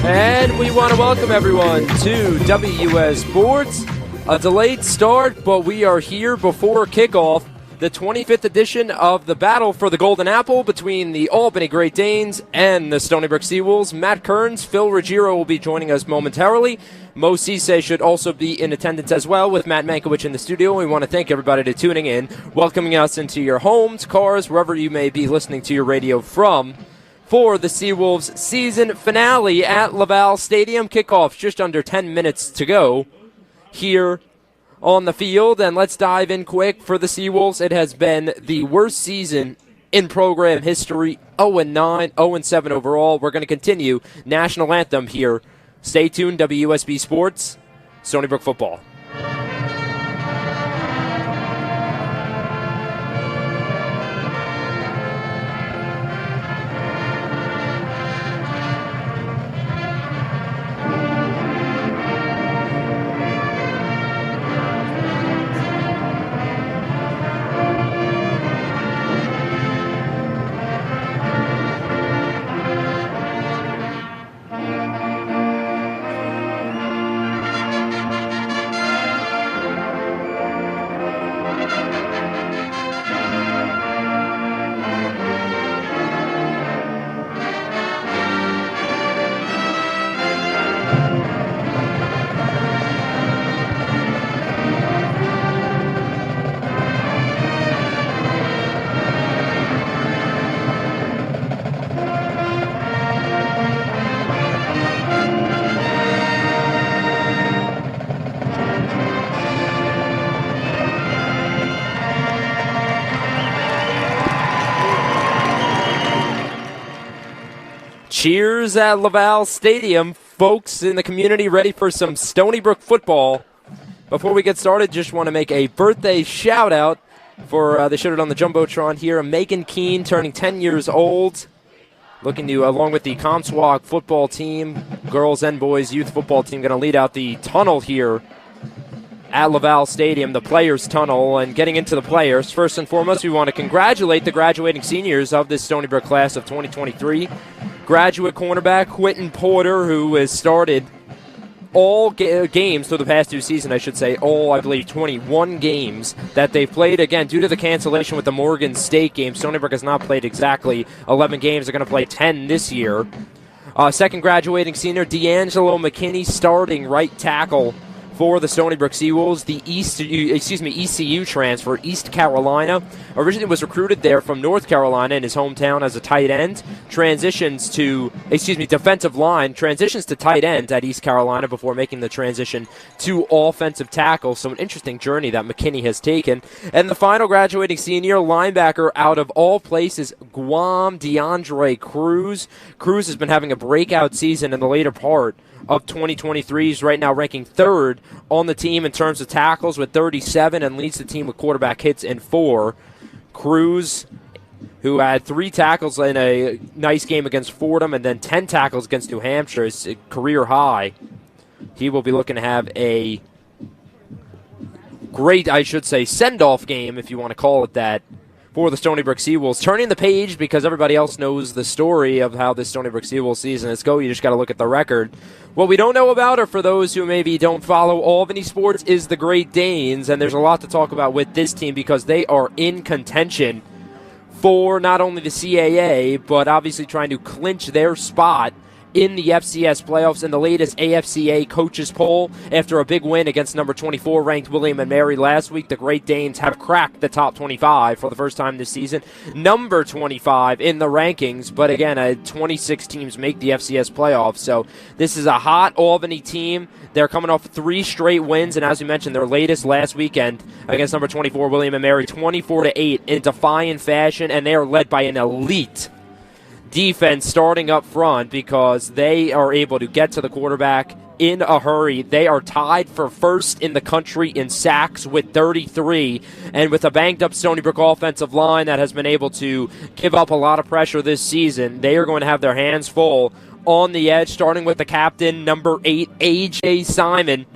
And we want to welcome everyone to WUS Sports. A delayed start, but we are here before kickoff. The 25th edition of the battle for the Golden Apple between the Albany Great Danes and the Stony Brook Seawolves. Matt Kearns, Phil Ruggerio will be joining us momentarily. Mo Cisse should also be in attendance as well with Matt Mankiewicz in the studio. We want to thank everybody for tuning in, welcoming us into your homes, cars, wherever you may be listening to your radio from, for the Seawolves season finale at Lavalle Stadium. Kickoff just under 10 minutes to go here on the field, and let's dive in quick for the Seawolves. It has been the worst season in program history, 0-9, 0-7 overall. We're going to continue national anthem here. Stay tuned, WUSB Sports, Stony Brook football. Cheers at Lavalle Stadium. Folks in the community ready for some Stony Brook football. Before we get started, just want to make a birthday shout-out for, they showed it on the Jumbotron here, Megan Keene turning 10 years old. Looking to, along with the Comswag football team, girls and boys youth football team, going to lead out the tunnel here at Lavalle Stadium, the Players' Tunnel. And getting into the players, first and foremost, we want to congratulate the graduating seniors of this Stony Brook class of 2023. Graduate cornerback Quentin Porter, who has started all games through the past two seasons, I should say, all, I believe, 21 games that they've played. Again, due to the cancellation with the Morgan State game, Stony Brook has not played exactly 11 games. They're going to play 10 this year. Second graduating senior, D'Angelo McKinney, starting right tackle for the Stony Brook Seawolves, the ECU transfer, East Carolina. Originally was recruited there from North Carolina in his hometown as a tight end. Defensive line, transitions to tight end at East Carolina before making the transition to offensive tackle. So an interesting journey that McKinney has taken. And the final graduating senior, linebacker out of all places, Guam, DeAndre Cruz. Cruz has been having a breakout season in the later part of 2023. He's right now ranking third on the team in terms of tackles with 37 and leads the team with quarterback hits in 4. Cruz, who had 3 tackles in a nice game against Fordham and then 10 tackles against New Hampshire, is a career high. He will be looking to have a great, I should say, send-off game, if you want to call it that, for the Stony Brook Seawolves. Turning the page because everybody else knows the story of how this Stony Brook Seawolves season is going. You just got to look at the record. What we don't know about, or for those who maybe don't follow Albany sports, is the Great Danes, and there's a lot to talk about with this team because they are in contention for not only the CAA, but obviously trying to clinch their spot in the FCS playoffs in the latest AFCA coaches poll. After a big win against number 24 ranked William and Mary last week, the Great Danes have cracked the top 25 for the first time this season. Number 25 in the rankings, but again, 26 teams make the FCS playoffs. So this is a hot Albany team. They're coming off 3 straight wins, and as we mentioned, their latest last weekend against number 24 William and Mary, 24-8 in defiant fashion, and they are led by an elite defense starting up front because they are able to get to the quarterback in a hurry. They are tied for first in the country in sacks with 33, and with a banged-up Stony Brook offensive line that has been able to give up a lot of pressure this season, they are going to have their hands full on the edge, starting with the captain, number 8, A.J. Simon,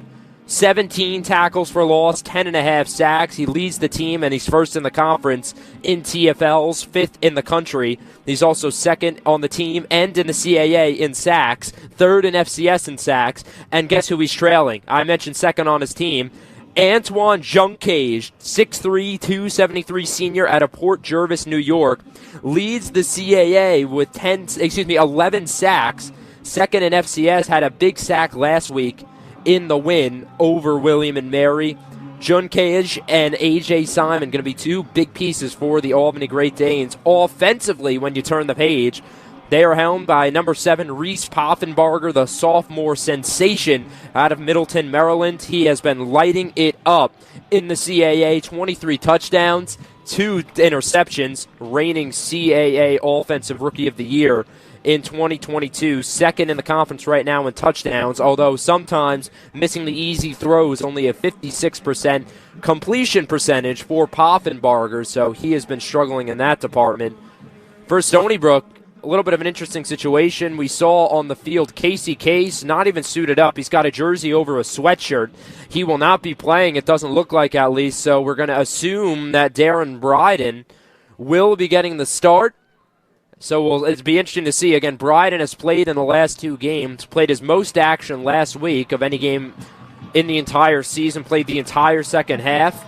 17 tackles for loss, 10.5 sacks. He leads the team, and he's first in the conference in TFLs, fifth in the country. He's also second on the team and in the CAA in sacks, third in FCS in sacks. And guess who he's trailing? I mentioned second on his team. Antoine Junkage, 6'3", 273 senior out of Port Jervis, New York, leads the CAA with 11 sacks. Second in FCS, had a big sack last week in the win over William and Mary. Junkage and A.J. Simon going to be two big pieces for the Albany Great Danes. Offensively, when you turn the page, they are helmed by number 7, Reese Poffenbarger, the sophomore sensation out of Middleton, Maryland. He has been lighting it up in the CAA, 23 touchdowns, 2 interceptions, reigning CAA Offensive Rookie of the Year in 2022, second in the conference right now in touchdowns, although sometimes missing the easy throws, only a 56% completion percentage for Poffenbarger, so he has been struggling in that department. For Stony Brook, a little bit of an interesting situation. We saw on the field Casey Case not even suited up. He's got a jersey over a sweatshirt. He will not be playing, it doesn't look like, at least, so we're going to assume that Darren Bryden will be getting the start. So it'll be interesting to see. Again, Bryden has played in the last 2 games, played his most action last week of any game in the entire season, played the entire second half.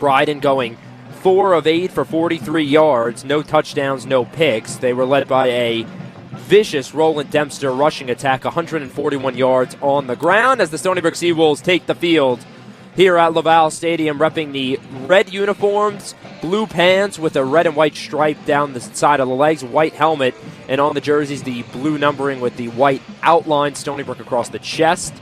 Bryden going 4 of 8 for 43 yards, no touchdowns, no picks. They were led by a vicious Roland Dempster rushing attack, 141 yards on the ground as the Stony Brook Seawolves take the field here at Lavalle Stadium, repping the red uniforms, blue pants with a red and white stripe down the side of the legs, white helmet, and on the jerseys the blue numbering with the white outline, Stony Brook across the chest.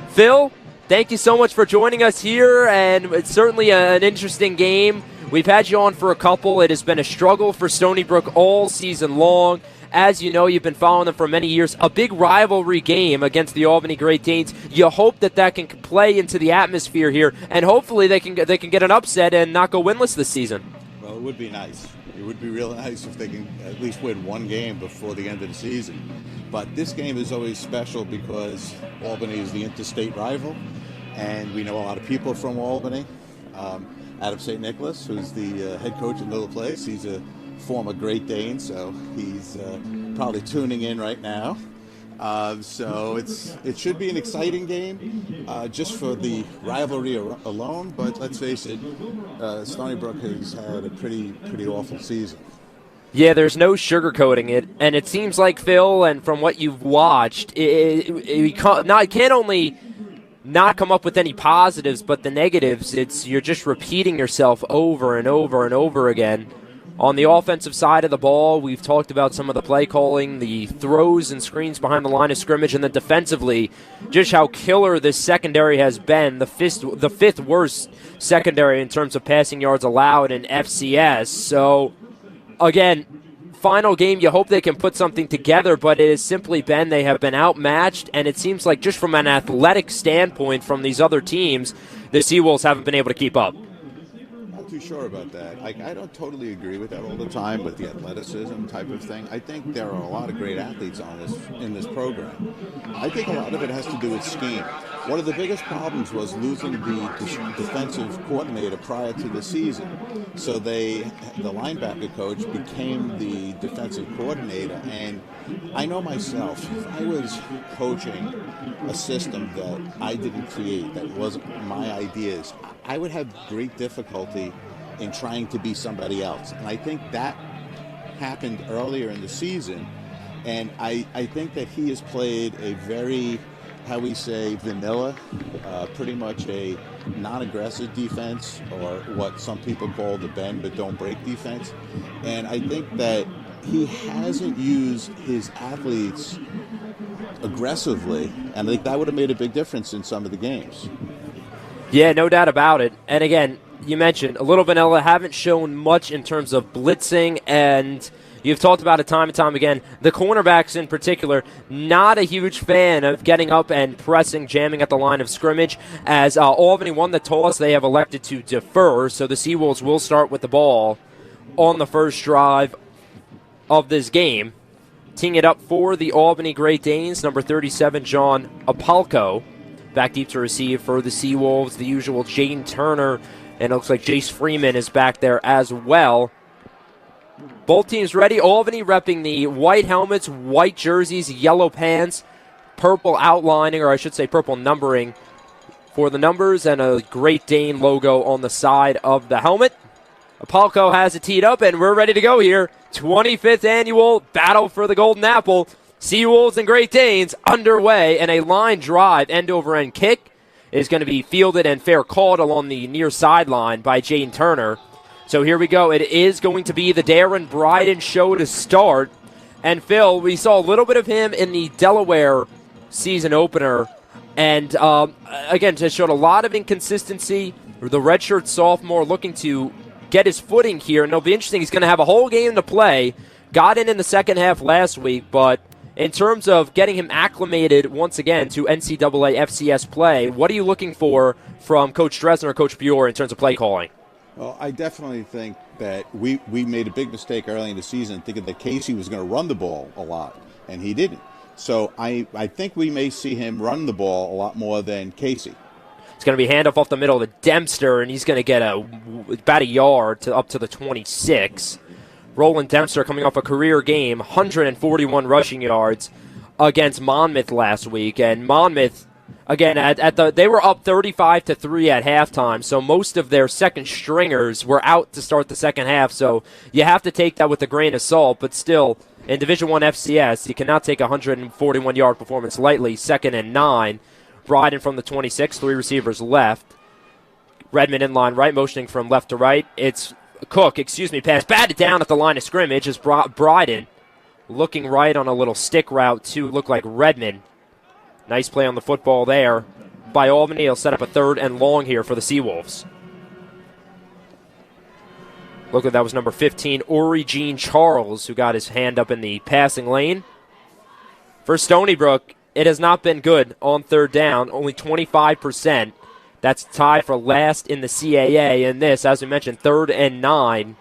Phil, thank you so much for joining us here, and it's certainly an interesting game. We've had you on for a couple. It has been a struggle for Stony Brook all season long. As you know, you've been following them for many years. A big rivalry game against the Albany Great Danes. You hope that can play into the atmosphere here, and hopefully they can get an upset and not go winless this season. Well, it would be nice. It would be real nice if they can at least win one game before the end of the season. But this game is always special because Albany is the interstate rival, and we know a lot of people from Albany. Adam St. Nicholas, who's the head coach at Little Place, he's a former Great Dane, so he's probably tuning in right now. So it should be an exciting game just for the rivalry alone, but let's face it, Stony Brook has had a pretty awful season. Yeah, there's no sugarcoating it, and it seems like, Phil, and from what you've watched, it can't only not come up with any positives, but the negatives, you're just repeating yourself over and over and over again. On the offensive side of the ball, we've talked about some of the play calling, the throws and screens behind the line of scrimmage, and then defensively, just how killer this secondary has been, the fifth worst secondary in terms of passing yards allowed in FCS. So, again, final game, you hope they can put something together, but it has simply been they have been outmatched, and it seems like just from an athletic standpoint from these other teams, the Seawolves haven't been able to keep up. Too sure about that. I don't totally agree with that all the time, but the athleticism type of thing, I think there are a lot of great athletes in this program. I think a lot of it has to do with scheme. One of the biggest problems was losing the defensive coordinator prior to the season. So the linebacker coach became the defensive coordinator, and I know myself, if I was coaching a system that I didn't create, that wasn't my ideas, I would have great difficulty in trying to be somebody else. And I think that happened earlier in the season. And I think that he has played a very, how we say, vanilla, pretty much a non-aggressive defense, or what some people call the bend but don't break defense. And I think that he hasn't used his athletes aggressively. And I think that would have made a big difference in some of the games. Yeah, no doubt about it. And again, you mentioned a little vanilla, haven't shown much in terms of blitzing, and you've talked about it time and time again. The cornerbacks in particular, not a huge fan of getting up and pressing, jamming at the line of scrimmage. As Albany won the toss, they have elected to defer, so the Seawolves will start with the ball on the first drive of this game. Teeing it up for the Albany Great Danes, number 37, John Apalco. back deep to receive for the Seawolves. The usual Jane Turner, and it looks like Jace Freeman is back there as well. Both teams ready. Albany repping the white helmets, white jerseys, yellow pants, purple outlining, or I should say purple numbering for the numbers, and a Great Dane logo on the side of the helmet. Apolco has it teed up, and we're ready to go here. 25th annual Battle for the Golden Apple. Seawolves and Great Danes underway, and a line drive, end-over-end kick is going to be fielded and fair called along the near sideline by Jane Turner. So here we go. It is going to be the Darren Bryden show to start. And Phil, we saw a little bit of him in the Delaware season opener, and again, just showed a lot of inconsistency. The redshirt sophomore looking to get his footing here, and it'll be interesting. He's going to have a whole game to play. Got in the second half last week, but in terms of getting him acclimated once again to NCAA FCS play, what are you looking for from Coach Dresner or Coach Buer in terms of play calling? Well, I definitely think that we made a big mistake early in the season thinking that Casey was going to run the ball a lot, and he didn't. So I think we may see him run the ball a lot more than Casey. It's going to be handoff off the middle to Dempster, and he's going to get about a yard up to the 26. Roland Dempster coming off a career game, 141 rushing yards against Monmouth last week. And Monmouth, again, they were up 35-3 at halftime, so most of their second stringers were out to start the second half. So you have to take that with a grain of salt, but still, in Division I FCS, you cannot take a 141-yard performance lightly. 2nd and 9. Bryden from the 26, 3 receivers left. Redmond in line right, motioning from left to right. It's Cook, pass batted down at the line of scrimmage as Bryden looking right on a little stick route to look like Redmond. Nice play on the football there by Albany. He'll set up a 3rd and long here for the Seawolves. Look at that was number 15, Ori Jean Charles, who got his hand up in the passing lane. For Stony Brook, it has not been good on 3rd down, only 25%. That's tied for last in the CAA. And this, as we mentioned, 3rd and 9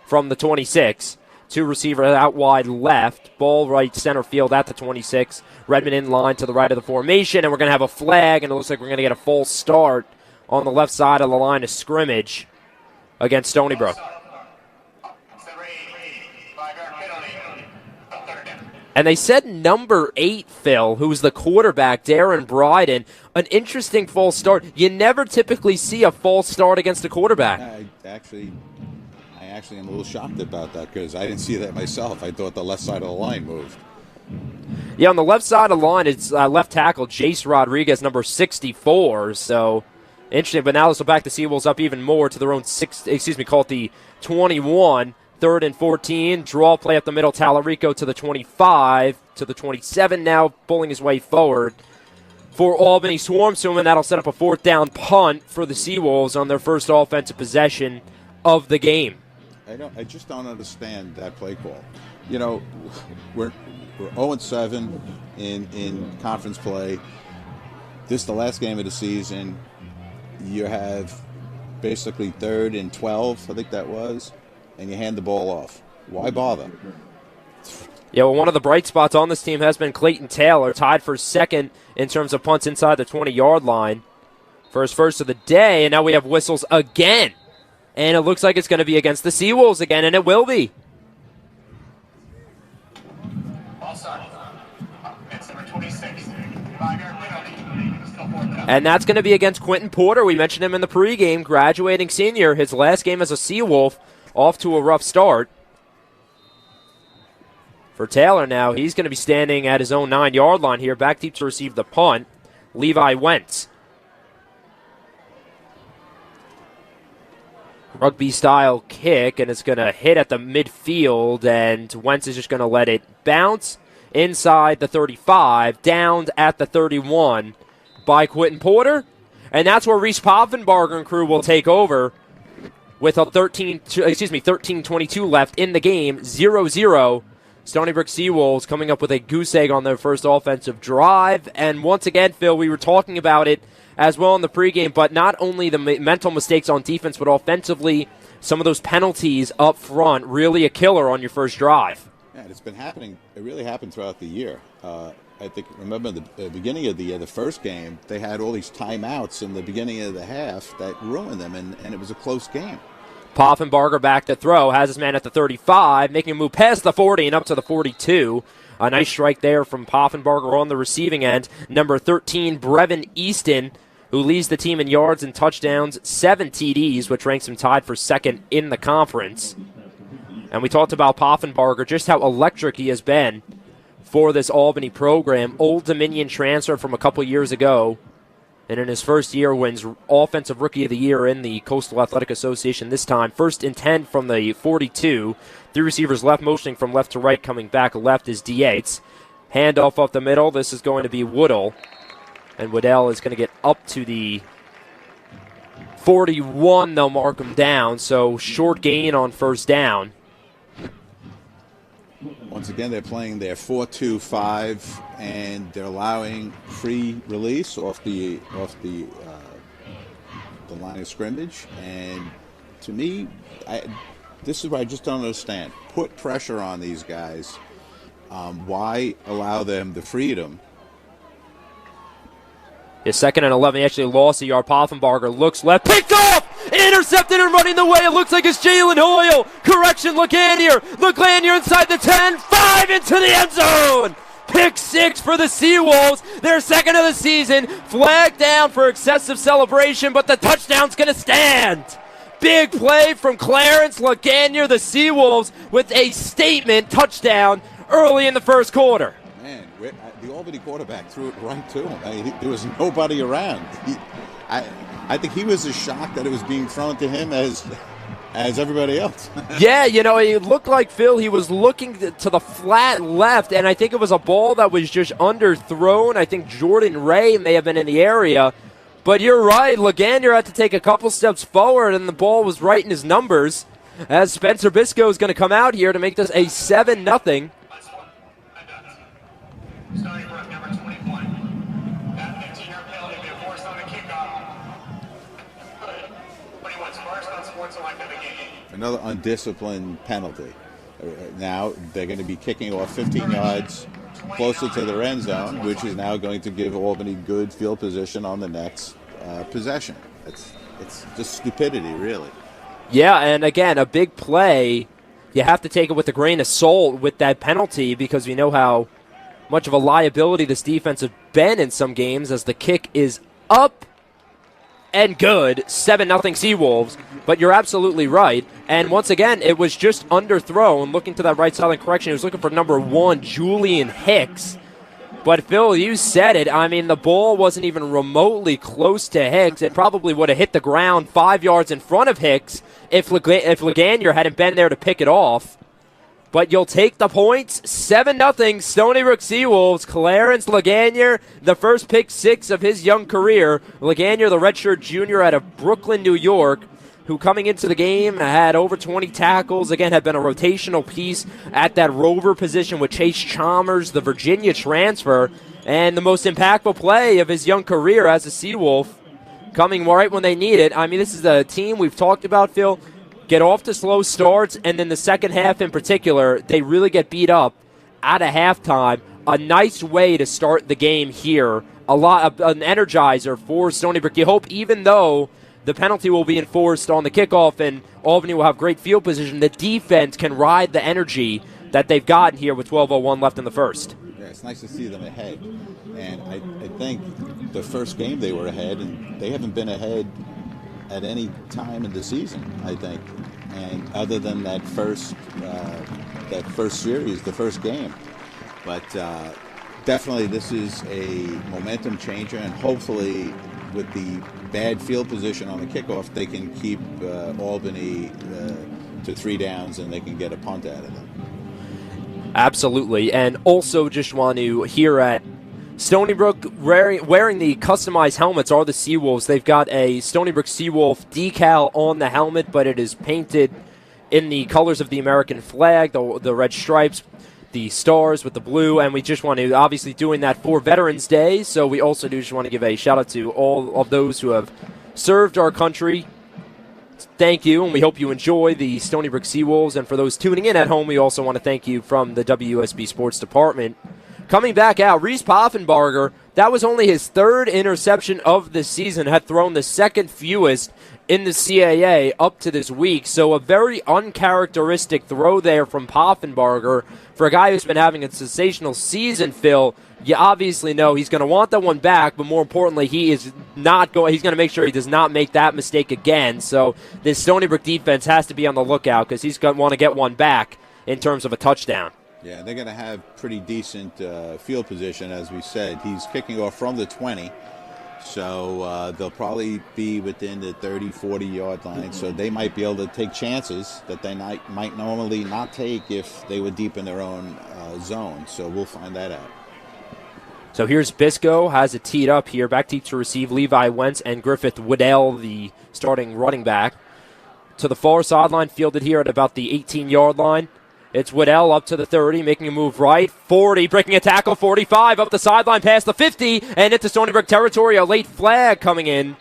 from the 26. 2 receivers out wide left. Ball right center field at the 26. Redmond in line to the right of the formation. And we're going to have a flag, and it looks like we're going to get a false start on the left side of the line of scrimmage against Stony Brook. And they said number 8, Phil, who was the quarterback, Darren Bryden, an interesting false start. You never typically see a false start against a quarterback. I actually am a little shocked about that because I didn't see that myself. I thought the left side of the line moved. Yeah, on the left side of the line, it's left tackle Jace Rodriguez, number 64. So interesting, but now this will back the Seawolves up even more to their own call it the 21. 3rd and 14, draw play up the middle, Talarico to the 25, to the 27 now, pulling his way forward for Albany. Swarms to him, and that'll set up a 4th down punt for the Seawolves on their first offensive possession of the game. I just don't understand that play call. You know, we're 0-7 in conference play. This is the last game of the season. You have basically 3rd and 12, I think that was, and you hand the ball off. Why bother? Yeah, well, one of the bright spots on this team has been Clayton Taylor, tied for 2nd in terms of punts inside the 20-yard line for his first of the day, and now we have whistles again. And it looks like it's going to be against the Seawolves again, and it will be. And that's going to be against Quentin Porter. We mentioned him in the pregame, graduating senior. His last game as a Seawolf, off to a rough start. For Taylor now, he's going to be standing at his own 9-yard line here, back deep to receive the punt. Levi Wentz. Rugby-style kick, and it's going to hit at the midfield, and Wentz is just going to let it bounce inside the 35, downed at the 31 by Quentin Porter, and that's where Reese Poffenbarger and crew will take over with a 13:22 left in the game, 0-0. Stony Brook Seawolves coming up with a goose egg on their first offensive drive, and once again, Phil, we were talking about it as well in the pregame, but not only the mental mistakes on defense, but offensively, some of those penalties up front, really a killer on your first drive. Yeah, it's been happening. It really happened throughout the year. remember the beginning of the year, the first game, they had all these timeouts in the beginning of the half that ruined them, and it was a close game. Poffenbarger back to throw, has his man at the 35, making a move past the 40 and up to the 42. A nice strike there from Poffenbarger on the receiving end. Number 13, Brevin Easton, who leads the team in yards and touchdowns, 7 TDs, which ranks him tied for second in the conference. And we talked about Poffenbarger, just how electric he has been for this Albany program. Old Dominion transfer from a couple years ago. And in his first year wins Offensive Rookie of the Year in the Coastal Athletic Association this time. First and 10 from the 42. 3 receivers left, motioning from left to right. Coming back left is Dietz. Handoff up the middle. This is going to be Woodall. And Woodell is going to get up to the 41. They'll mark him down. So short gain on first down. Once again, they're playing their 4-2-5, and they're allowing free release off the line of scrimmage. And to me, this is what I just don't understand. Put pressure on these guys. Why allow them the freedom? His second and 11, he actually lost a yard. Poffenbarger looks left, picked off! Intercepted and running the way. It looks like it's Jalen Hoyle. Correction, Lagunier. Lagunier inside the 10. 5 into the end zone. Pick 6 for the Seawolves. Their second of the season. Flag down for excessive celebration, but the touchdown's going to stand. Big play from Clarence Lagunier. The Seawolves with a statement touchdown early in the first quarter. Man, the Albany quarterback threw it right to him. I mean, there was nobody around. I think he was as shocked that it was being thrown to him as everybody else. Yeah, it looked like Phil, he was looking to the flat left, and I think it was a ball that was just underthrown. I think Jordan Ray may have been in the area. But you're right, Lagunier had to take a couple steps forward, and the ball was right in his numbers, as Spencer Biscoe is going to come out here to make this a 7-0. Stony Brook, number 21. That 15-yard penalty will be forced on the kickoff. But he wants first on sports select of the game. Another undisciplined penalty. Now they're going to be kicking off 15 yards closer to their end zone, which is now going to give Albany good field position on the next possession. It's just stupidity, really. Yeah, and again, a big play. You have to take it with a grain of salt with that penalty, because we know how much of a liability this defense has been in some games, as the kick is up and good. 7-0 Seawolves. But you're absolutely right. And once again, it was just underthrown. Looking to that right side correction, he was looking for number 1, Julian Hicks. But Phil, you said it. I mean, the ball wasn't even remotely close to Hicks. It probably would have hit the ground 5 yards in front of Hicks if Lagunier hadn't been there to pick it off. But you'll take the points. 7-0 Stony Brook Seawolves. Clarence Lagunier, the first pick 6 of his young career. Lagunier, the redshirt junior out of Brooklyn, New York, who coming into the game had over 20 tackles. Again, had been a rotational piece at that rover position with Chase Chalmers, the Virginia transfer, and the most impactful play of his young career as a Seawolf, coming right when they need it. I mean, this is a team we've talked about, Phil. Get off to slow starts, and then the second half in particular, they really get beat up at a halftime. A nice way to start the game here. An energizer for Stony Brook. You hope, even though the penalty will be enforced on the kickoff and Albany will have great field position, the defense can ride the energy that they've gotten here with 12:01 left in the first. Yeah, it's nice to see them ahead. And I think the first game they were ahead, and they haven't been ahead at any time in the season, I think, and other than that first series, the first game. But definitely this is a momentum changer, and hopefully with the bad field position on the kickoff, they can keep Albany to 3 downs, and they can get a punt out of them. Absolutely. And also just want to hear at Stony Brook, wearing the customized helmets are the Seawolves. They've got a Stony Brook Seawolf decal on the helmet, but it is painted in the colors of the American flag, the red stripes, the stars with the blue, and we just want to, obviously doing that for Veterans Day, so we also do just want to give a shout-out to all of those who have served our country. Thank you, and we hope you enjoy the Stony Brook Seawolves, and for those tuning in at home, we also want to thank you from the WSB Sports Department Coming back out, Reese Poffenbarger, that was only his third interception of the season, had thrown the second fewest in the CAA up to this week. So a very uncharacteristic throw there from Poffenbarger. For a guy who's been having a sensational season, Phil, you obviously know he's going to want that one back, but more importantly, he's going to make sure he does not make that mistake again. So this Stony Brook defense has to be on the lookout because he's going to want to get one back in terms of a touchdown. Yeah, they're going to have pretty decent field position, as we said. He's kicking off from the 20, so they'll probably be within the 30, 40-yard line, so they might be able to take chances that they might normally not take if they were deep in their own zone, so we'll find that out. So here's Bisco, has it teed up here, back deep to receive Levi Wentz and Griffith Waddell, the starting running back. To the far sideline, fielded here at about the 18-yard line. It's Waddell up to the 30, making a move right. 40, breaking a tackle, 45, up the sideline past the 50, and into Stony Brook territory. A late flag coming in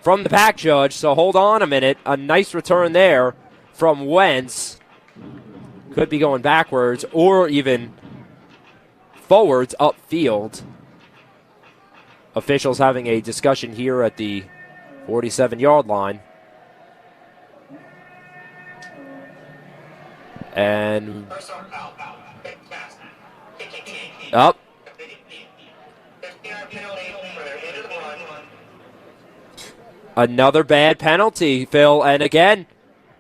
from the pack judge, so hold on a minute. A nice return there from Wentz. Could be going backwards or even forwards upfield. Officials having a discussion here at the 47-yard line. And up. Another bad penalty, Phil. And again,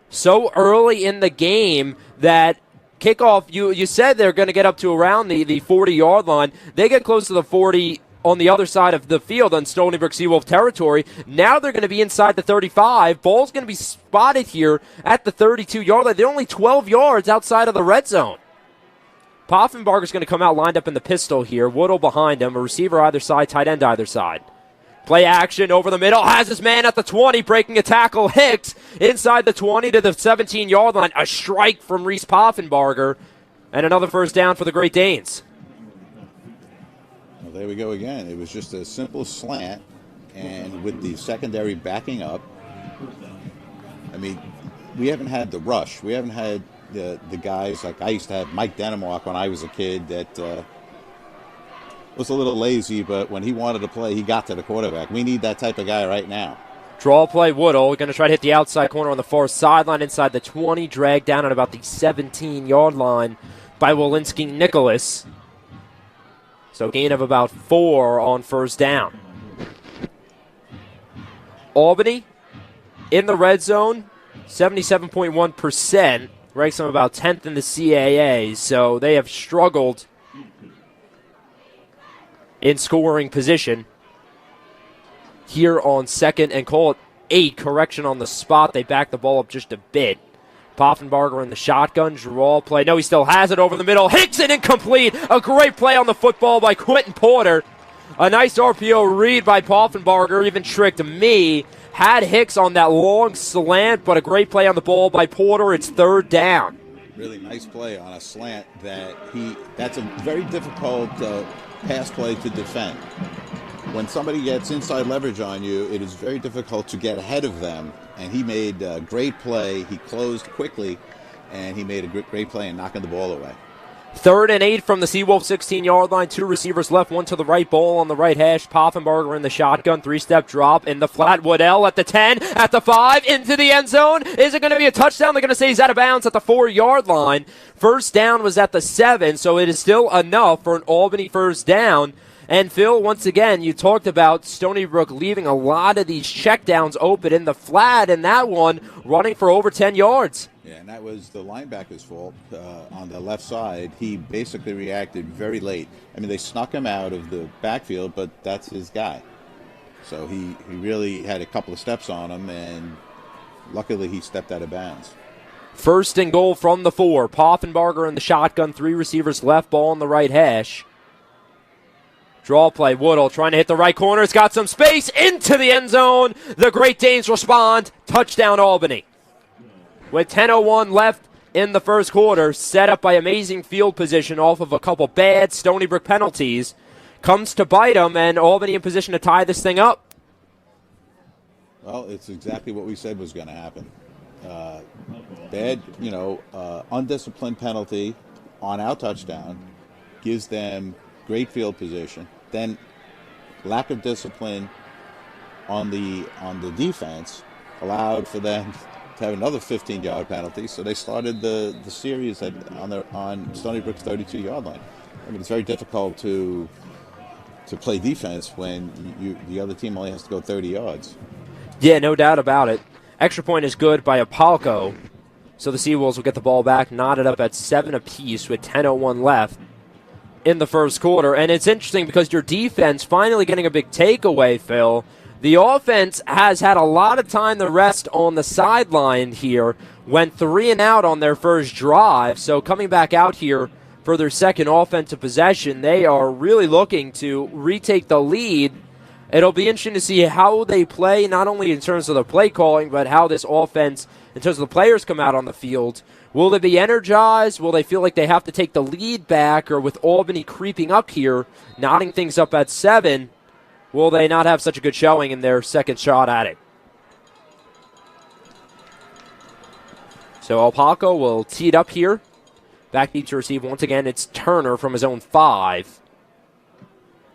so early in the game that kickoff, you said they're going to get up to around the 40-yard line. They get close to the 40 on the other side of the field on Stony Brook Seawolf territory. Now they're going to be inside the 35. Ball's going to be spotted here at the 32-yard line. They're only 12 yards outside of the red zone. Poffenbarger's going to come out lined up in the pistol here. Woodall behind him, a receiver either side, tight end either side. Play action over the middle, has his man at the 20, breaking a tackle. Hicks inside the 20 to the 17-yard line. A strike from Reese Poffenbarger, and another first down for the Great Danes. Well, there we go again. It was just a simple slant, and with the secondary backing up, I mean, we haven't had the rush. We haven't had the guys like I used to have Mike Denemark when I was a kid that was a little lazy, but when he wanted to play, he got to the quarterback. We need that type of guy right now. Draw play, Woodall. We're going to try to hit the outside corner on the far sideline inside the 20, dragged down at about the 17-yard line by Walensky Nicholas. So gain of about 4 on first down. Albany in the red zone, 77.1%. Ranks them about 10th in the CAA, so they have struggled in scoring position here on second and call it 8. Correction on the spot. They back the ball up just a bit. Poffenbarger in the shotgun. Draw play. No, he still has it over the middle. Hicks it incomplete. A great play on the football by Quentin Porter. A nice RPO read by Poffenbarger. Even tricked me. Had Hicks on that long slant, but a great play on the ball by Porter. It's third down. Really nice play on a slant that's a very difficult pass play to defend. When somebody gets inside leverage on you, it is very difficult to get ahead of them, and he made a great play. He closed quickly, and he made a great play in knocking the ball away. 3rd and 8 from the Seawolf 16-yard line. 2 receivers left, one to the right, ball on the right hash. Poffenbarger in the shotgun, 3-step drop in the flat. Waddell at the 10, at the 5, into the end zone. Is it going to be a touchdown? They're going to say he's out of bounds at the 4-yard line. First down was at the 7, so it is still enough for an Albany first down. And Phil, once again, you talked about Stony Brook leaving a lot of these checkdowns open in the flat, and that one running for over 10 yards. Yeah, and that was the linebacker's fault on the left side. He basically reacted very late. I mean, they snuck him out of the backfield, but that's his guy. So he really had a couple of steps on him, and luckily he stepped out of bounds. First and goal from the 4. Poffenbarger in the shotgun, 3 receivers left, ball on the right hash. Draw play, Woodall trying to hit the right corner. It's got some space into the end zone. The Great Danes respond. Touchdown, Albany. With 10:01 left in the first quarter, set up by amazing field position off of a couple bad Stony Brook penalties, comes to bite them, and Albany in position to tie this thing up. Well, it's exactly what we said was going to happen. Bad, undisciplined penalty on our touchdown. gives them great field position. Then lack of discipline on the defense allowed for them to have another 15-yard penalty. So they started the series on Stony Brook's 32-yard line. I mean, it's very difficult to play defense when the other team only has to go 30 yards. Yeah, no doubt about it. Extra point is good by Apolco. So the Seawolves will get the ball back, knotted up at 7 apiece with 10:01 left in the first quarter. And it's interesting because your defense finally getting a big takeaway, Phil. The offense has had a lot of time to rest on the sideline here. Went 3 and out on their first drive. So coming back out here for their second offensive possession, they are really looking to retake the lead. It'll be interesting to see how they play, not only in terms of the play calling, but how this offense, in terms of the players, come out on the field. Will they be energized? Will they feel like they have to take the lead back? Or with Albany creeping up here, knotting things up at 7, will they not have such a good showing in their second shot at it? So Alpaco will tee it up here. Back deep to receive once again. It's Turner from his own 5.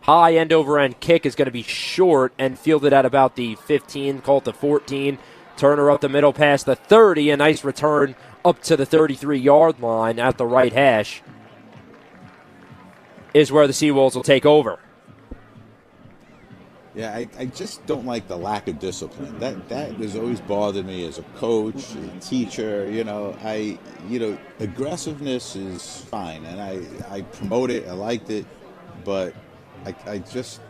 High end over end kick is going to be short and fielded at about the 15, call it the 14. Turner up the middle past the 30. A nice return up to the 33-yard line at the right hash is where the Seawolves will take over. Yeah, I just don't like the lack of discipline. That has always bothered me as a coach, as a teacher. Aggressiveness is fine, and I promote it. I liked it, but I just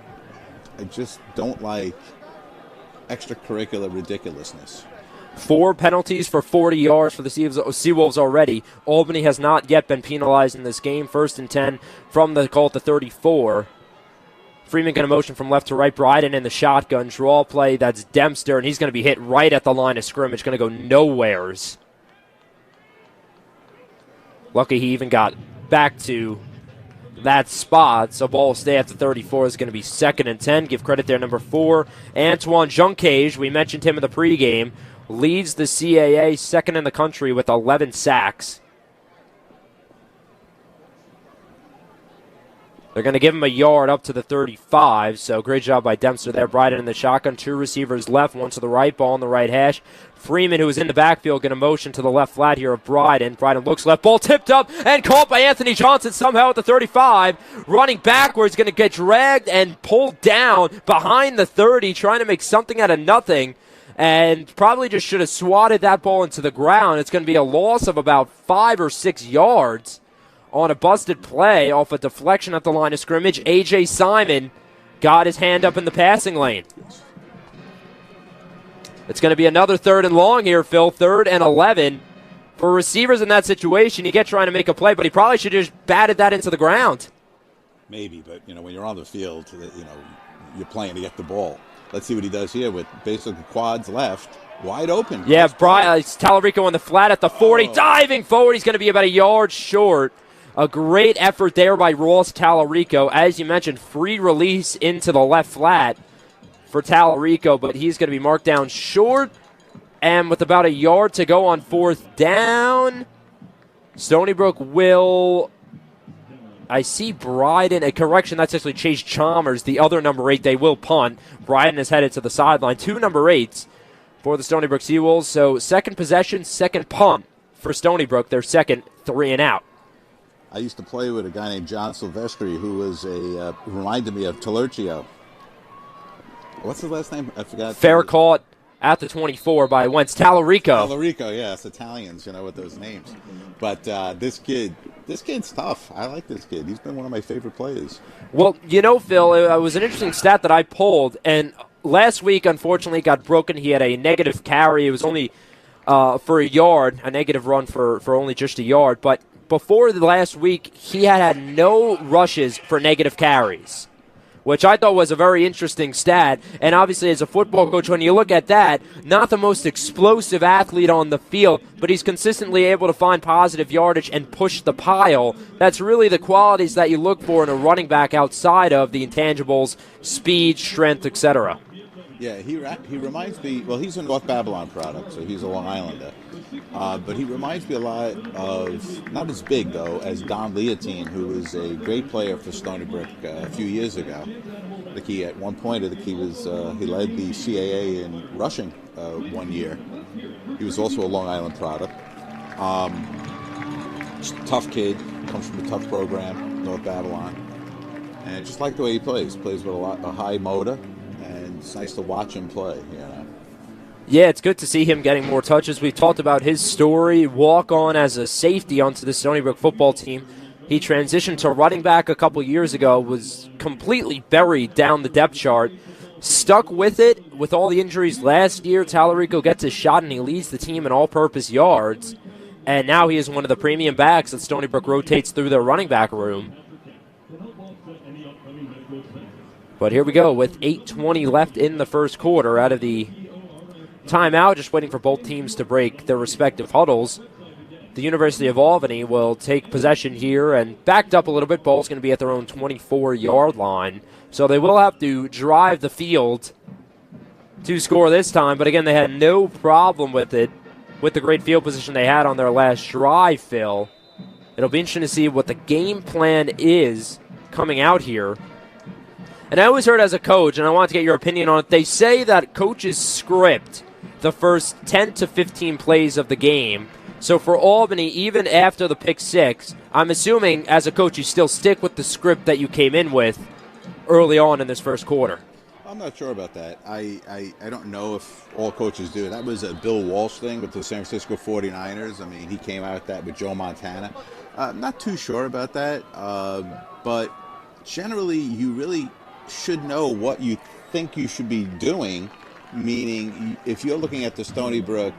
don't like extracurricular ridiculousness. 4 penalties for 40 yards for the Seawolves already. Albany has not yet been penalized in this game. 1st and 10 from the call at the 34. Freeman going to motion from left to right. Bryden in the shotgun. Draw play, that's Dempster, and he's going to be hit right at the line of scrimmage. Going to go nowheres. Lucky he even got back to that spot. So ball will stay at the 34. Is going to be 2nd and 10. Give credit there, number 4. Antoine Juncage, we mentioned him in the pregame, leads the CAA, 2nd in the country with 11 sacks. They're going to give him a yard up to the 35, so great job by Dempster there. Bryden in the shotgun, 2 receivers left, 1 to the right, ball on the right hash. Freeman, who is in the backfield, going to motion to the left flat here of Bryden. Bryden looks left, ball tipped up and caught by Anthony Johnson somehow at the 35. Running backwards, going to get dragged and pulled down behind the 30, trying to make something out of nothing. And probably just should have swatted that ball into the ground. It's going to be a loss of about 5 or 6 yards. On a busted play off a deflection at the line of scrimmage. A.J. Simon got his hand up in the passing lane. It's going to be another 3rd and long here, Phil. 3rd and 11. For receivers in that situation, you get trying to make a play, but he probably should have just batted that into the ground. Maybe, but when you're on the field, you're playing to get the ball. Let's see what he does here with basically quads left. Wide open. Yeah, Tallarico on the flat at the 40. Diving forward. He's going to be about a yard short. A great effort there by Ross Tallarico. As you mentioned, free release into the left flat for Tallarico, but he's going to be marked down short. And with about a yard to go on 4th down, Stony Brook will... I see Bryden. A correction, that's actually Chase Chalmers, the other number 8. They will punt. Bryden is headed to the sideline. 2 number 8s for the Stony Brook Seawolves. So 2nd possession, 2nd punt for Stony Brook. Their 2nd 3 and out. I used to play with a guy named John Silvestri, who was who reminded me of Talercio. What's his last name? I forgot. Fair caught at the 24 by Wentz. Tallarico. Tallarico, yeah, it's Italians, with those names. But this kid's tough. I like this kid. He's been one of my favorite players. Well, Phil, it was an interesting stat that I pulled, and last week, unfortunately, got broken. He had a negative carry. It was only for a yard, a negative run for only just a yard, but before the last week, he had no rushes for negative carries, which I thought was a very interesting stat. And obviously, as a football coach, when you look at that, not the most explosive athlete on the field, but he's consistently able to find positive yardage and push the pile. That's really the qualities that you look for in a running back outside of the intangibles, speed, strength, etc. Yeah, he reminds me. Well, he's a North Babylon product, so he's a Long Islander. But he reminds me a lot of, not as big though, as Don Leontine, who was a great player for Stony Brook a few years ago. I think he, at one point, I think he led the CAA in rushing 1 year. He was also a Long Island product. Just a tough kid, comes from a tough program, North Babylon, and just like the way he plays with a high motor. And it's nice to watch him play, you know. Yeah, it's good to see him getting more touches. We've talked about his story, walk on as a safety onto the Stony Brook football team. He transitioned to running back a couple years ago, was completely buried down the depth chart, stuck with it with all the injuries last year. Tallarico gets his shot and he leads the team in all-purpose yards. And now he is one of the premium backs that Stony Brook rotates through their running back room. But here we go with 8:20 left in the first quarter out of the timeout, just waiting for both teams to break their respective huddles. The University of Albany will take possession here and backed up a little bit. Ball's going to be at their own 24-yard line. So they will have to drive the field to score this time. But again, they had no problem with it with the great field position they had on their last drive, Phil. It'll be interesting to see what the game plan is coming out here. And I always heard as a coach, and I want to get your opinion on it, they say that coaches script the first 10 to 15 plays of the game. So for Albany, even after the pick six, I'm assuming as a coach you still stick with the script that you came in with early on in this first quarter. I'm not sure about that. I don't know if all coaches do. That was a Bill Walsh thing with the San Francisco 49ers. I mean, he came out with that with Joe Montana. I'm not too sure about that. But generally, you really should know what you think you should be doing, meaning if you're looking at the Stony Brook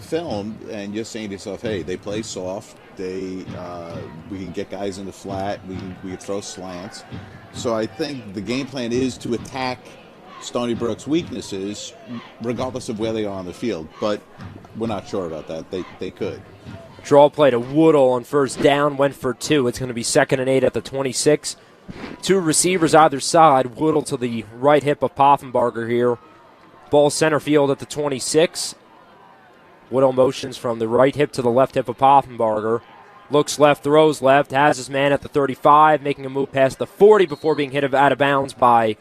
film and you're saying to yourself, hey, they play soft, we can get guys in the flat, we can throw slants. So I think the game plan is to attack Stony Brook's weaknesses regardless of where they are on the field, but we're not sure about that. They could. Draw play to Woodall on first down, went for two. It's going to be 2nd and 8 at the 26. Two receivers either side. Woodall to the right hip of Poffenbarger here. Ball center field at the 26. Woodall motions from the right hip to the left hip of Poffenbarger. Looks left, throws left, has his man at the 35, making a move past the 40 before being hit out of bounds by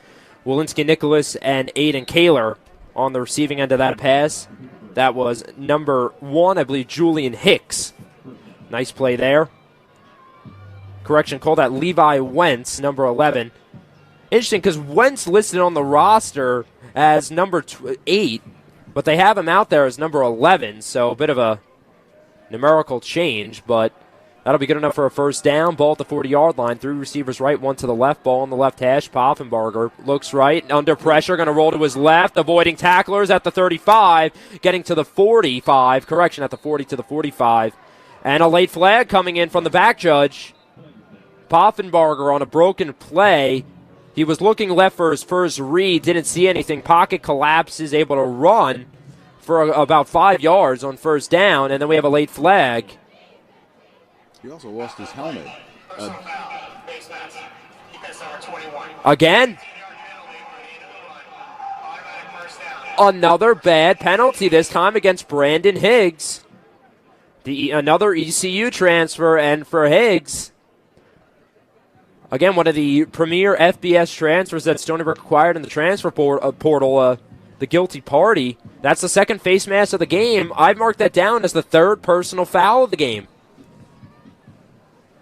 Walensky Nicholas and Aiden Kaler on the receiving end of that pass. That was number 1, I believe, Julian Hicks. Nice play there. Correction, call that Levi Wentz, number 11. Interesting, because Wentz listed on the roster as number 8, but they have him out there as number 11, so a bit of a numerical change, but that'll be good enough for a first down. Ball at the 40-yard line. 3 receivers right, 1 to the left. Ball on the left hash. Poffenbarger looks right, under pressure, going to roll to his left, avoiding tacklers at the 35, getting to the 45. Correction, at the 40 to the 45. And a late flag coming in from the back judge. Poffenbarger on a broken play. He was looking left for his first read, didn't see anything. Pocket collapses, able to run for about 5 yards on first down, and then we have a late flag. He also lost his helmet. Again? Another bad penalty, this time against Brandon Higgs. Another ECU transfer, and for Higgs, again, one of the premier FBS transfers that Stony Brook acquired in the transfer portal, the guilty party. That's the second face mask of the game. I've marked that down as the 3rd personal foul of the game.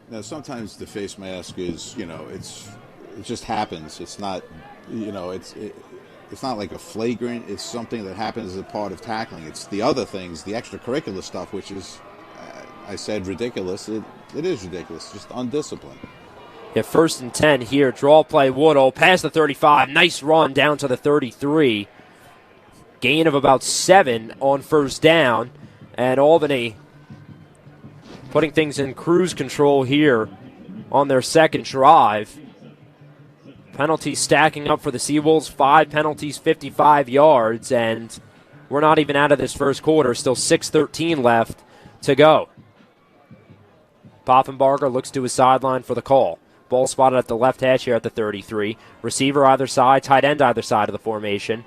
Now, sometimes the face mask is, it just happens. It's not, it's not like a flagrant. It's something that happens as a part of tackling. It's the other things, the extracurricular stuff, which is, I said ridiculous. It is ridiculous, just undisciplined. Yeah, 1st and 10 here. Draw play, Woodall, past the 35. Nice run down to the 33. Gain of about 7 on first down. And Albany putting things in cruise control here on their second drive. Penalties stacking up for the Seawolves. 5 penalties, 55 yards. And we're not even out of this first quarter. Still 6:13 left to go. Poffenbarger looks to his sideline for the call. Ball spotted at the left hash here at the 33. Receiver either side, tight end either side of the formation.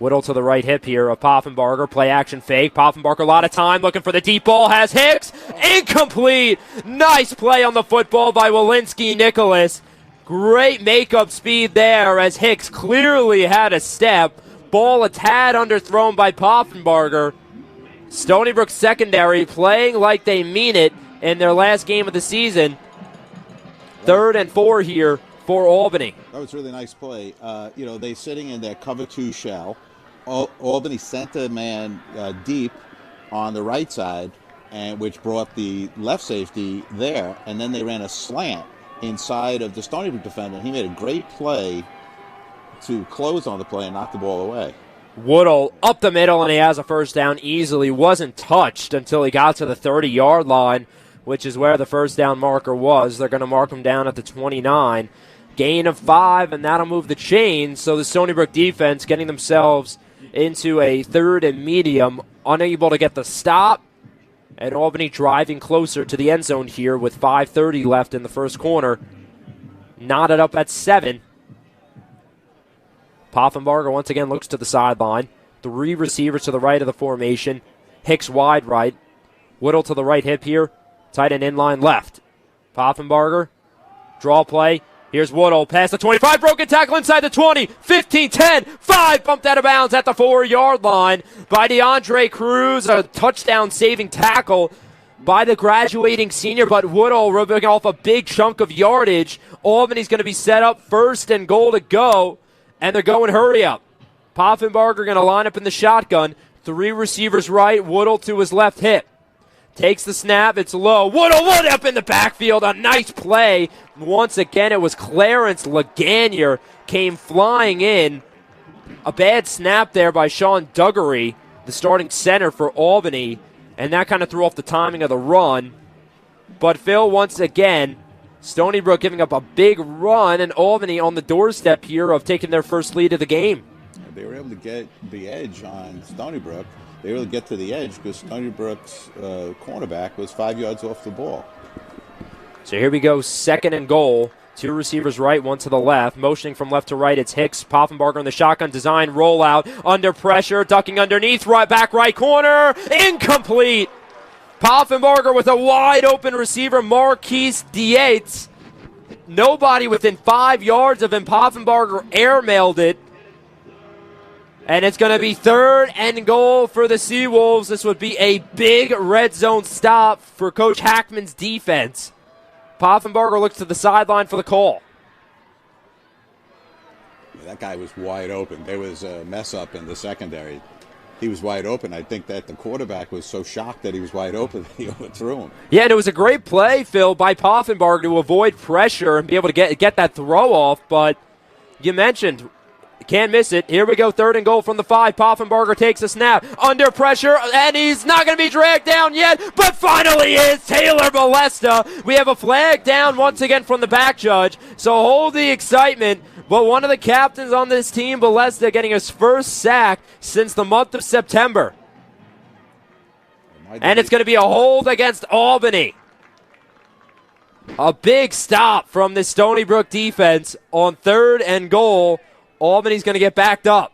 Whittle to the right hip here of Poffenbarger. Play action fake. Poffenbarger, a lot of time looking for the deep ball. Has Hicks. Incomplete. Nice play on the football by Walensky Nicholas. Great makeup speed there as Hicks clearly had a step. Ball a tad underthrown by Poffenbarger. Stony Brook secondary playing like they mean it in their last game of the season. 3rd and 4 here for Albany. That was a really nice play. They sitting in their cover 2 shell. Albany sent the man deep on the right side, and which brought the left safety there, and then they ran a slant inside of the Stony Brook defender. He made a great play to close on the play and knock the ball away. Whittle up the middle, and he has a first down easily. Wasn't touched until he got to the 30-yard line, which is where the first down marker was. They're going to mark him down at the 29. Gain of 5, and that'll move the chains. So the Stony Brook defense getting themselves into a 3rd and medium, unable to get the stop. And Albany driving closer to the end zone here with 5:30 left in the first quarter. Knotted up at 7. Poffenbarger once again looks to the sideline. 3 receivers to the right of the formation. Hicks wide right. Whittle to the right hip here. Tight end inline left. Poffenbarger. Draw play. Here's Whittle. Past the 25. Broken tackle inside the 20. 15, 10, 5. Bumped out of bounds at the 4-yard line by DeAndre Cruz. A touchdown-saving tackle by the graduating senior, but Whittle ripping off a big chunk of yardage. Albany's going to be set up 1st and goal to go, and they're going hurry up. Poffenbarger going to line up in the shotgun. 3 receivers right. Whittle to his left hip. Takes the snap. It's low. Whittle up in the backfield. A nice play. Once again, it was Clarence Laganier came flying in. A bad snap there by Sean Duggery, the starting center for Albany, and that kind of threw off the timing of the run. But Phil, once again, Stony Brook giving up a big run, and Albany on the doorstep here of taking their first lead of the game. They were able to get the edge on Stony Brook. They were able to get to the edge because Stony Brook's cornerback was 5 yards off the ball. So here we go, 2nd and goal. 2 receivers right, 1 to the left. Motioning from left to right, it's Hicks. Poffenbarger in the shotgun design rollout. Under pressure, ducking underneath, right back right corner. Incomplete. Poffenbarger with a wide open receiver, Marquise Dietz. Nobody within 5 yards of him. Poffenbarger airmailed it. And it's going to be 3rd and goal for the Seawolves. This would be a big red zone stop for Coach Hackman's defense. Poffenbarger looks to the sideline for the call. Yeah, that guy was wide open. There was a mess up in the secondary. He was wide open. I think that the quarterback was so shocked that he was wide open that he overthrew him. Yeah, and it was a great play, Phil, by Poffenbarger to avoid pressure and be able to get that throw off. But you mentioned, can't miss it. Here we go, 3rd and goal from the 5. Poffenbarger takes a snap. Under pressure, and he's not going to be dragged down yet, but finally is Taylor Molesta. We have a flag down once again from the back judge, so hold the excitement. But one of the captains on this team, Molesta, getting his first sack since the month of September. And it's going to be a hold against Albany. A big stop from the Stony Brook defense on 3rd and goal. Albany's going to get backed up.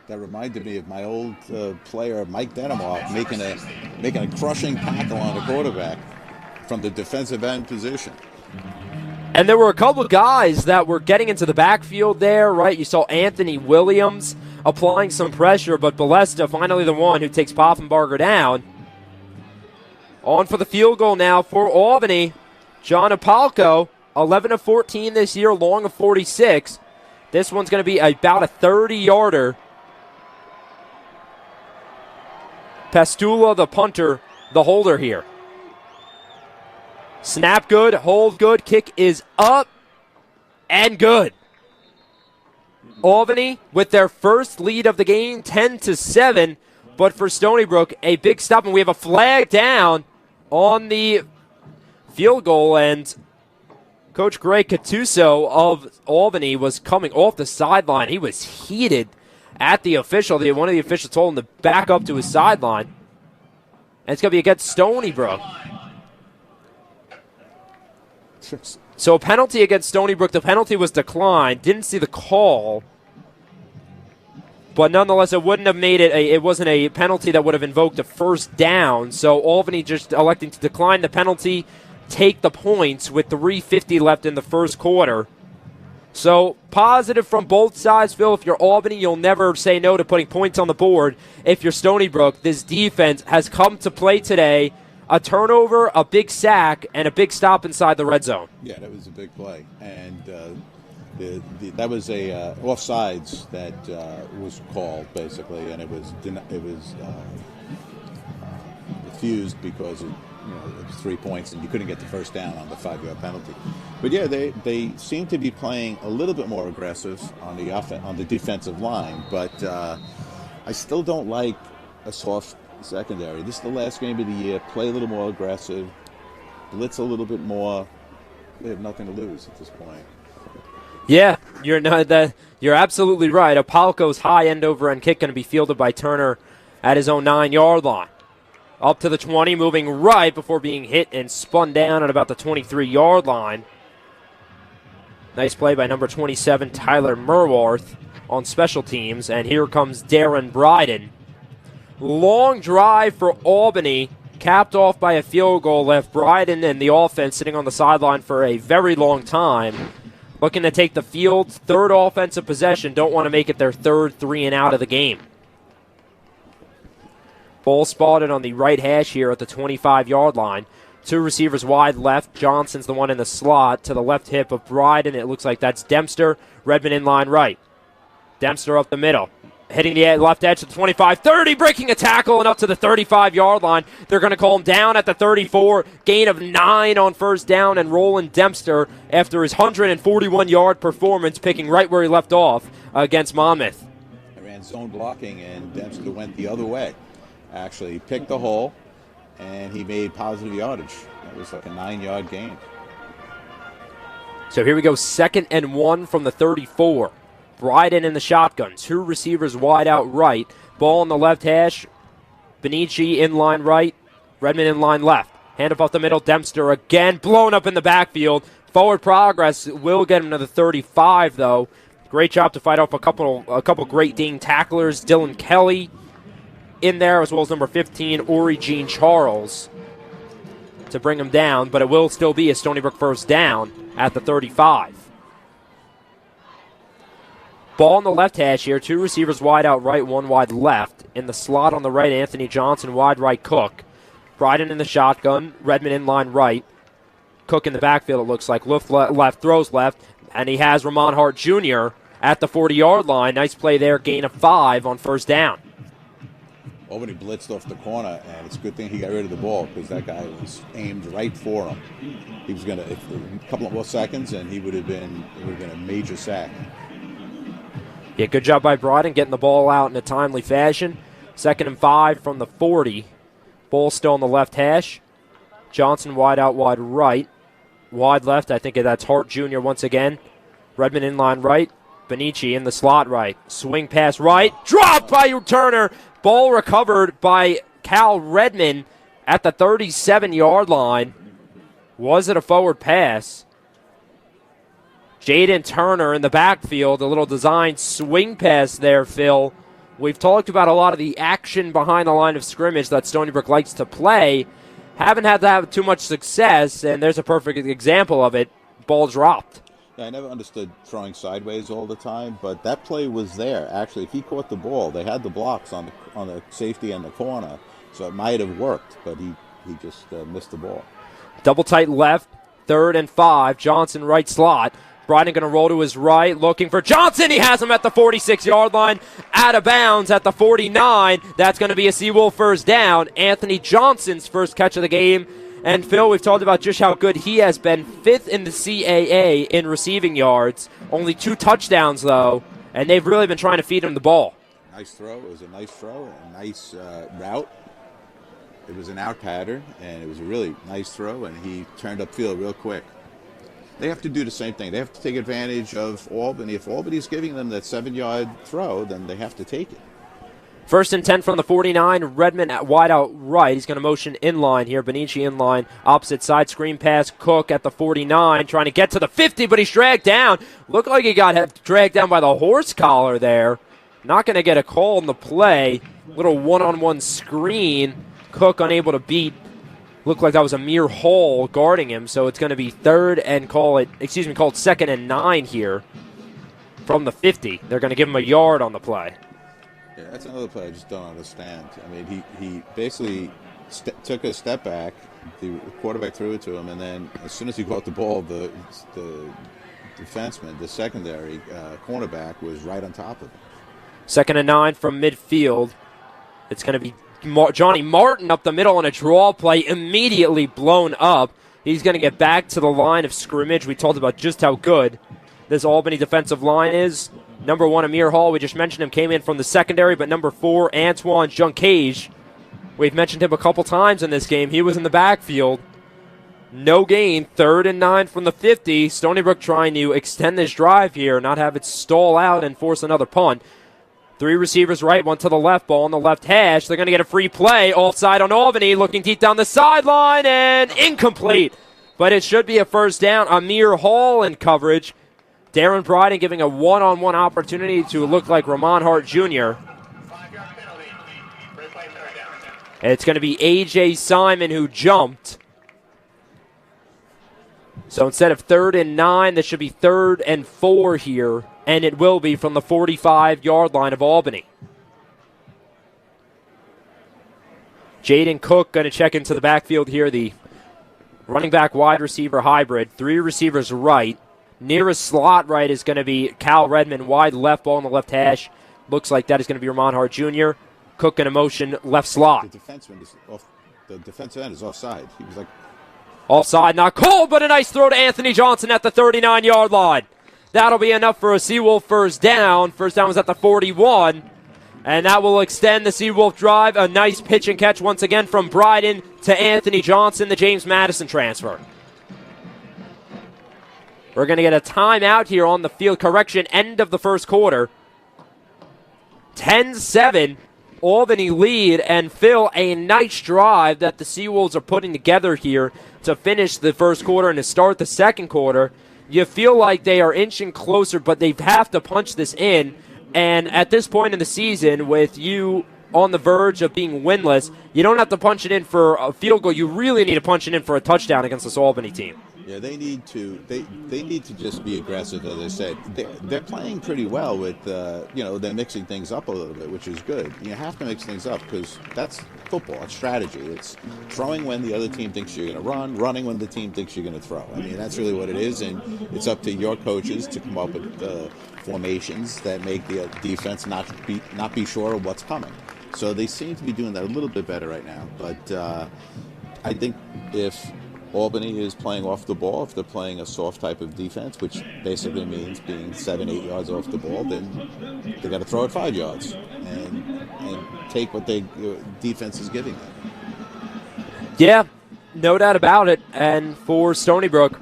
That reminded me of my old player, Mike Denimoff, making a crushing tackle on a quarterback from the defensive end position. And there were a couple of guys that were getting into the backfield there, right? You saw Anthony Williams applying some pressure, but Molesta finally the one who takes Poffenbarger down. On for the field goal now for Albany. John Apalco, 11 of 14 this year, long of 46. This one's going to be about a 30-yarder. Pastula, the punter, the holder here. Snap good, hold good, kick is up and good. Albany with their first lead of the game, 10-7. But for Stony Brook, a big stop, and we have a flag down on the field goal, and Coach Greg Cattuso of Albany was coming off the sideline. He was heated at the official. One of the officials told him to back up to his sideline. And it's going to be against Stony Brook. So a penalty against Stony Brook. The penalty was declined. Didn't see the call. But nonetheless, it wouldn't have made it. It wasn't a penalty that would have invoked a first down. So Albany just electing to decline the penalty, take the points with 3:50 left in the first quarter. So positive from both sides, Phil. If you're Albany, you'll never say no to putting points on the board. If you're Stony Brook, this defense has come to play today. A turnover, a big sack, and a big stop inside the red zone. Yeah, that was a big play, and that was a offsides that was called basically, and it was refused because it was 3 points, and you couldn't get the first down on the 5-yard penalty. But yeah, they seem to be playing a little bit more aggressive on the defensive line, but I still don't like a soft secondary. This is the last game of the year. Play a little more aggressive, blitz a little bit more. They have nothing to lose at this point. Yeah, you're absolutely right. Apolko's high end over end kick going to be fielded by Turner at his own 9-yard line. Up to the 20, moving right before being hit and spun down at about the 23-yard line. Nice play by number 27, Tyler Merwarth on special teams. And here comes Darren Bryden. Long drive for Albany, capped off by a field goal, left Bryden and the offense sitting on the sideline for a very long time. Looking to take the field, third offensive possession, don't want to make it their third 3-and-out of the game. Ball spotted on the right hash here at the 25-yard line. 2 receivers wide left. Johnson's the one in the slot to the left hip of Bryden. It looks like that's Dempster. Redmond in line right. Dempster up the middle. Hitting the left edge to the 25-30, breaking a tackle and up to the 35-yard line. They're going to call him down at the 34. Gain of 9 on first down, and Roland Dempster, after his 141-yard performance, picking right where he left off against Monmouth. They ran zone blocking, and Dempster went the other way. Actually, he picked the hole, and he made positive yardage. That was like a 9-yard gain. So here we go, 2nd and 1 from the 34. Bryden in the shotgun. 2 receivers wide out right. Ball on the left hash. Benici in line right. Redmond in line left. Hand up off the middle. Dempster again. Blown up in the backfield. Forward progress will get him to the 35, though. Great job to fight off a couple Great Dane tacklers. Dylan Kelly in there, as well as number 15, Ori Jean Charles, to bring him down. But it will still be a Stony Brook first down at the 35. Ball on the left hash here. 2 receivers wide out right, 1 wide left. In the slot on the right, Anthony Johnson, wide right, Cook. Bryden in the shotgun. Redmond in line right. Cook in the backfield, it looks like. Left, throws left. And he has Ramon Hart Jr. at the 40-yard line. Nice play there. Gain of 5 on first down. Albany blitzed off the corner, and it's a good thing he got rid of the ball because that guy was aimed right for him. He was going to, a couple of more seconds, and it would have been a major sack. Yeah, good job by Bryden getting the ball out in a timely fashion. 2nd and 5 from the 40. Ball still on the left hash. Johnson wide out, wide right. Wide left, I think that's Hart Jr. once again. Redmond in line right. Benici in the slot right. Swing pass right. Dropped by Turner. Ball recovered by Cal Redmond at the 37-yard line. Was it a forward pass? Jaden Turner in the backfield, a little design swing pass there, Phil. We've talked about a lot of the action behind the line of scrimmage that Stony Brook likes to play. Haven't had to have too much success, and there's a perfect example of it. Ball dropped. Yeah, I never understood throwing sideways all the time, but that play was there. Actually, if he caught the ball, they had the blocks on the safety and the corner, so it might have worked, but he just missed the ball. Double tight left, 3rd and 5. Johnson right slot. Bryden going to roll to his right, looking for Johnson. He has him at the 46-yard line, out of bounds at the 49. That's going to be a Seawolf first down. Anthony Johnson's first catch of the game. And, Phil, we've talked about just how good he has been. 5th in the CAA in receiving yards. Only 2 touchdowns, though, and they've really been trying to feed him the ball. Nice throw. It was a nice throw, a nice route. It was an out pattern, and it was a really nice throw, and he turned upfield real quick. They have to do the same thing. They have to take advantage of Albany. If Albany's giving them that 7-yard throw, then they have to take it. 1st and 10 from the 49. Redmond at wide out right. He's going to motion inline here. Benici inline, opposite side. Screen pass. Cook at the 49, trying to get to the 50, but he's dragged down. Looked like he got dragged down by the horse collar there. not going to get a call on the play. Little one-on-one screen. Cook unable to beat. Looked like that was Amir Hall guarding him, so it's going to be called 2nd and 9 here from the 50. They're going to give him a yard on the play. Yeah, that's another play I just don't understand. I mean, he basically took a step back, the quarterback threw it to him, and then as soon as he caught the ball, the defenseman, the secondary cornerback, was right on top of him. 2nd and 9 from midfield. It's going to be Johnny Martin up the middle on a draw play, immediately blown up. He's going to get back to the line of scrimmage. We talked about just how good this Albany defensive line is. Number 1, Amir Hall, we just mentioned him, came in from the secondary, but number 4, Antoine Junkage, we've mentioned him a couple times in this game. He was in the backfield. No gain, 3rd and 9 from the 50. Stony Brook trying to extend this drive here, not have it stall out and force another punt. 3 receivers right, 1 to the left, ball on the left hash. They're going to get a free play. Offside on Albany, looking deep down the sideline, and incomplete. But it should be a first down. Amir Hall in coverage. Darren Bryden giving a one-on-one opportunity to look like Ramon Hart Jr. 5-yard penalty. Replay third down. It's going to be A.J. Simon who jumped. So instead of 3rd and 9, this should be 3rd and 4 here. And it will be from the 45-yard line of Albany. Jaden Cook going to check into the backfield here. The running back wide receiver hybrid. 3 receivers right. Nearest slot right is going to be Cal Redmond. Wide left, ball on the left hash. Looks like that is going to be Ramon Hart Jr. Cook in a motion left slot. The defensive end is offside. He was like, offside, not called, but a nice throw to Anthony Johnson at the 39-yard line. That'll be enough for a Seawolf first down. First down was at the 41. And that will extend the Seawolf drive. A nice pitch and catch once again from Bryden to Anthony Johnson, the James Madison transfer. We're going to get a timeout here on the field. Correction, end of the first quarter. 10-7, Albany lead. And Phil, a nice drive that the Seawolves are putting together here to finish the first quarter and to start the second quarter. You feel like they are inching closer, but they have to punch this in. And at this point in the season, with you on the verge of being winless, you don't have to punch it in for a field goal. You really need to punch it in for a touchdown against this Albany team. Yeah, they need to. They need to just be aggressive. As I said, they're playing pretty well with. They're mixing things up a little bit, which is good. You have to mix things up because that's football. It's strategy. It's throwing when the other team thinks you're going to run, running when the team thinks you're going to throw. I mean, that's really what it is, and it's up to your coaches to come up with formations that make the defense not be sure of what's coming. So they seem to be doing that a little bit better right now. But I think if Albany is playing off the ball, if they're playing a soft type of defense, which basically means being 7-8 yards off the ball, then they got to throw it 5 yards and take what the defense is giving them. Yeah, no doubt about it. And for Stony Brook,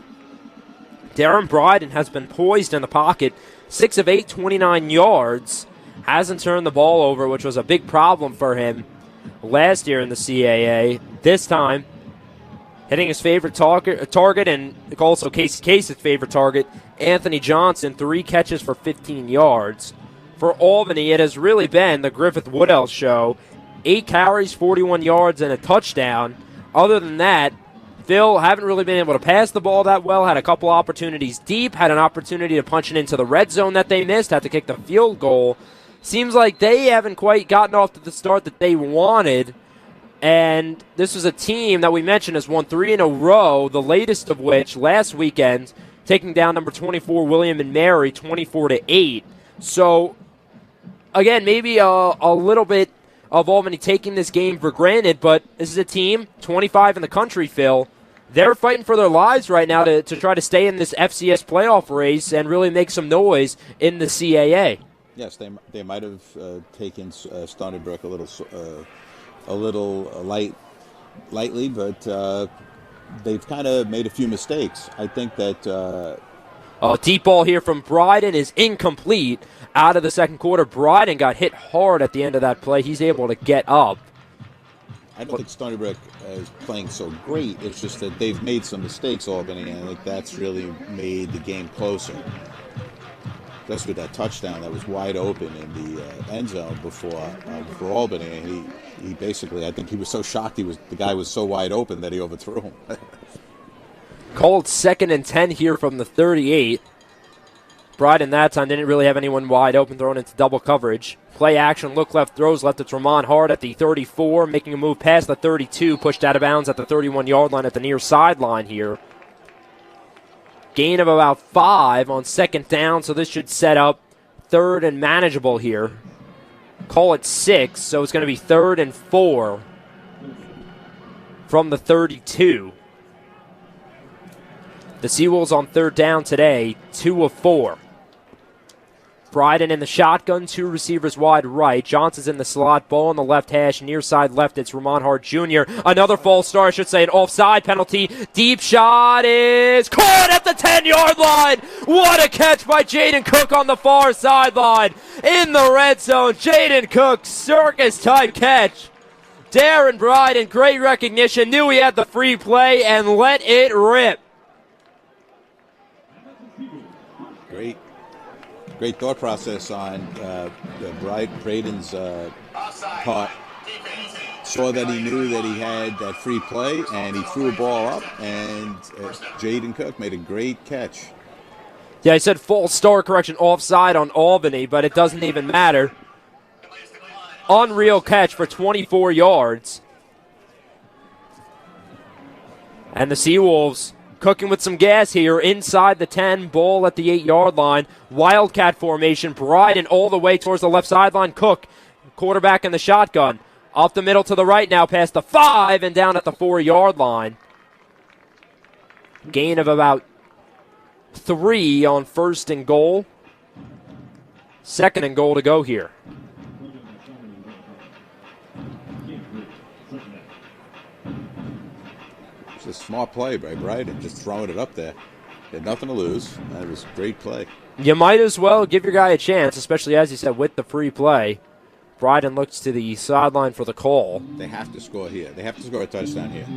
Darren Bryden has been poised in the pocket, 6 of 8, 29 yards. Hasn't turned the ball over, which was a big problem for him last year in the CAA. This time, hitting his favorite target and also Casey Case's favorite target, Anthony Johnson, 3 catches for 15 yards. For Albany, it has really been the Griffith Woodell show. 8 carries, 41 yards, and a touchdown. Other than that, Phil haven't really been able to pass the ball that well, had a couple opportunities deep, had an opportunity to punch it into the red zone that they missed, had to kick the field goal. Seems like they haven't quite gotten off to the start that they wanted. And this was a team that we mentioned has won 3 in a row, the latest of which last weekend, taking down number 24 William and Mary 24-8. So, again, maybe a little bit of Albany taking this game for granted, but this is a team, 25 in the country, Phil. They're fighting for their lives right now to try to stay in this FCS playoff race and really make some noise in the CAA. Yes, they might have taken Stony Brook a little lightly, but they've kind of made a few mistakes. I think that deep ball here from Bryden is incomplete. Out of the second quarter, Bryden got hit hard at the end of that play. He's able to get up. I don't think Stony Brook is playing so great. It's just that they've made some mistakes, Albany, and I think that's really made the game closer. just with that touchdown that was wide open in the end zone before Albany. And he basically, I think he was so shocked the guy was so wide open that he overthrew him. Called 2nd and 10 here from the 38. Bryden that time didn't really have anyone wide open, thrown into double coverage. Play action, look left, throws left. It's Ramon Hart at the 34, making a move past the 32, pushed out of bounds at the 31-yard line at the near sideline here. Gain of about 5 on 2nd down, so this should set up 3rd and manageable here. Call it 6, so it's going to be 3rd and 4 from the 32. The Seawolves on 3rd down today, 2 of 4. Bryden in the shotgun, 2 receivers wide right. Johnson's in the slot, ball on the left hash, near side left. It's Ramon Hart Jr. Another false start, I should say, an offside penalty. Deep shot is caught at the 10-yard line. What a catch by Jaden Cook on the far sideline. In the red zone, Jaden Cook, circus-type catch. Darren Bryden, great recognition, knew he had the free play and let it rip. Great thought process on Braden's part. Saw that he knew that he had that free play, and he threw a ball up, and Jaden Cook made a great catch. Yeah, I said false start, correction, offside on Albany, but it doesn't even matter. Unreal catch for 24 yards. And the Seawolves cooking with some gas here inside the 10, ball at the 8-yard line. Wildcat formation, Bryden all the way towards the left sideline. Cook, quarterback in the shotgun. Up the middle to the right now, past the 5 and down at the 4-yard line. Gain of about 3 on 1st and goal. 2nd and goal to go here. It's a smart play by Bryden, just throwing it up there. He had nothing to lose, and it was a great play. You might as well give your guy a chance, especially, as you said, with the free play. Bryden looks to the sideline for the call. They have to score here. They have to score a touchdown here.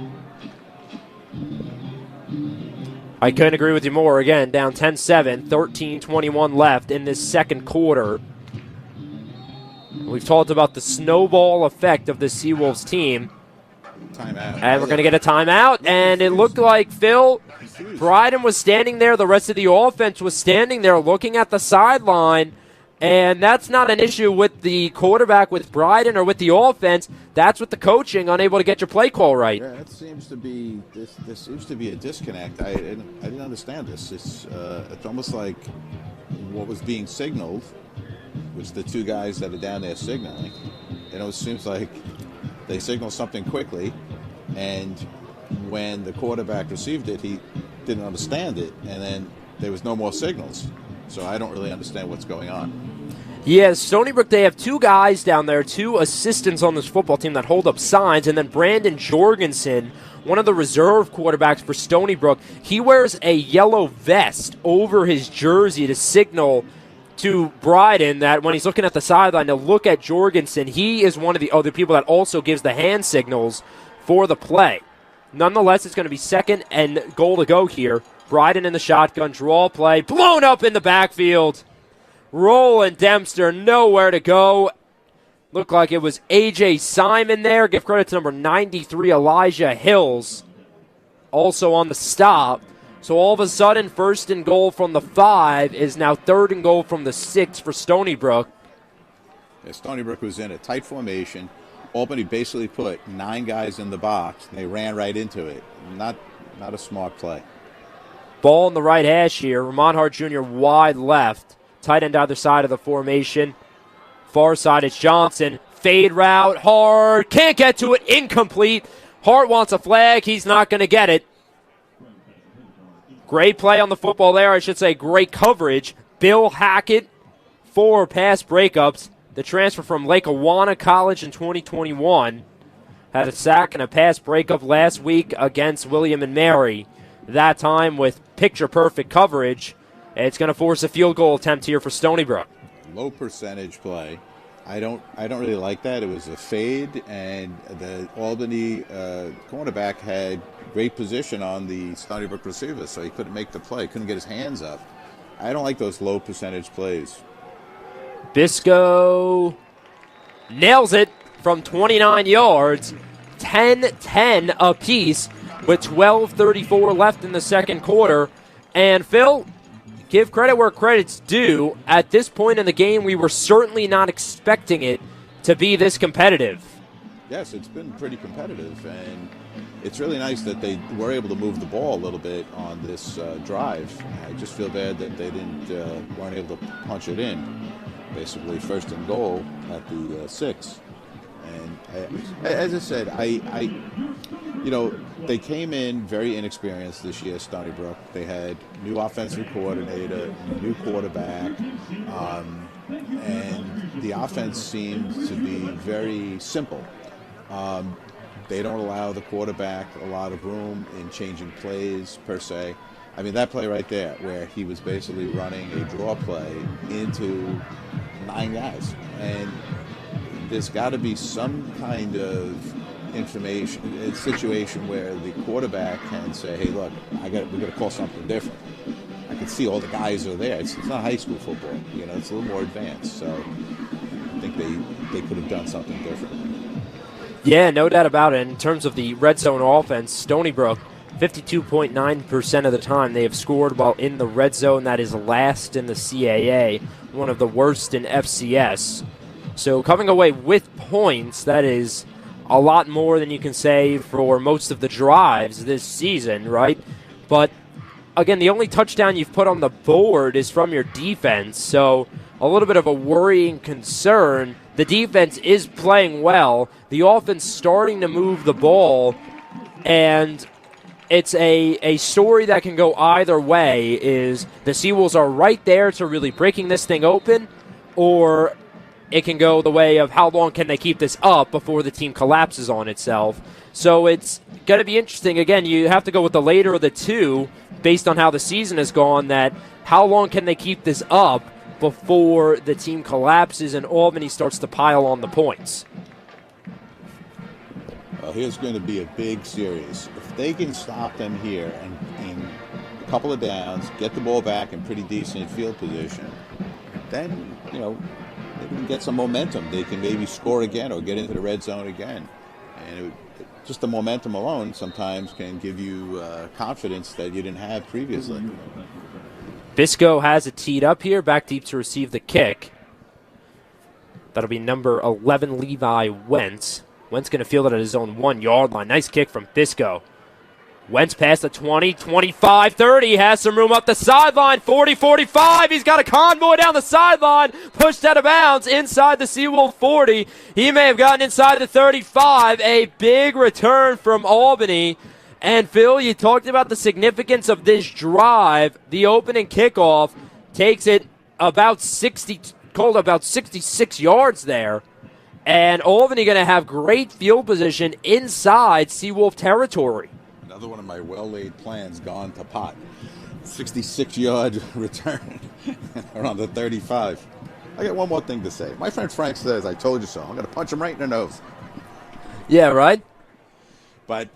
I couldn't agree with you more. Again, down 10-7, 13-21 left in this 2nd quarter. We've talked about the snowball effect of the Seawolves team. Timeout. And we're going to get a timeout, and it looked like, Phil, Bryden was standing there, the rest of the offense was standing there looking at the sideline, and that's not an issue with the quarterback, with Bryden, or with the offense. That's with the coaching, unable to get your play call right. Yeah, it seems to be this seems to be a disconnect. I didn't understand this. It's almost like what was being signaled was the 2 guys that are down there signaling. It seems like they signaled something quickly, and when the quarterback received it, he didn't understand it, and then there was no more signals. So I don't really understand what's going on. Yeah, Stony Brook, they have 2 guys down there, 2 assistants on this football team that hold up signs, and then Brandon Jorgensen, one of the reserve quarterbacks for Stony Brook, he wears a yellow vest over his jersey to signal to Bryden that when he's looking at the sideline to look at Jorgensen, he is one of the other people that also gives the hand signals for the play. Nonetheless, it's going to be 2nd and goal to go here. Bryden in the shotgun, draw play, blown up in the backfield. Roland Dempster, nowhere to go. Looked like it was A.J. Simon there. Give credit to number 93, Elijah Hills, also on the stop. So all of a sudden, 1st and goal from the 5 is now 3rd and goal from the 6 for Stony Brook. Yeah, Stony Brook was in a tight formation. Albany basically put 9 guys in the box, and they ran right into it. Not a smart play. Ball on the right hash here. Ramon Hart Jr. wide left. Tight end either side of the formation. Far side, it's Johnson. Fade route, Hart. Can't get to it. Incomplete. Hart wants a flag. He's not going to get it. Great play on the football there. I should say great coverage. Bill Hackett, 4 pass breakups. The transfer from Lake Awana College in 2021. Had a sack and a pass breakup last week against William and Mary. That time with picture-perfect coverage. It's going to force a field goal attempt here for Stony Brook. Low percentage play. I don't really like that. It was a fade, and the Albany cornerback had great position on the Stony Brook receiver, so he couldn't make the play, couldn't get his hands up. I don't like those low percentage plays. Bisco nails it from 29 yards, 10-10 apiece with 12:34 left in the second quarter. And Phil, give credit where credit's due. At this point in the game, we were certainly not expecting it to be this competitive. Yes, it's been pretty competitive, and it's really nice that they were able to move the ball a little bit on this drive. I just feel bad that they weren't able to punch it in. Basically, first and goal at the 6. And as I said, they came in very inexperienced this year, Stony Brook. They had new offensive coordinator, new quarterback, and the offense seemed to be very simple. They don't allow the quarterback a lot of room in changing plays, per se. I mean, that play right there, where he was basically running a draw play into 9 guys. And there's got to be some kind of a situation where the quarterback can say, hey, look, we got to call something different. I can see all the guys are there. It's not high school football. It's a little more advanced. So I think they could have done something different. Yeah, no doubt about it. In terms of the red zone offense, Stony Brook, 52.9% of the time they have scored while in the red zone. That is last in the CAA, one of the worst in FCS. So coming away with points, that is a lot more than you can say for most of the drives this season, right? But again, the only touchdown you've put on the board is from your defense, so a little bit of a worrying concern. The defense is playing well. The offense starting to move the ball, and it's a story that can go either way. Is the Seawolves are right there to really breaking this thing open, or it can go the way of how long can they keep this up before the team collapses on itself. So it's going to be interesting. Again, you have to go with the later of the two based on how the season has gone, that how long can they keep this up before the team collapses and Albany starts to pile on the points. Well, here's going to be a big series. If they can stop them here and in a couple of downs, get the ball back in pretty decent field position, then, they can get some momentum. They can maybe score again or get into the red zone again. And just the momentum alone sometimes can give you confidence that you didn't have previously. Bisco has it teed up here, back deep to receive the kick. That'll be number 11, Levi Wentz. Wentz going to field it at his own 1 yard line. Nice kick from Bisco. Wentz past the 20, 25, 30. Has some room up the sideline. 40, 45. He's got a convoy down the sideline. Pushed out of bounds inside the Seawolf 40. He may have gotten inside the 35. A big return from Albany. And Phil, you talked about the significance of this drive. The opening kickoff takes it about 66 yards there. And Albany going to have great field position inside Seawolf territory. Another one of my well-laid plans gone to pot. 66-yard return around the 35. I got one more thing to say. My friend Frank says, I told you so. I'm going to punch him right in the nose. Yeah, right? But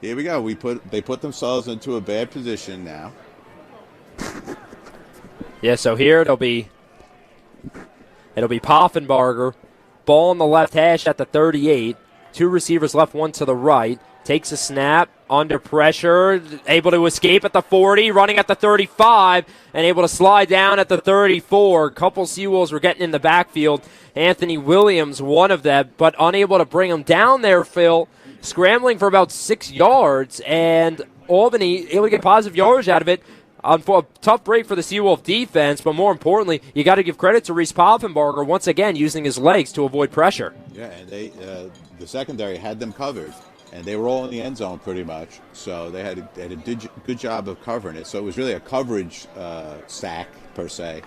here we go. They put themselves into a bad position now. Yeah, so here it'll be Poffenbarger. Ball on the left hash at the 38. 2 receivers left, 1 to the right. Takes a snap, under pressure, able to escape at the 40, running at the 35, and able to slide down at the 34. A couple Seawolves were getting in the backfield. Anthony Williams, one of them, but unable to bring him down there, Phil. Scrambling for about 6 yards, and Albany able to get positive yardage out of it. For a tough break for the Seawolf defense, but more importantly, you got to give credit to Reese Poffenbarger once again using his legs to avoid pressure. Yeah, and the secondary had them covered, and they were all in the end zone pretty much. So they had a good job of covering it. So it was really a coverage sack per se.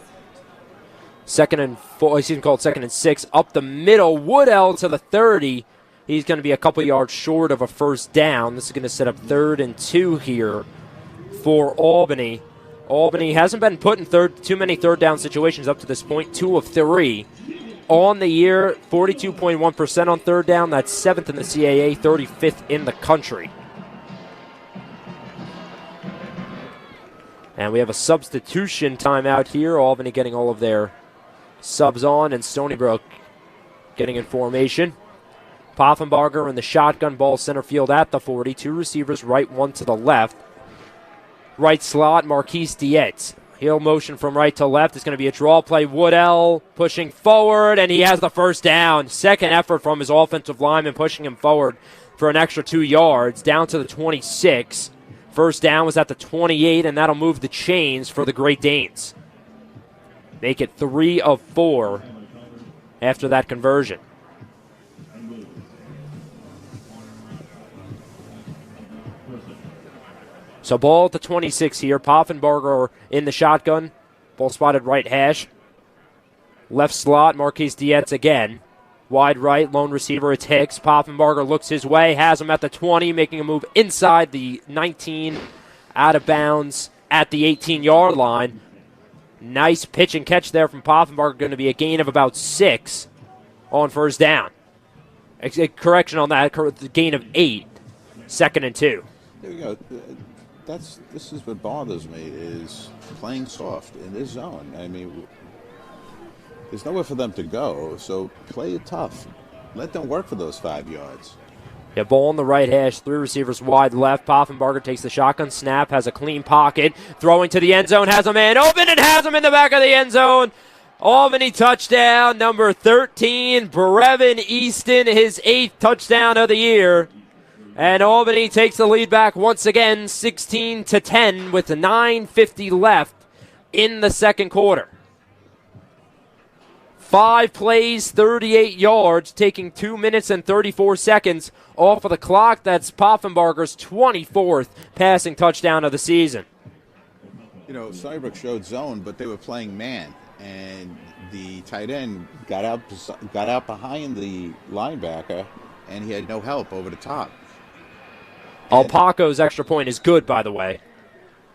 2nd and 4, he's even called 2nd and 6 up the middle. Woodell to the 30. He's going to be a couple yards short of a first down. This is going to set up 3rd and 2 here for Albany. Albany hasn't been put in too many third down situations up to this point, 2 of 3. On the year, 42.1% on third down. That's 7th in the CAA, 35th in the country. And we have a substitution timeout here. Albany getting all of their subs on, and Stony Brook getting in formation. Poffenbarger in the shotgun, ball center field at the 40. Two receivers, right, one to the left. Right slot, Marquise Dietz. Heel motion from right to left. It's going to be a draw play. Woodell pushing forward, and he has the first down. Second effort from his offensive lineman pushing him forward for an extra 2 yards, down to the 26. First down was at the 28, and that'll move the chains for the Great Danes. Make it 3 of 4 after that conversion. So ball at the 26 here. Poffenbarger in the shotgun. Ball spotted right hash. Left slot, Marquise Dietz again. Wide right, lone receiver, it's Hicks. Poffenbarger looks his way, has him at the 20, making a move inside the 19, out of bounds at the 18-yard line. Nice pitch and catch there from Poffenbarger, going to be a gain of about 6 on first down. Correction on that, the gain of 8, 2nd and 2. There you go. This is what bothers me, is playing soft in this zone. I mean, there's nowhere for them to go, so play it tough. Let them work for those 5 yards. Yeah, ball on the right hash, 3 receivers wide left. Poffenbarger takes the shotgun snap, has a clean pocket, throwing to the end zone, has a man open, and has him in the back of the end zone. Albany touchdown, number 13, Brevin Easton, his 8th touchdown of the year. And Albany takes the lead back once again, 16-10, with 9:50 left in the second quarter. 5 plays, 38 yards, taking 2 minutes and 34 seconds off of the clock. That's Poffenbarger's 24th passing touchdown of the season. You know, Stony Brook showed zone, but they were playing man, and the tight end got out behind the linebacker, and he had no help over the top. Alpaco's extra point is good, by the way.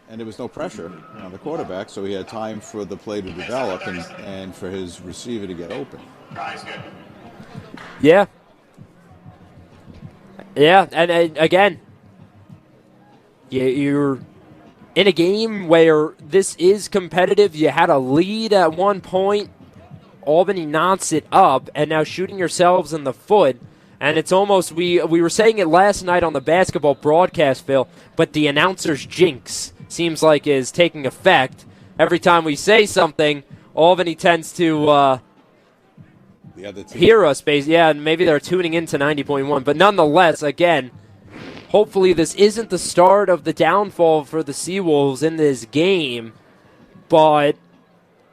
And there was no pressure on the quarterback, so he had time for the play to develop and for his receiver to get open. Yeah. Yeah, and again, you're in a game where this is competitive. You had a lead at one point. Albany knocks it up, and now shooting yourselves in the foot. And it's almost, we were saying it last night on the basketball broadcast, Phil, but the announcer's jinx seems like is taking effect. Every time we say something, Albany tends to hear us. Yeah, and maybe they're tuning into 90.1. But nonetheless, again, hopefully this isn't the start of the downfall for the Seawolves in this game. But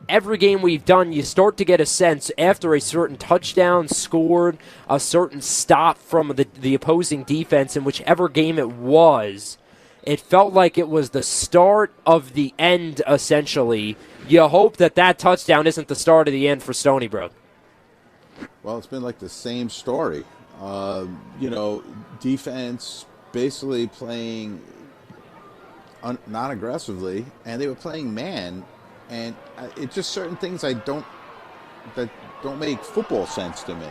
every game we've done, you start to get a sense after a certain touchdown scored, a certain stop from the opposing defense in whichever game it was. It felt like it was the start of the end, essentially. You hope that touchdown isn't the start of the end for Stony Brook. Well, it's been like the same story. Defense basically playing non-aggressively, and they were playing man. And it's just certain things that don't make football sense to me.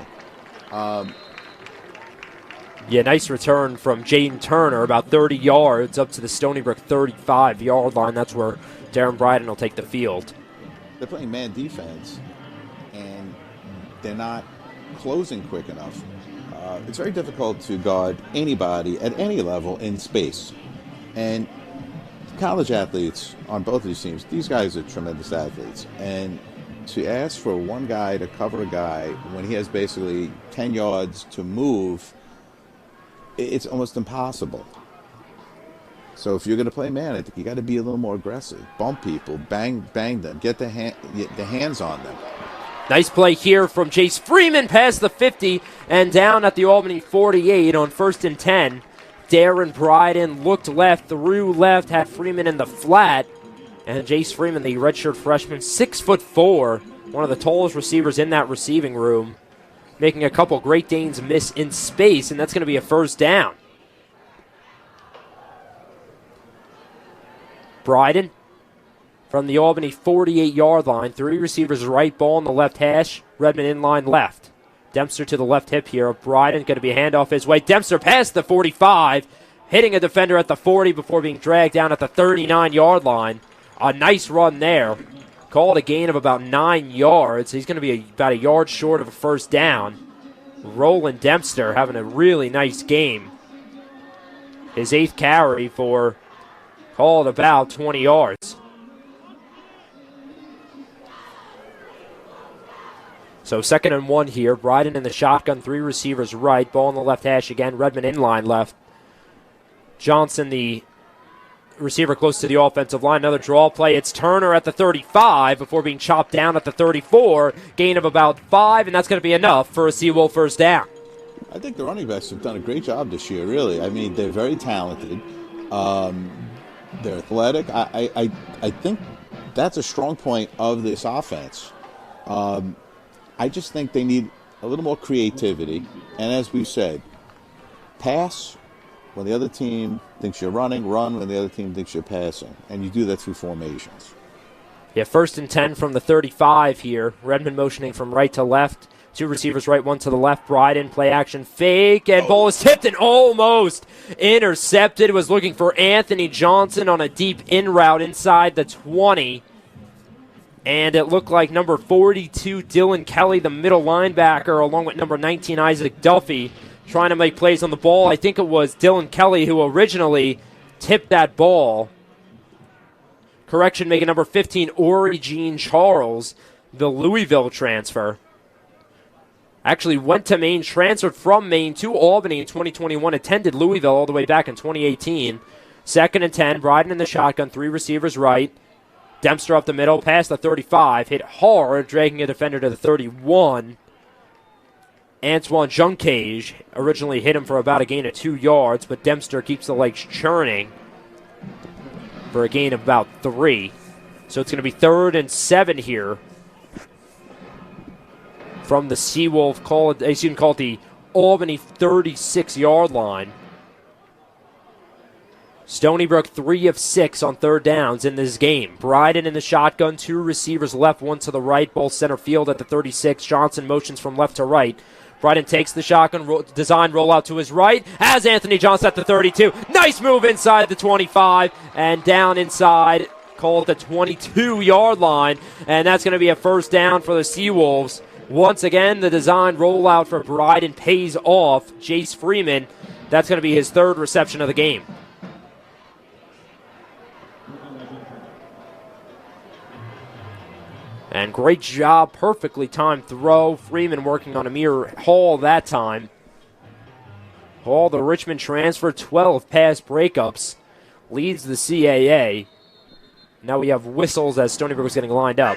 Yeah, nice return from Jaden Turner, about 30 yards up to the Stony Brook 35-yard line. That's where Darren Bryden will take the field. They're playing man defense, and they're not closing quick enough. It's very difficult to guard anybody at any level in space. And college athletes on both of these teams, these guys are tremendous athletes. And to ask for one guy to cover a guy when he has basically 10 yards to move, it's almost impossible. So if you're going to play man, I think you got to be a little more aggressive. Bump people, bang them, get the hands on them. Nice play here from Jace Freeman past the 50 and down at the Albany 48 on 1st and 10. Darren Bryden looked left, threw left, had Freeman in the flat. And Jace Freeman, the redshirt freshman, 6'4", one of the tallest receivers in that receiving room, making a couple Great Danes miss in space, and that's going to be a first down. Bryden from the Albany 48-yard line, 3 receivers right, ball on the left hash, Redmond in line left. Dempster to the left hip here. Bryden going to be a handoff his way. Dempster past the 45, hitting a defender at the 40 before being dragged down at the 39-yard line. A nice run there. Called a gain of about 9 yards. He's going to be about a yard short of a first down. Roland Dempster having a really nice game. His 8th carry for called about 20 yards. So 2nd and 1 here. Bryden in the shotgun, 3 receivers right. Ball on the left hash again. Redmond inline left. Johnson, the receiver close to the offensive line. Another draw play. It's Turner at the 35 before being chopped down at the 34. Gain of about 5, and that's going to be enough for a Seawolf first down. I think the running backs have done a great job this year, really. I mean, they're very talented. They're athletic. I think that's a strong point of this offense. I just think they need a little more creativity. And as we said, pass when the other team thinks you're running, run when the other team thinks you're passing. And you do that through formations. Yeah, 1st and 10 from the 35 here. Redmond motioning from right to left. 2 receivers right, 1 to the left. Bryden, play action, fake, and ball is tipped and almost intercepted. Was looking for Anthony Johnson on a deep in route inside the 20. And it looked like number 42, Dylan Kelly, the middle linebacker, along with number 19, Isaac Duffy, trying to make plays on the ball. I think it was Dylan Kelly who originally tipped that ball. Correction, making number 15, Ori Jean Charles, the Louisville transfer. Actually went to Maine, transferred from Maine to Albany in 2021, attended Louisville all the way back in 2018. 2nd and 10, Bryden in the shotgun, 3 receivers right. Dempster up the middle, past the 35, hit hard, dragging a defender to the 31. Antoine Junkage originally hit him for about a gain of 2 yards, but Dempster keeps the legs churning for a gain of about 3. So it's going to be 3rd and 7 here from the Seawolf, call it the Albany 36-yard line. Stony Brook 3 of 6 on 3rd downs in this game. Bryden in the shotgun, 2 receivers left, 1 to the right, both center field at the 36. Johnson motions from left to right. Bryden takes the shotgun, design rollout to his right, has Anthony Johnson at the 32. Nice move inside the 25, and down inside, called the 22-yard line, and that's going to be a first down for the Seawolves. Once again, the design rollout for Bryden pays off. Jace Freeman, that's going to be his 3rd reception of the game. And great job, perfectly timed throw. Freeman working on Amir Hall that time. Hall, the Richmond transfer, 12 pass breakups, leads the CAA. Now we have whistles as Stony Brook is getting lined up.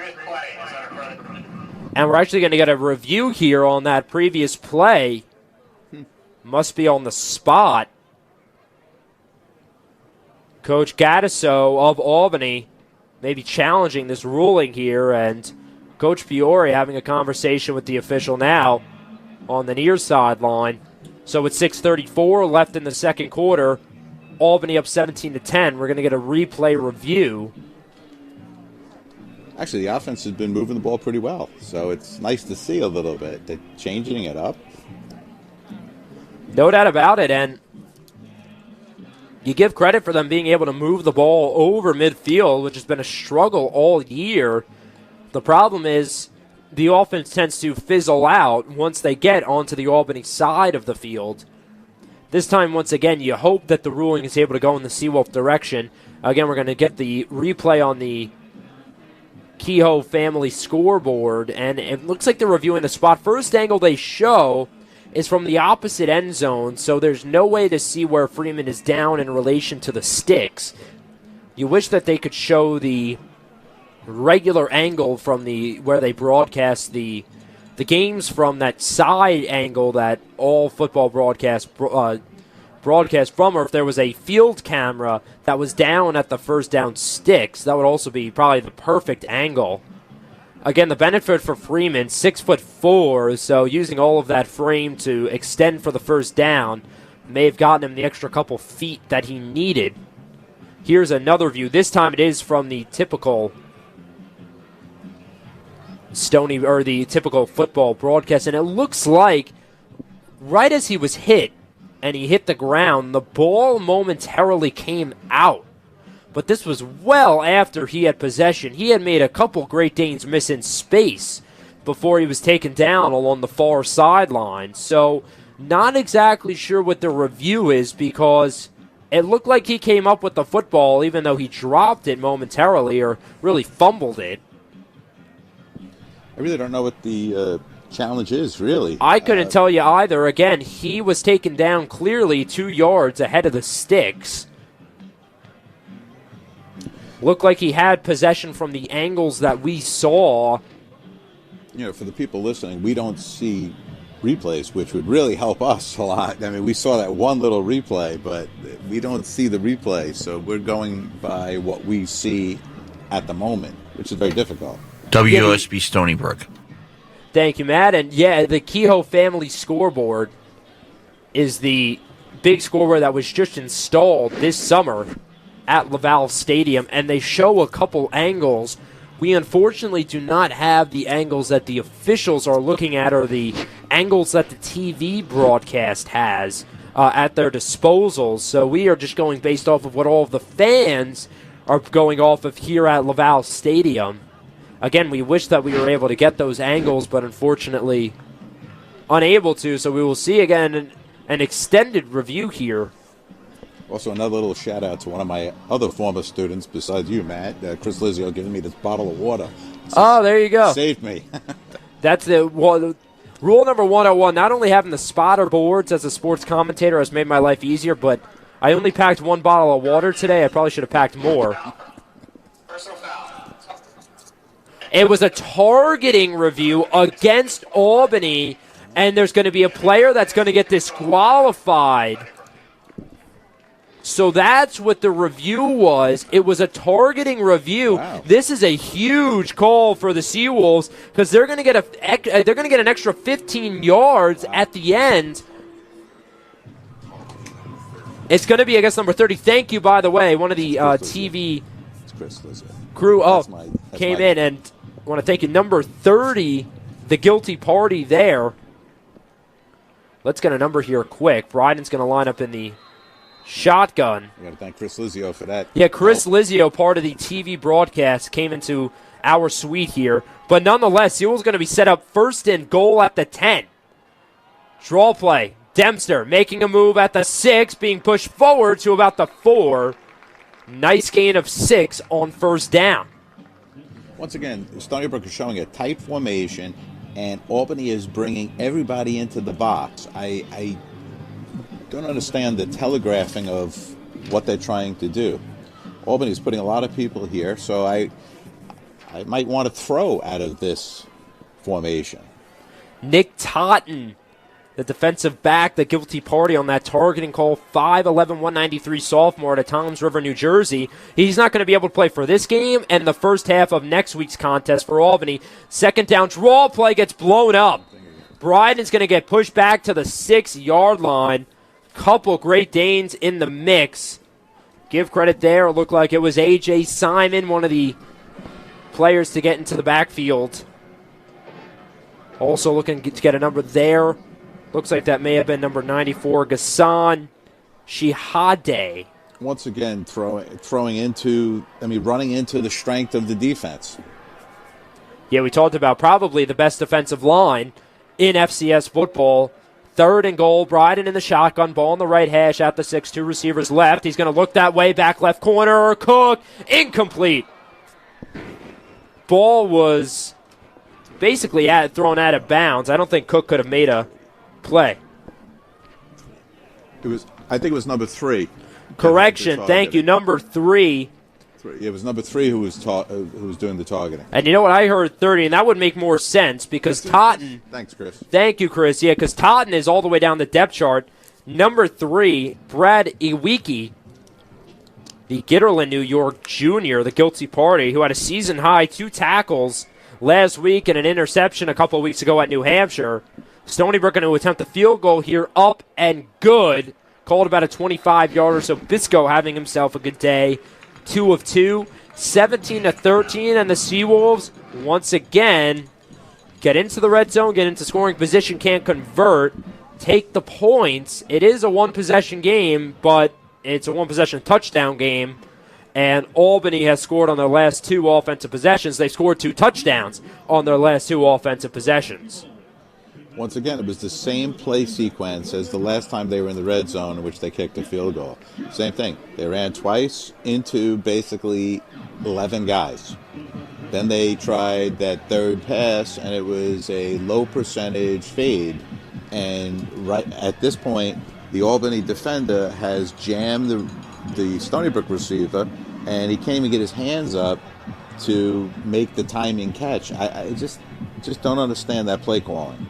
And we're actually going to get a review here on that previous play. Must be on the spot. Coach Gattiso of Albany maybe challenging this ruling here, and Coach Fiore having a conversation with the official now on the near sideline. So with 6:34 left in the 2nd quarter, Albany up 17-10. We're going to get a replay review. Actually, the offense has been moving the ball pretty well, so it's nice to see a little bit. They're changing it up. No doubt about it, and you give credit for them being able to move the ball over midfield, which has been a struggle all year. The problem is the offense tends to fizzle out once they get onto the Albany side of the field. This time, once again, you hope that the ruling is able to go in the Seawolf direction. Again, we're going to get the replay on the Kehoe family scoreboard, and it looks like they're reviewing the spot. First angle they show is from the opposite end zone, so there's no way to see where Freeman is down in relation to the sticks. You wish that they could show the regular angle from where they broadcast the games from, that side angle that all football broadcast from, or if there was a field camera that was down at the first down sticks, that would also be probably the perfect angle. Again, the benefit for Freeman, 6'4", so using all of that frame to extend for the first down may have gotten him the extra couple feet that he needed. Here's another view. This time it is from the typical the typical football broadcast, and it looks like right as he was hit and he hit the ground, the ball momentarily came out. but this was well after he had possession. He had made a couple Great Danes miss in space before he was taken down along the far sideline. So not exactly sure what the review is, because it looked like he came up with the football even though he dropped it momentarily or really fumbled it. I really don't know what the challenge is, really. I couldn't tell you either. Again, he was taken down clearly 2 yards ahead of the sticks. Looked like he had possession from the angles that we saw. You know, for the people listening, we don't see replays, which would really help us a lot. I mean, we saw that one little replay, but we don't see the replay, so we're going by what we see at the moment, which is very difficult. WSB Stony Brook. Thank you, Matt. And yeah, the Kehoe family scoreboard is the big scoreboard that was just installed this summer at Lavalle Stadium, and they show a couple angles. We unfortunately do not have the angles that the officials are looking at, or the angles that the TV broadcast has at their disposal. So we are just going based off of what all of the fans are going off of here at Lavalle Stadium. Again, we wish that we were able to get those angles, but unfortunately unable to. So we will see again an extended review here. Also, another little shout out to one of my other former students besides you, Matt, Chris Lizio, giving me this bottle of water. Oh, there you go. Saved me. That's the rule number 101. Not only having the spotter boards as a sports commentator has made my life easier, but I only packed 1 bottle of water today. I probably should have packed more. Personal foul. It was a targeting review against Albany, and there's going to be a player that's going to get disqualified. So that's what the review was. It was a targeting review. Wow. This is a huge call for the Seawolves, because they're going to get an extra 15 yards at the end. It's going to be, I guess, number 30. Thank you, by the way. One of the TV crew came in, and I want to thank you. Number 30, the guilty party there. Let's get a number here quick. Bryden's going to line up in the shotgun. I got to thank Chris Lizio for that. Yeah, Chris Lizio, part of the TV broadcast, came into our suite here. But nonetheless, Sewell's going to be set up first and goal at the 10. Draw play. Dempster making a move at the 6, being pushed forward to about the 4. Nice gain of 6 on first down. Once again, Stony Brook is showing a tight formation, and Albany is bringing everybody into the box. I don't understand the telegraphing of what they're trying to do. Albany's putting a lot of people here, so I might want to throw out of this formation. Nick Totten, the defensive back, the guilty party on that targeting call, 5'11", 193 sophomore out of Toms River, New Jersey. He's not going to be able to play for this game and the first half of next week's contest for Albany. Second down draw play gets blown up. Bryden's going to get pushed back to the 6-yard line. Couple Great Danes in the mix. Give credit there. It looked like it was A.J. Simon, one of the players to get into the backfield. Also looking to get a number there. Looks like that may have been number 94, Ghassan Shihade. Once again, running into the strength of the defense. Yeah, we talked about probably the best defensive line in FCS football. Third and goal, Bryden in the shotgun, ball on the right hash at the 6, 2 receivers left. He's going to look that way, back left corner, Cook, incomplete. Ball was basically thrown out of bounds. I don't think Cook could have made a play. I think it was number 3. Correction, thank you, number 3. It was number 3 who was doing the targeting. And you know what? I heard 30, and that would make more sense because Totten. Thanks, Chris. Thank you, Chris. Yeah, because Totten is all the way down the depth chart. Number 3, Brad Iwiki, the Gitterland, New York junior, the guilty party, who had a season-high 2 tackles last week and an interception a couple weeks ago at New Hampshire. Stony Brook going to attempt the field goal here, up and good. Called about a 25-yarder, so Bisco having himself a good day. 2 of 2, 17-13, and the Seawolves once again get into the red zone, get into scoring position, can't convert, take the points. It is a one-possession game, but it's a one-possession touchdown game, And Albany has scored on their last 2 offensive possessions. They've scored 2 touchdowns on their last 2 offensive possessions. Once again, it was the same play sequence as the last time they were in the red zone in which they kicked a field goal. Same thing. They ran twice into basically 11 guys. Then they tried that third pass, and it was a low percentage fade. And right at this point, the Albany defender has jammed the Stony Brook receiver, and he can't even get his hands up to make the timing catch. I just don't understand that play calling.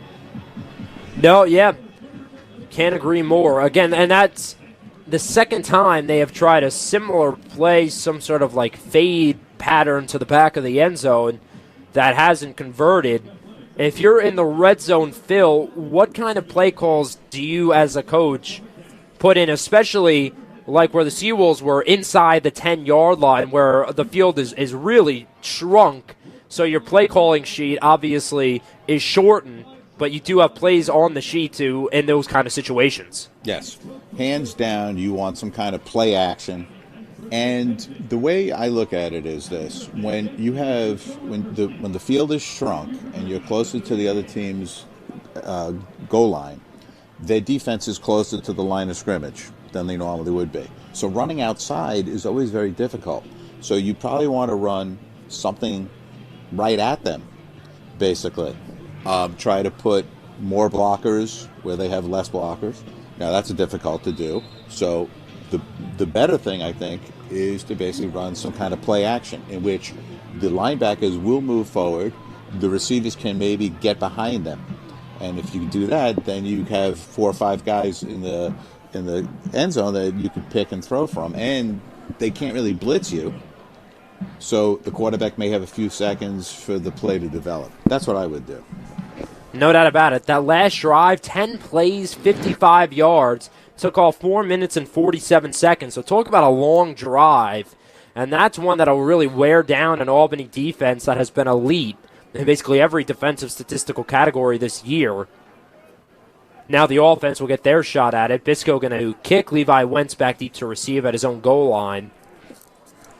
No, yeah. Can't agree more. Again, and that's the second time they have tried a similar play, some sort of like fade pattern to the back of the end zone that hasn't converted. If you're in the red zone, Phil, what kind of play calls do you as a coach put in, especially like where the Seawolves were inside the 10-yard line where the field is really shrunk, so your play calling sheet obviously is shortened, but you do have plays on the sheet too in those kind of situations. Yes. Hands down, you want some kind of play action. And the way I look at it is this: when the field is shrunk and you're closer to the other team's goal line, their defense is closer to the line of scrimmage than they normally would be. So running outside is always very difficult. So you probably want to run something right at them, basically. Try to put more blockers where they have less blockers. Now that's difficult to do. So the better thing, I think, is to basically run some kind of play action in which the linebackers will move forward, the receivers can maybe get behind them. And if you do that, then you have 4 or 5 guys in the end zone that you could pick and throw from, and they can't really blitz you. So the quarterback may have a few seconds for the play to develop. That's what I would do. No doubt about it. That last drive, 10 plays, 55 yards, took all 4 minutes and 47 seconds. So talk about a long drive. And that's one that will really wear down an Albany defense that has been elite in basically every defensive statistical category this year. Now the offense will get their shot at it. Bisco going to kick. Levi Wentz back deep to receive at his own goal line.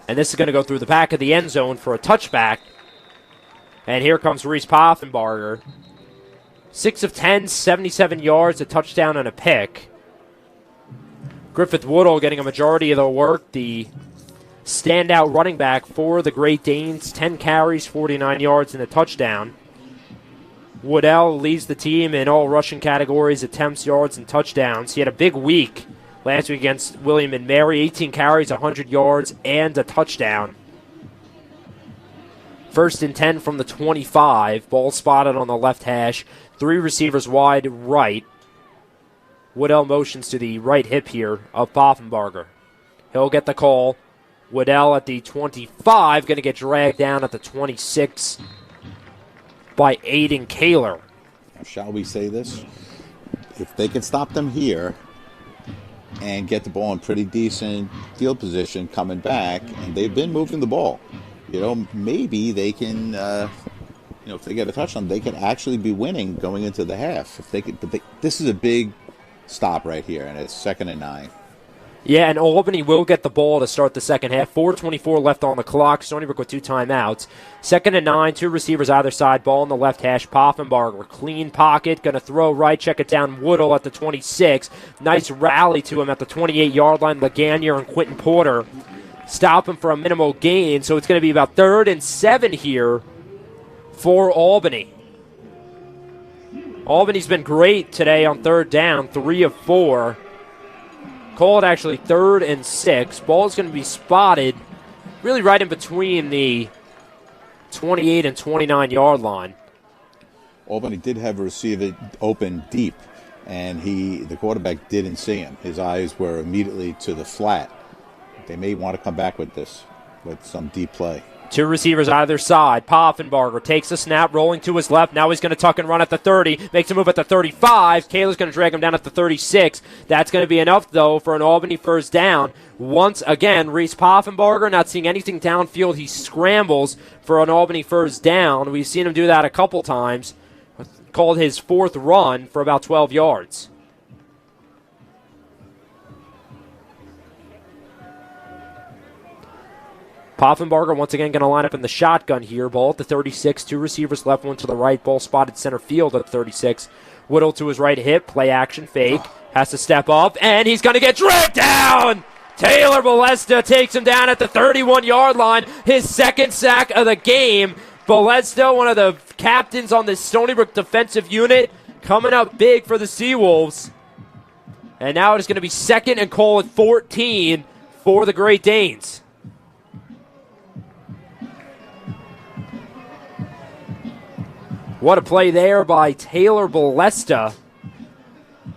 And this is going to go through the back of the end zone for a touchback. And here comes Reese Poffenbarger. 6 of 10, 77 yards, a touchdown, and a pick. Griffith Woodall getting a majority of the work. The standout running back for the Great Danes. 10 carries, 49 yards, and a touchdown. Woodell leads the team in all rushing categories, attempts, yards, and touchdowns. He had a big week last week against William and Mary. 18 carries, 100 yards, and a touchdown. 1st and 10 from the 25. Ball spotted on the left hash. 3 receivers wide right. Woodell motions to the right hip here of Poffenbarger. He'll get the call. Woodell at the 25, going to get dragged down at the 26 by Aiden Kaler. Shall we say this? If they can stop them here and get the ball in pretty decent field position coming back, and they've been moving the ball, maybe they can, if they get a touchdown, they could actually be winning going into the half. If they could, but this is a big stop right here, and it's 2nd and 9. Yeah, and Albany will get the ball to start the second half. 4:24 left on the clock. Stony Brook with 2 timeouts. 2nd and 9, 2 receivers either side. Ball on the left hash. Poffenbarger, clean pocket. Going to throw right, check it down. Woodall at the 26. Nice rally to him at the 28-yard line. Lagagne and Quentin Porter stop him for a minimal gain. So it's going to be about 3rd and 7 here for Albany. Albany's been great today on 3rd down. 3 of 4. Called actually 3rd and 6. Ball is going to be spotted really right in between the 28 and 29-yard line. Albany did have a receiver open deep, and the quarterback didn't see him. His eyes were immediately to the flat. They may want to come back with this, with some deep play. 2 receivers either side. Poffenbarger takes a snap, rolling to his left. Now he's going to tuck and run at the 30. Makes a move at the 35. Kaler's going to drag him down at the 36. That's going to be enough, though, for an Albany 1st down. Once again, Reese Poffenbarger not seeing anything downfield. He scrambles for an Albany 1st down. We've seen him do that a couple times. Called his 4th run for about 12 yards. Poffenbarger once again going to line up in the shotgun here. Ball at the 36. 2 receivers left, 1 to the right. Ball spotted center field at 36. Whittle to his right hip. Play action fake. Has to step up, and he's going to get dragged down! Taylor Balesta takes him down at the 31-yard line. His second sack of the game. Balesta, one of the captains on this Stony Brook defensive unit, coming up big for the Seawolves. And now it is going to be second and call at 14 for the Great Danes. What a play there by Taylor Balesta,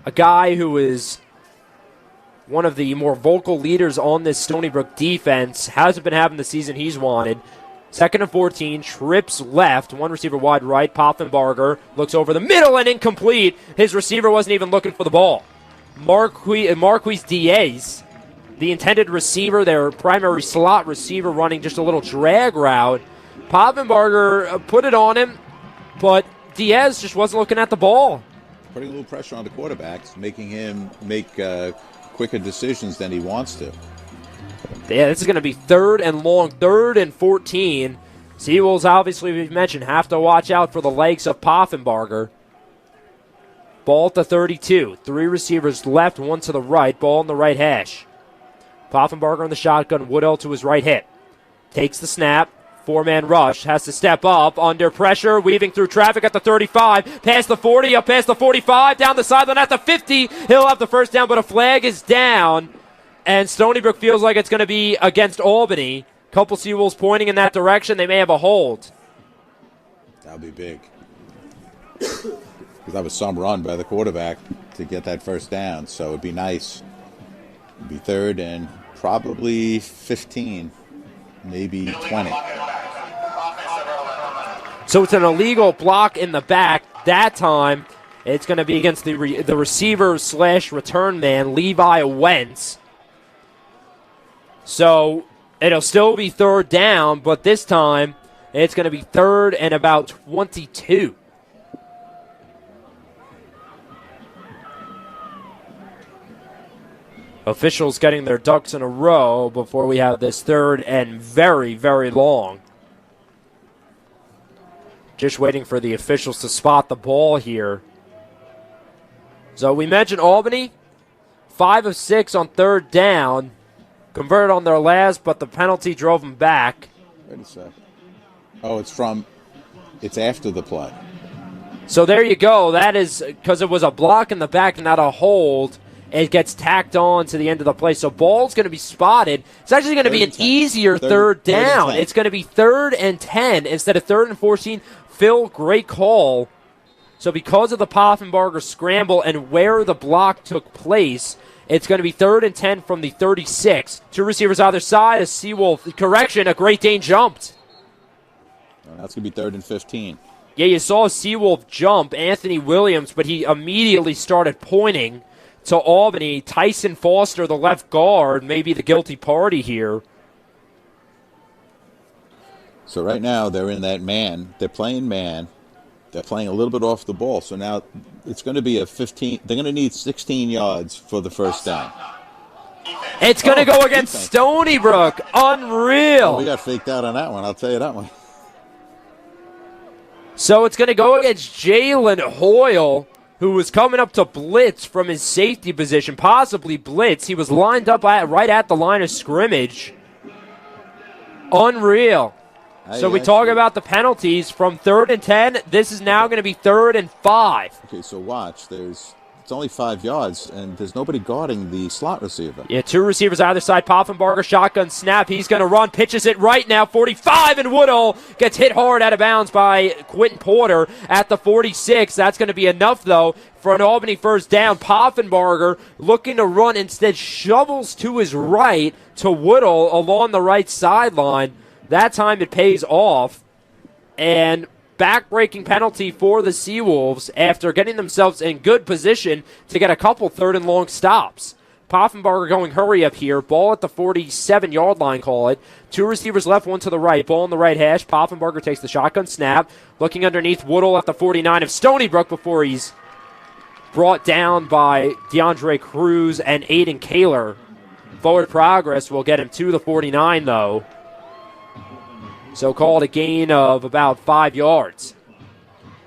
a guy who is one of the more vocal leaders on this Stony Brook defense. Hasn't been having the season he's wanted. Second and 14, trips left, 1 receiver wide right. Poffenbarger looks over the middle and incomplete. His receiver wasn't even looking for the ball. Marquis Diaz, the intended receiver, their primary slot receiver, running just a little drag route. Poffenbarger put it on him, but Diaz just wasn't looking at the ball. Putting a little pressure on the quarterbacks, making him make quicker decisions than he wants to. Yeah, this is going to be third and long, 3rd and 14. Seawolves, obviously, we've mentioned, have to watch out for the legs of Poffenbarger. Ball at the 32. 3 receivers left, 1 to the right. Ball in the right hash. Poffenbarger in the shotgun. Woodell to his right hip. Takes the snap. 4-man rush. Has to step up under pressure. Weaving through traffic at the 35. Past the 40. Up past the 45. Down the sideline at the 50. He'll have the first down, but a flag is down. And Stony Brook feels like it's going to be against Albany. Couple Seawolves pointing in that direction. They may have a hold. That'll be big. Because that was some run by the quarterback to get that first down, so it'd be nice. It'd be 3rd and probably 15, maybe 20. So it's an illegal block in the back. That time, it's going to be against the receiver / return man, Levi Wentz. So it'll still be 3rd down, but this time it's going to be 3rd and about 22. Officials getting their ducks in a row before we have this 3rd and very, very long. Just waiting for the officials to spot the ball here. So we mentioned Albany, 5 of 6 on 3rd down. Converted on their last, but the penalty drove them back. Wait a sec. Oh, it's after the play. So there you go. That is because it was a block in the back, not a hold. It gets tacked on to the end of the play. So ball's going to be spotted. It's actually going to be an easier 3rd down. It's going to be 3rd and 10 instead of 3rd and 14. Phil, great call. So because of the Poffenbarger scramble and where the block took place, it's going to be 3rd and 10 from the 36. 2 receivers either side. A Seawolf correction. A Great Dane jumped. That's going to be 3rd and 15. Yeah, you saw a Seawolf jump, Anthony Williams, but he immediately started pointing to Albany. Tyson Foster, the left guard, may be the guilty party here. So right now they're in that man. They're playing man. They're playing a little bit off the ball. So now it's going to be a 15. They're going to need 16 yards for the first down. It's going to go against Stony Brook. Unreal. We got faked out on that one. I'll tell you that one. So it's going to go against Jalen Hoyle, who was coming up to blitz from his safety position, possibly blitz. He was lined up right at the line of scrimmage. Unreal. So we talk about the penalties from 3rd and 10. This is now going to be 3rd and 5. Okay, so watch. It's only 5 yards, and there's nobody guarding the slot receiver. Yeah, 2 receivers either side. Poffenbarger, shotgun snap. He's going to run, pitches it right now. 45, and Woodall gets hit hard out of bounds by Quentin Porter at the 46. That's going to be enough, though, for an Albany first down. Poffenbarger looking to run, instead shovels to his right to Woodall along the right sideline. That time it pays off. And back-breaking penalty for the Seawolves after getting themselves in good position to get a couple 3rd and long stops. Poffenbarger going hurry up here. Ball at the 47-yard line, call it. 2 receivers left, 1 to the right. Ball on the right hash. Poffenbarger takes the shotgun snap. Looking underneath Woodall at the 49 of Stony Brook before he's brought down by DeAndre Cruz and Aiden Kaler. Forward progress will get him to the 49, though. So called a gain of about 5 yards.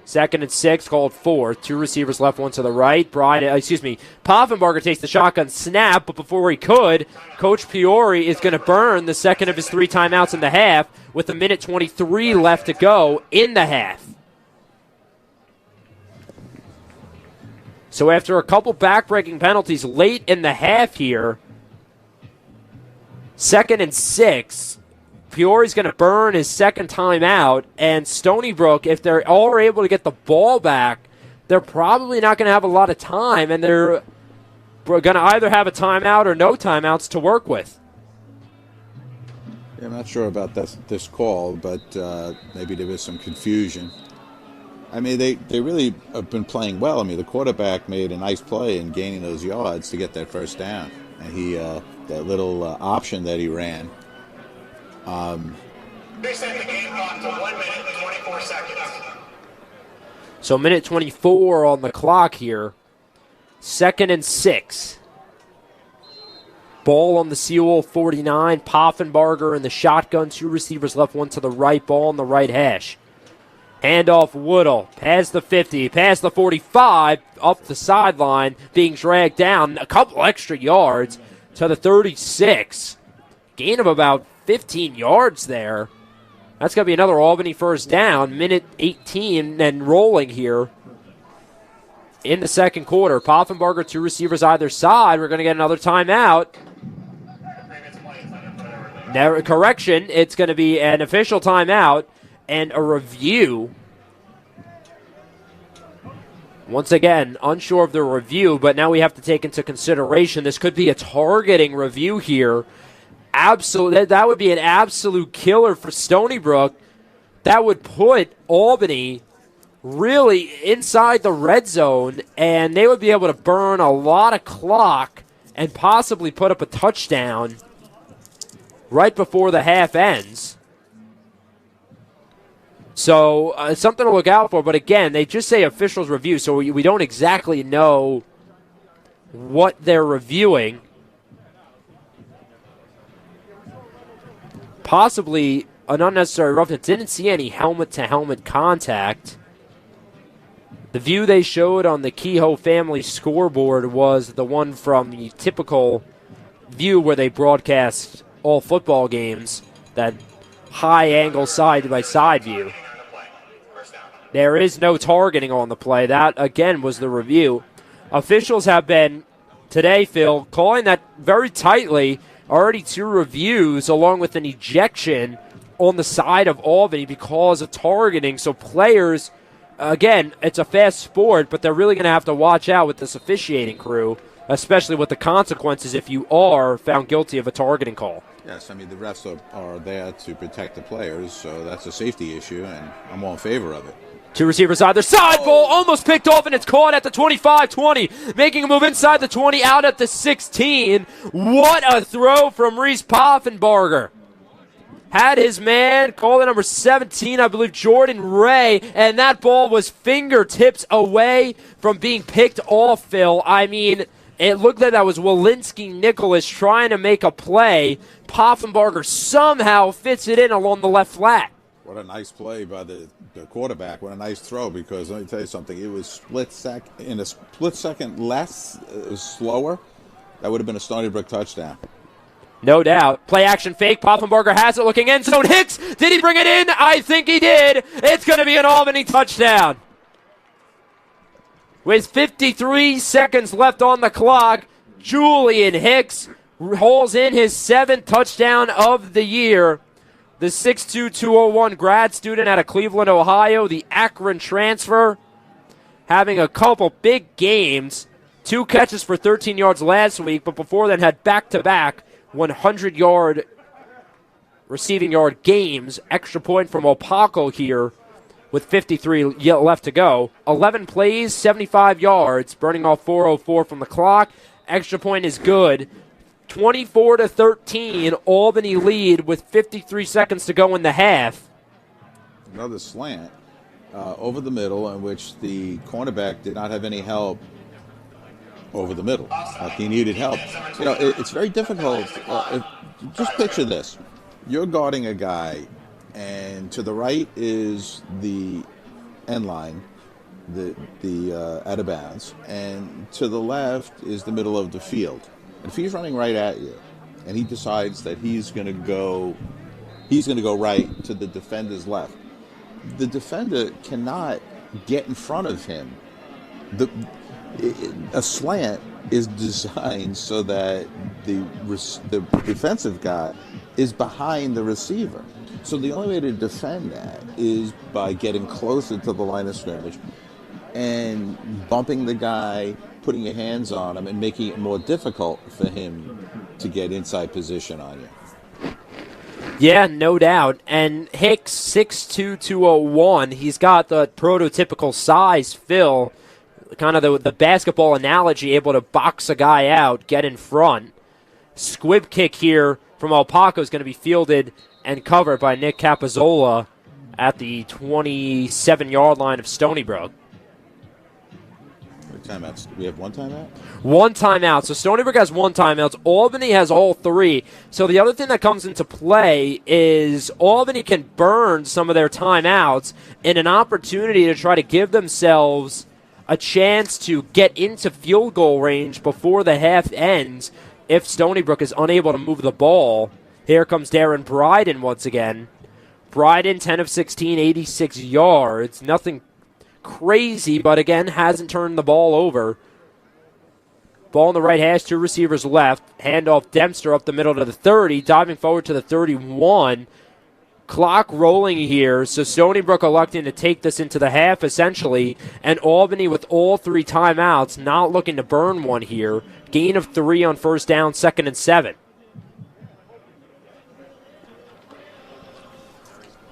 2nd and 6, called 4. 2 receivers left, one to the right. Poffenbarger takes the shotgun snap, but before he could, Coach Piori is going to burn the second of his 3 timeouts in the half with 1:23 left to go in the half. So after a couple back-breaking penalties late in the half here, 2nd and 6, Peoria's going to burn his second timeout, and Stony Brook, if they're all able to get the ball back, they're probably not going to have a lot of time, and they're going to either have a timeout or no timeouts to work with. Yeah, I'm not sure about this call, but maybe there was some confusion. I mean, they really have been playing well. I mean, the quarterback made a nice play in gaining those yards to get that first down, and that little option that he ran. They set the game clock to 1 minute and 24 seconds. So 1:24 on the clock here. 2nd and 6. Ball on the Seawolf 49. Poffenbarger in the shotgun. 2 receivers left, one to the right. Ball on the right hash. Handoff Woodall. Past the 50. Past the 45. Up the sideline. Being dragged down a couple extra yards to the 36. Gain of about 15 yards there. That's going to be another Albany first down. 1:18 and rolling here in the second quarter. Poffenbarger, 2 receivers either side. We're going to get another timeout. Now, correction, it's going to be an official timeout and a review. Once again, unsure of the review, but now we have to take into consideration this could be a targeting review here. That would be an absolute killer for Stony Brook. That would put Albany really inside the red zone, and they would be able to burn a lot of clock and possibly put up a touchdown right before the half ends. So something to look out for. But again, they just say officials review, so we don't exactly know what they're reviewing. Possibly an unnecessary roughness. Didn't see any helmet-to-helmet contact. The view they showed on the Kehoe family scoreboard was the one from the typical view where they broadcast all football games, that high-angle side-by-side view. There is no targeting on the play. That, again, was the review. Officials have been, today, Phil, calling that very tightly. Already 2 reviews along with an ejection on the side of Albany because of targeting. So players, again, it's a fast sport, but they're really going to have to watch out with this officiating crew, especially with the consequences if you are found guilty of a targeting call. Yes, I mean, the refs are there to protect the players, so that's a safety issue, and I'm all in favor of it. 2 receivers either side. Ball almost picked off, and it's caught at the 25-20. Making a move inside the 20, out at the 16. What a throw from Reese Poffenbarger. Had his man, call it number 17, I believe, Jordan Ray, and that ball was fingertips away from being picked off, Phil. I mean, it looked like that was Walensky Nicholas trying to make a play. Poffenbarger somehow fits it in along the left flat. What a nice play by the quarterback. What a nice throw, because let me tell you something. It was in a split second less, it was slower. That would have been a Stony Brook touchdown. No doubt. Play action fake. Poffenbarger has it looking end zone. Hicks, did he bring it in? I think he did. It's going to be an Albany touchdown. With 53 seconds left on the clock, Julian Hicks hauls in his 7th touchdown of the year. The 6'2", 201 grad student out of Cleveland, Ohio, the Akron transfer, having a couple big games. 2 catches for 13 yards last week, but before then had back-to-back 100-yard receiving yard games. Extra point from Opaco here with 53 left to go. 11 plays, 75 yards, burning off 4:04 from the clock. Extra point is good. 24-13, Albany lead with 53 seconds to go in the half. Another slant over the middle, in which the cornerback did not have any help over the middle. He needed help. You know, it's very difficult. Just picture this. You're guarding a guy, and to the right is the end line, the out of bounds, and to the left is the middle of the field. And if he's running right at you, and he decides that he's going to go right to the defender's left, the defender cannot get in front of him. A slant is designed so that the defensive guy is behind the receiver. So the only way to defend that is by getting closer to the line of scrimmage and bumping the guy, putting your hands on him, and making it more difficult for him to get inside position on you. Yeah, no doubt. And Hicks, 6'2", 201, he's got the prototypical size, Phil, kind of the basketball analogy, able to box a guy out, get in front. Squib kick here from Alpaco is going to be fielded and covered by Nick Capizzola at the 27-yard line of Stony Brook. Timeouts. We have one timeout? One timeout. So Stony Brook has one timeout. Albany has all three. So the other thing that comes into play is Albany can burn some of their timeouts in an opportunity to try to give themselves a chance to get into field goal range before the half ends if Stony Brook is unable to move the ball. Here comes Darren Bryden once again. Bryden, 10 of 16, 86 yards. Nothing crazy, but again, hasn't turned the ball over. Ball on the right hash, two receivers left. Handoff Dempster up the middle to the 30, diving forward to the 31. Clock rolling here, so Stony Brook electing to take this into the half, essentially, and Albany with all three timeouts, not looking to burn one here. Gain of 3 on first down, 2nd and 7.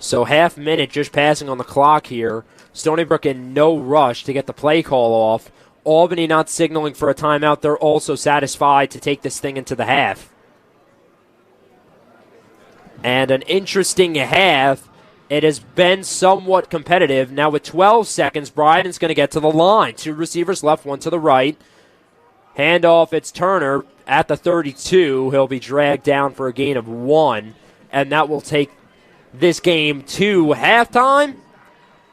So half minute just passing on the clock here. Stony Brook in no rush to get the play call off. Albany not signaling for a timeout. They're also satisfied to take this thing into the half. And an interesting half. It has been somewhat competitive. Now with 12 seconds, Bryden's going to get to the line. Two receivers left, one to the right. Handoff, it's Turner at the 32. He'll be dragged down for a gain of 1. And that will take this game to halftime.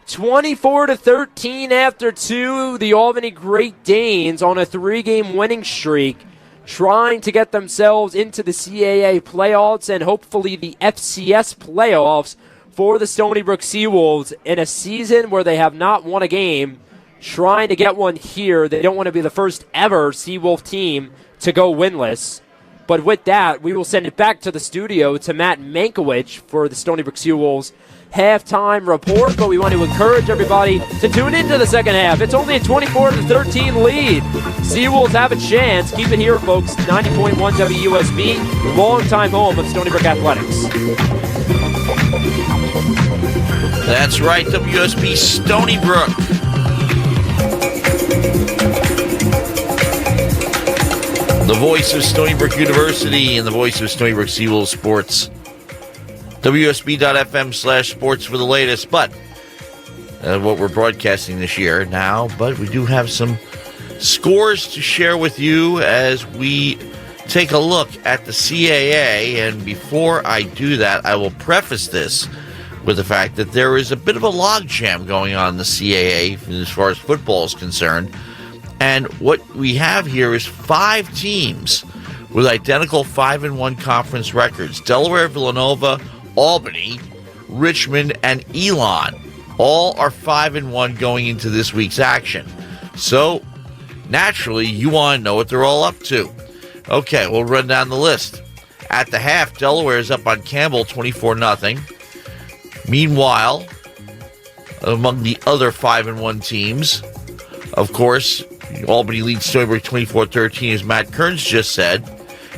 24-13 after 2. The Albany Great Danes on a 3-game winning streak, trying to get themselves into the CAA playoffs and hopefully the FCS playoffs for the Stony Brook Seawolves in a season where they have not won a game, trying to get one here. They don't want to be the first ever Seawolf team to go winless. But with that, we will send it back to the studio to Matt Mankiewicz for the Stony Brook Seawolves halftime report, but we want to encourage everybody to tune into the second half. It's only a 24-13 lead. Seawolves have a chance. Keep it here, folks. 90.1 WUSB, longtime home of Stony Brook Athletics. That's right, WSB Stony Brook. The voice of Stony Brook University and the voice of Stony Brook Seawolves Sports. WSB.FM/sports for the latest, but what we're broadcasting this year now, but we do have some scores to share with you as we take a look at the CAA. And before I do that, I will preface this with the fact that there is a bit of a logjam going on in the CAA as far as football is concerned. And what we have here is 5 teams with identical 5-1 conference records. Delaware, Villanova, Albany, Richmond, and Elon all are 5-1 going into this week's action. So, naturally, you want to know what they're all up to. Okay, we'll run down the list. At the half, Delaware is up on Campbell 24-0. Meanwhile, among the other 5-1 teams, of course, Albany leads Stony Brook 24-13, as Matt Kearns just said.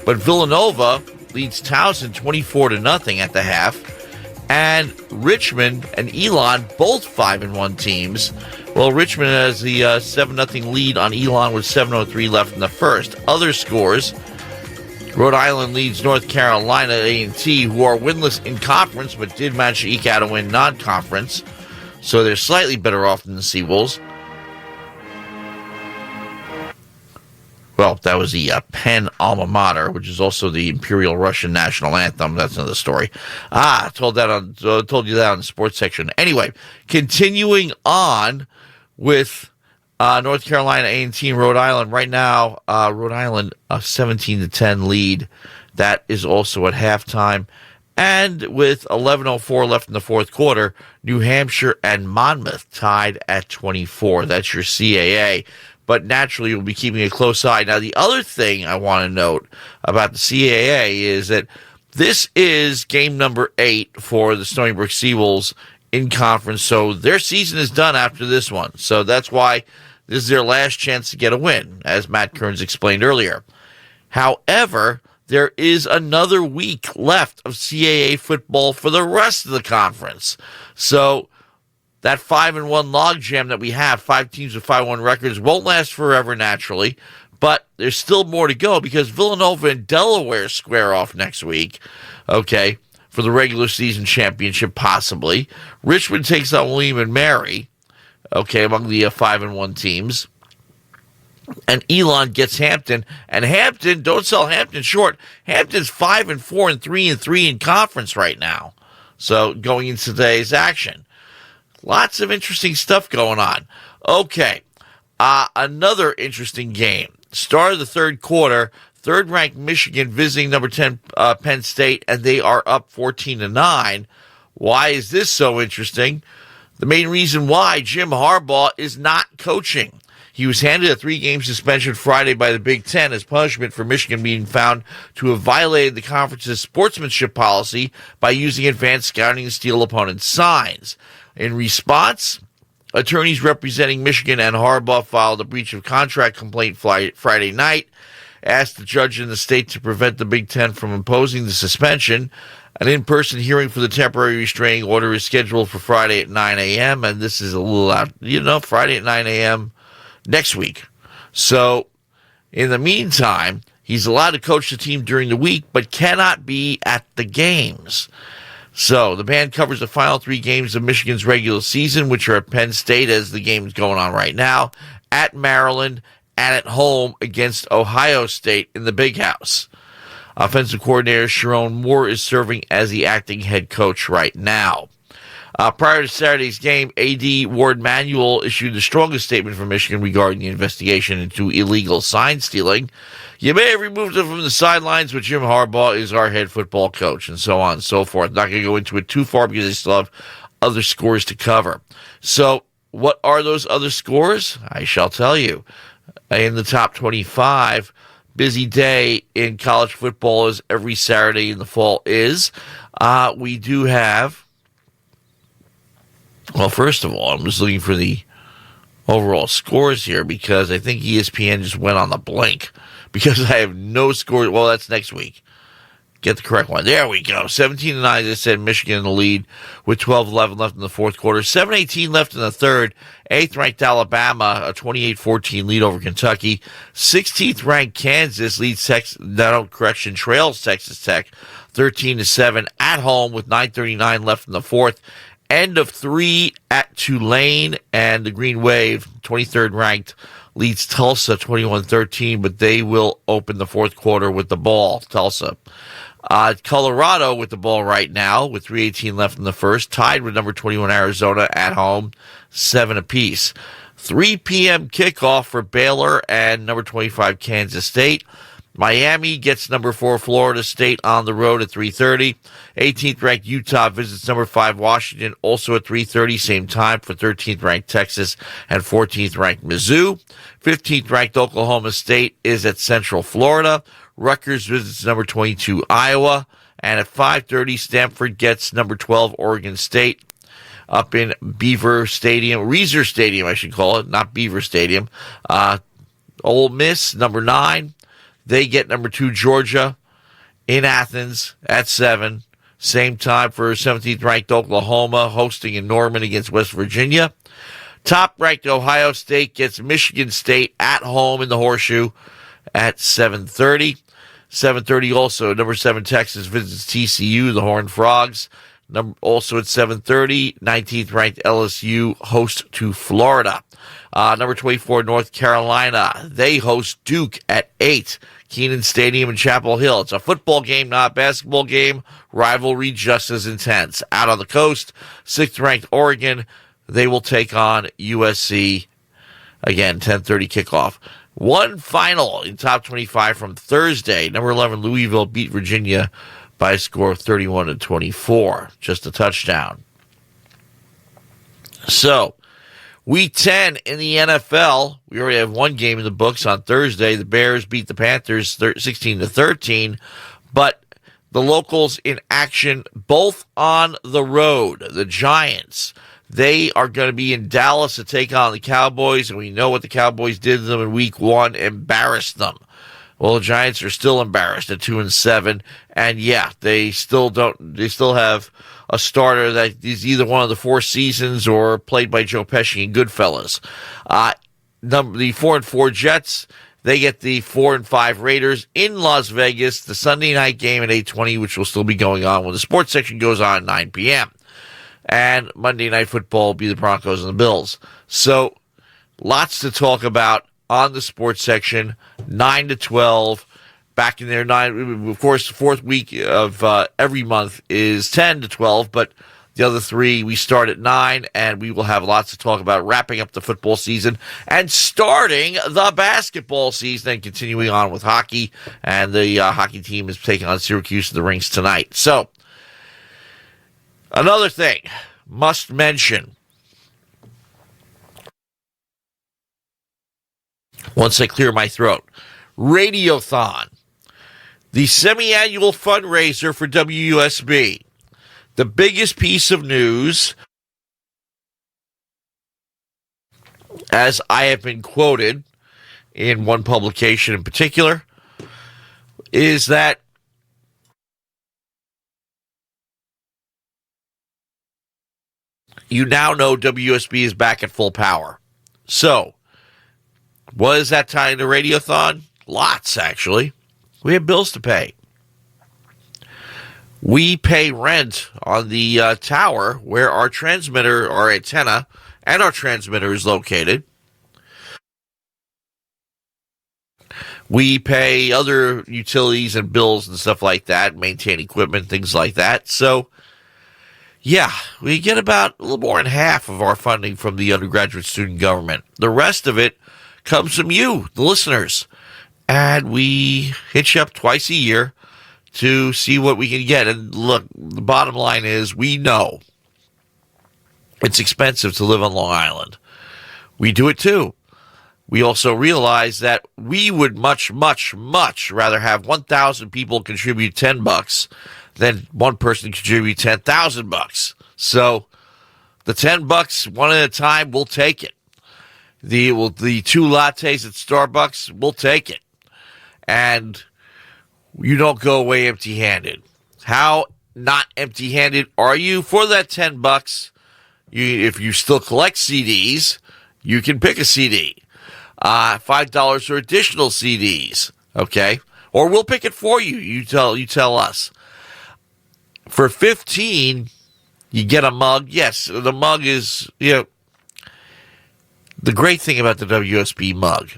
But Villanova leads Towson 24-0 at the half. And Richmond and Elon, both 5-1 teams. Well, Richmond has the 7-0 lead on Elon with 7:03 left in the first. Other scores, Rhode Island leads North Carolina A&T, who are winless in conference, but did manage to eke out a win non-conference. So they're slightly better off than the Seawolves. well, that was the Penn alma mater, which is also the Imperial Russian national anthem. That's another story. Told you that on the sports section. Anyway, continuing on with North Carolina A&T and Rhode Island. Right now, Rhode Island a 17-10 lead. That is also at halftime. And with 11:04 left in the fourth quarter, New Hampshire and Monmouth tied at 24. That's your CAA. But naturally, you'll be keeping a close eye. Now, the other thing I want to note about the CAA is that this is game number 8 for the Stony Brook Seawolves in conference. So their season is done after this one. So that's why this is their last chance to get a win, as Matt Kearns explained earlier. However, there is another week left of CAA football for the rest of the conference. So that 5-1 logjam that we have, 5 teams with 5-1 records, won't last forever naturally, but there's still more to go because Villanova and Delaware square off next week, okay, for the regular season championship possibly. Richmond takes on William and Mary, okay, among the 5-1 teams. And Elon gets Hampton. And Hampton, don't sell Hampton short. Hampton's 5-4 and 3-3 in conference right now. So going into today's action. Lots of interesting stuff going on. Okay. Another interesting game. Start of the third quarter. Third-ranked Michigan visiting number 10 Penn State, and they are up 14-9. Why is this so interesting? The main reason why Jim Harbaugh is not coaching. He was handed a 3-game suspension Friday by the Big Ten as punishment for Michigan being found to have violated the conference's sportsmanship policy by using advanced scouting to steal opponents' signs. In response, attorneys representing Michigan and Harbaugh filed a breach of contract complaint Friday night, asked the judge in the state to prevent the Big Ten from imposing the suspension. An in-person hearing for the temporary restraining order is scheduled for Friday at 9 a.m., and this is a little out, Friday at 9 a.m., next week. So, in the meantime, he's allowed to coach the team during the week, but cannot be at the games. So, the ban covers the final 3 games of Michigan's regular season, which are at Penn State, as the game is going on right now, at Maryland, and at home against Ohio State in the Big House. Offensive coordinator Sharon Moore is serving as the acting head coach right now. Prior to Saturday's game, A.D. Ward Manuel issued the strongest statement for Michigan regarding the investigation into illegal sign stealing. You may have removed him from the sidelines, but Jim Harbaugh is our head football coach, and so on and so forth. Not going to go into it too far because they still have other scores to cover. So, what are those other scores? I shall tell you. In the top 25, busy day in college football as every Saturday in the fall is. We do have, well, first of all, I'm just looking for the overall scores here because I think ESPN just went on the blink because I have no scores. Well, that's next week. Get the correct one. There we go. 17-9, as I said, Michigan in the lead with 12-11 left in the fourth quarter. 7-18 left in the third. 8th-ranked Alabama, a 28-14 lead over Kentucky. 16th-ranked Kansas leads trails Texas Tech 13-7 at home with 9:39 left in the fourth. End of 3 at Tulane, and the Green Wave, 23rd ranked, leads Tulsa 21-13, but they will open the fourth quarter with the ball, Tulsa. Colorado with the ball right now with 3:18 left in the first, tied with number 21 Arizona at home, 7 apiece. 3 p.m. kickoff for Baylor and number 25 Kansas State. Miami gets number 4 Florida State on the road at 3:30. 18th ranked Utah visits number 5 Washington also at 3:30, same time for 13th ranked Texas and 14th ranked Mizzou. 15th ranked Oklahoma State is at Central Florida. Rutgers visits number 22 Iowa, and at 5:30 Stanford gets number 12 Oregon State up in Reser Stadium, I should call it, not Beaver Stadium. Ole Miss, number 9. They get number 2 Georgia in Athens at 7. Same time for 17th ranked Oklahoma hosting in Norman against West Virginia. Top ranked Ohio State gets Michigan State at home in the Horseshoe at 7:30. 7:30 also, number 7 Texas visits TCU, the Horned Frogs. Also at 7:30, 19th ranked LSU host to Florida. Number 24, North Carolina. They host Duke at 8. Kearns Stadium in Chapel Hill. It's a football game, not a basketball game. Rivalry just as intense. Out on the coast, 6th ranked Oregon. They will take on USC. Again, 10:30 kickoff. One final in top 25 from Thursday. Number 11, Louisville beat Virginia by a score of 31-24. Just a touchdown. So, Week 10 in the NFL. We already have one game in the books on Thursday. The Bears beat the Panthers 16-13. But the locals in action, both on the road. The Giants, they are going to be in Dallas to take on the Cowboys, and we know what the Cowboys did to them in Week 1, embarrassed them. Well, the Giants are still embarrassed at 2-7, and yeah, they still have a starter that is either one of the Four Seasons or played by Joe Pesci in Goodfellas. The 4-4 Jets, they get the 4-5 Raiders in Las Vegas, the Sunday night game at 8:20, which will still be going on when the sports section goes on at 9 p.m. And Monday Night Football will be the Broncos and the Bills. So, lots to talk about on the sports section, 9-12. Back in there, 9. Of course, the fourth week of every month is 10-12, but the other 3, we start at 9, and we will have lots to talk about wrapping up the football season and starting the basketball season and continuing on with hockey. And the hockey team is taking on Syracuse in the rinks tonight. So, another thing, must mention, once I clear my throat, Radiothon, the semi-annual fundraiser for WUSB. The biggest piece of news, as I have been quoted in one publication in particular, is that you now know WUSB is back at full power. So, what is that tying to Radiothon? Lots, actually. We have bills to pay. We pay rent on the tower where our transmitter, our antenna, and our transmitter is located. We pay other utilities and bills and stuff like that, maintain equipment, things like that. So, yeah, we get about a little more than half of our funding from the undergraduate student government. The rest of it comes from you, the listeners. And we hit you up twice a year to see what we can get. And look, the bottom line is we know it's expensive to live on Long Island. We do it too. We also realize that we would much, much, much rather have 1,000 people contribute $10 than one person contribute $10,000. So the $10, one at a time, we'll take it. The 2 lattes at Starbucks, we'll take it. And you don't go away empty-handed. How not empty-handed are you? For that $10, if you still collect CDs, you can pick a CD. $5 for additional CDs, okay? Or we'll pick it for you. You tell us. For $15, you get a mug. Yes, the mug is, the great thing about the WSB mug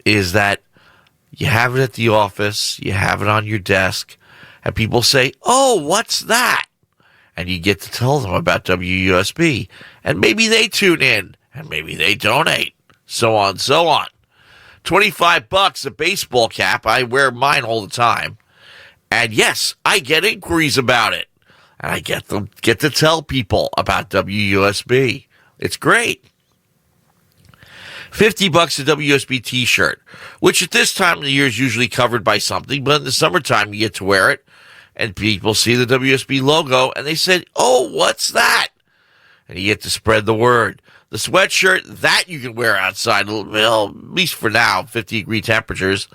is that you have it at the office, you have it on your desk, and people say, "Oh, what's that?" And you get to tell them about WUSB. And maybe they tune in, and maybe they donate, so on, so on. $25 a baseball cap. I wear mine all the time. And yes, I get inquiries about it. And I get to tell people about WUSB. It's great. $50 a WSB t-shirt, which at this time of the year is usually covered by something, but in the summertime you get to wear it, and people see the WSB logo, and they said, "Oh, what's that?" And you get to spread the word. The sweatshirt, that you can wear outside, well, at least for now, 50-degree temperatures,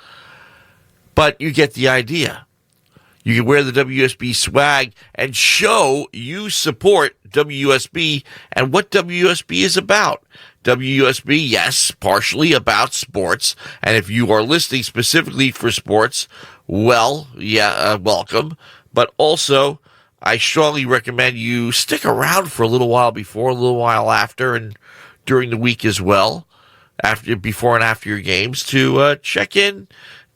but you get the idea. You can wear the WSB swag and show you support WSB and what WSB is about. WUSB, yes, partially about sports. And if you are listening specifically for sports, well, yeah, welcome. But also I strongly recommend you stick around for a little while before, a little while after, and during the week as well, before and after your games, to check in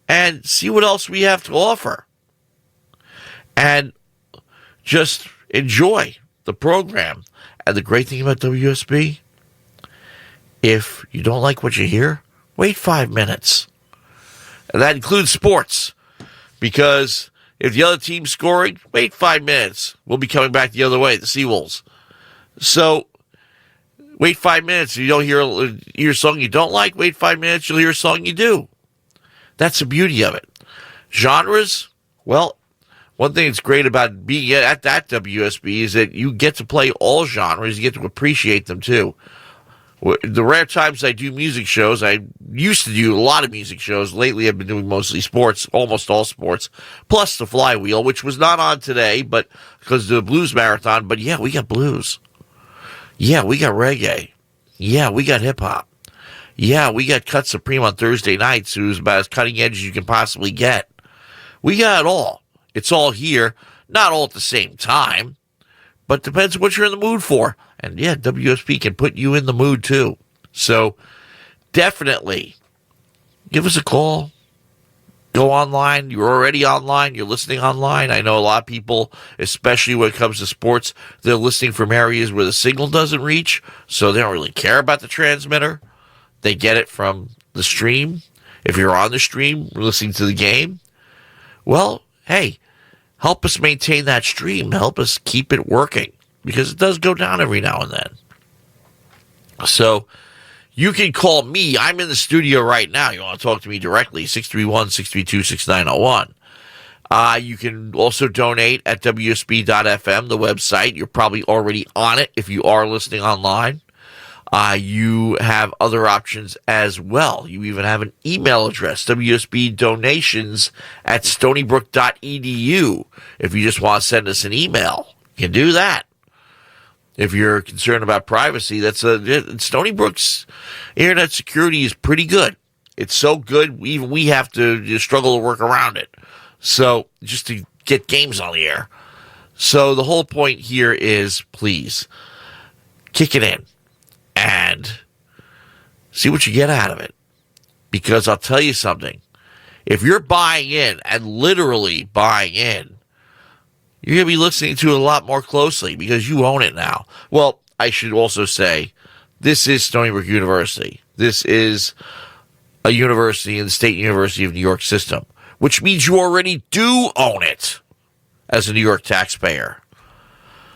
and see what else we have to offer. And just enjoy the program. And the great thing about WSB, if you don't like what you hear, wait 5 minutes. And that includes sports. Because if the other team's scoring, wait 5 minutes. We'll be coming back the other way, the Seawolves. So, wait 5 minutes. If you don't hear a song you don't like, wait 5 minutes, you'll hear a song you do. That's the beauty of it. Genres, well, one thing that's great about being at that WSB is that you get to play all genres. You get to appreciate them, too. The rare times I do music shows, I used to do a lot of music shows. Lately, I've been doing mostly sports, almost all sports, plus the Flywheel, which was not on today, but because of the Blues Marathon. But yeah, we got blues. Yeah, we got reggae. Yeah, we got hip-hop. Yeah, we got Cut Supreme on Thursday nights, who's about as cutting edge as you can possibly get. We got it all. It's all here. Not all at the same time, but depends what you're in the mood for. And yeah, WSP can put you in the mood too. So definitely give us a call. Go online. You're already online. You're listening online. I know a lot of people, especially when it comes to sports, they're listening from areas where the signal doesn't reach, so they don't really care about the transmitter. They get it from the stream. If you're on the stream listening to the game, well, hey, help us maintain that stream. Help us keep it working, because it does go down every now and then. So you can call me. I'm in the studio right now. You want to talk to me directly, 631-632-6901. You can also donate at WSB.FM, the website. You're probably already on it if you are listening online. You have other options as well. You even have an email address, wsbdonations@stonybrook.edu. If you just want to send us an email, you can do that. If you're concerned about privacy, Stony Brook's internet security is pretty good. It's so good, even we have to struggle to work around it. So, just to get games on the air. So, the whole point here is, please, kick it in and see what you get out of it. Because I'll tell you something. If you're buying in, and literally buying in, you're going to be listening to it a lot more closely because you own it now. Well, I should also say, this is Stony Brook University. This is a university in the State University of New York system, which means you already do own it as a New York taxpayer.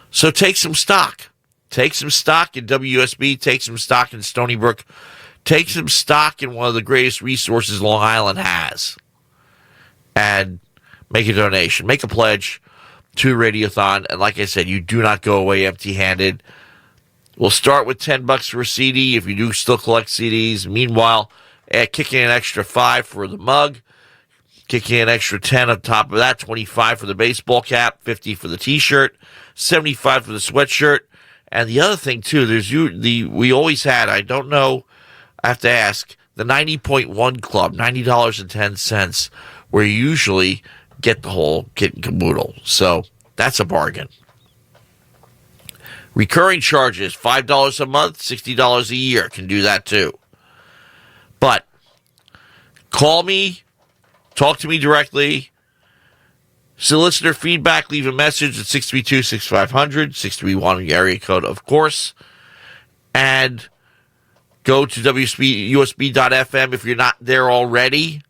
So take some stock. Take some stock in WSB. Take some stock in Stony Brook. Take some stock in one of the greatest resources Long Island has. And make a donation. Make a pledge to Radiothon. And like I said, you do not go away empty-handed. We'll start with $10 for a CD if you do still collect CDs. Meanwhile, kick in an extra $5 for the mug. Kick in an extra $10 on top of that. $25 for the baseball cap. $50 for the T-shirt. $75 for the sweatshirt. And the other thing, too, we always had, I don't know, I have to ask, the 90.1 Club, $90.10, where you usually get the whole kit and caboodle. So that's a bargain. Recurring charges, $5 a month, $60 a year. Can do that, too. But call me, talk to me directly. Solicitor feedback, leave a message at 632-6500, 631 area code, of course. And go to usb.fm if you're not there already.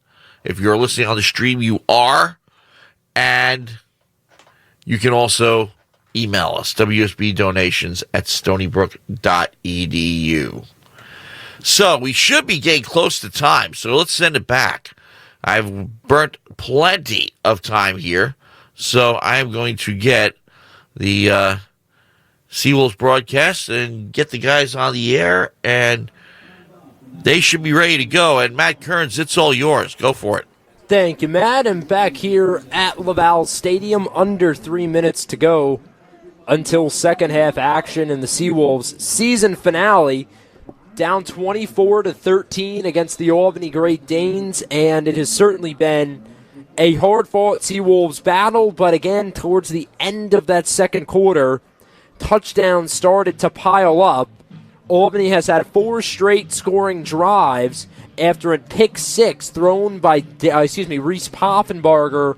If you're listening on the stream, you are. And you can also email us, wsbdonations@stonybrook.edu. So we should be getting close to time, so let's send it back. I've burnt plenty of time here. So I am going to get the Seawolves broadcast and get the guys on the air, and they should be ready to go. And Matt Kearns, it's all yours. Go for it. Thank you, Matt. And back here at Lavalle Stadium, under 3 minutes to go until second half action in the Seawolves season finale. Down 24-13 against the Albany Great Danes, and it has certainly been A hard-fought Seawolves battle, but again, towards the end of that second quarter, touchdowns started to pile up. Albany has had 4 straight scoring drives after a pick 6 thrown by, Reese Poffenbarger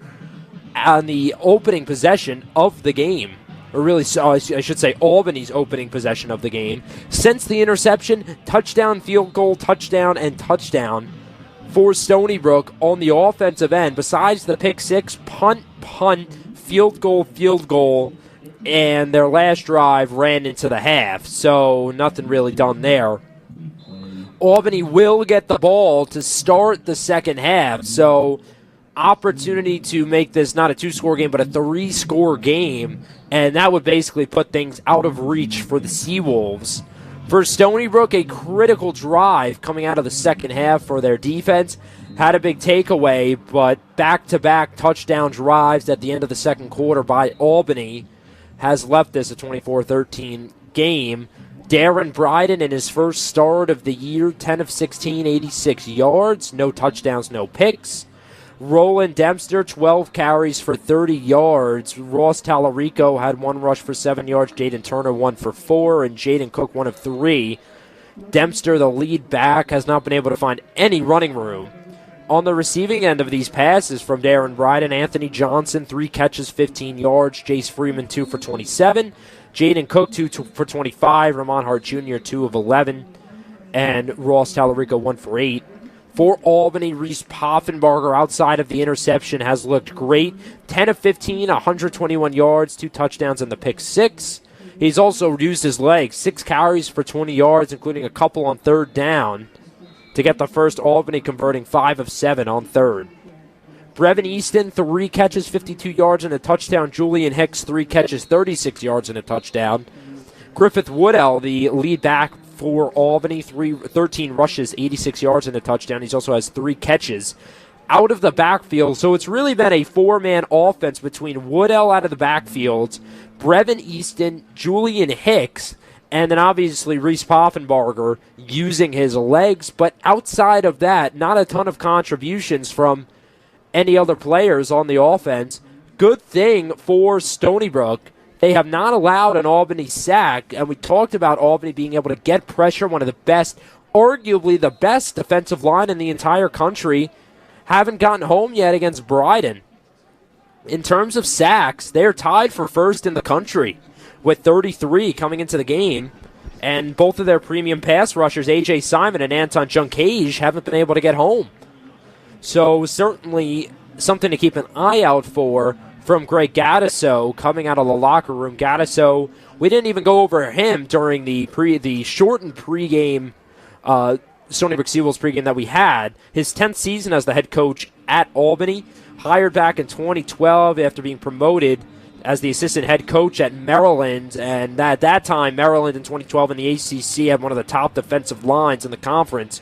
on the opening possession of the game. Or really, I should say Albany's opening possession of the game. Since the interception, touchdown, field goal, touchdown, and touchdown for Stony Brook on the offensive end. Besides the pick 6, punt, field goal, and their last drive ran into the half. So nothing really done there. Albany will get the ball to start the second half. So opportunity to make this not a 2-score game, but a 3-score game. And that would basically put things out of reach for the Seawolves. For Stony Brook, a critical drive coming out of the second half for their defense. Had a big takeaway, but back-to-back touchdown drives at the end of the second quarter by Albany has left this a 24-13 game. Darren Bryden in his first start of the year, 10 of 16, 86 yards. No touchdowns, no picks. Roland Dempster, 12 carries for 30 yards. Ross Tallarico had 1 rush for 7 yards. Jaden Turner, 1 for 4. And Jaden Cook, 1 of 3. Dempster, the lead back, has not been able to find any running room. On the receiving end of these passes from Darren Bryden, Anthony Johnson, 3 catches, 15 yards. Jace Freeman, 2 for 27. Jaden Cook, 2 for 25. Ramon Hart Jr., 2 of 11. And Ross Tallarico, 1 for 8. For Albany, Reese Poffenbarger, outside of the interception, has looked great. 10 of 15, 121 yards, 2 touchdowns, and the pick 6. He's also used his legs, 6 carries for 20 yards, including a couple on third down, to get the first Albany converting 5 of 7 on third. Brevin Easton, 3 catches, 52 yards, and a touchdown. Julian Hicks, 3 catches, 36 yards, and a touchdown. Griffith Woodell, the lead back for Albany, 13 rushes, 86 yards, and a touchdown. He also has 3 catches out of the backfield. So it's really been a 4-man offense between Woodell out of the backfield, Brevin Easton, Julian Hicks, and then obviously Reese Poffenbarger using his legs. But outside of that, not a ton of contributions from any other players on the offense. Good thing for Stony Brook, they have not allowed an Albany sack, and we talked about Albany being able to get pressure, one of the best, arguably the best defensive line in the entire country. Haven't gotten home yet against Bryden. In terms of sacks, they're tied for first in the country with 33 coming into the game, and both of their premium pass rushers, A.J. Simon and Anton Junkage, haven't been able to get home. So certainly something to keep an eye out for from Greg Gattiso coming out of the locker room. Gattiso, we didn't even go over him during the shortened pregame, Stony Brook Seawolves pregame that we had. His 10th season as the head coach at Albany, hired back in 2012 after being promoted as the assistant head coach at Maryland. And at that time, Maryland in 2012 in the ACC had one of the top defensive lines in the conference.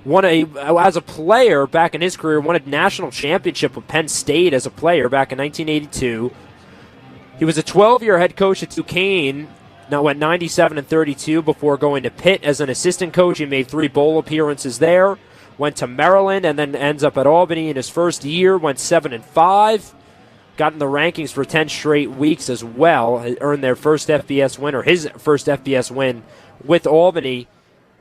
As a player back in his career, won a national championship with Penn State as a player back in 1982. He was a 12-year head coach at Duquesne. Now went 97-32 before going to Pitt as an assistant coach. He made 3 bowl appearances there. Went to Maryland and then ends up at Albany in his first year. Went 7-5. Got in the rankings for 10 straight weeks as well. Earned their first FBS win, or his first FBS win with Albany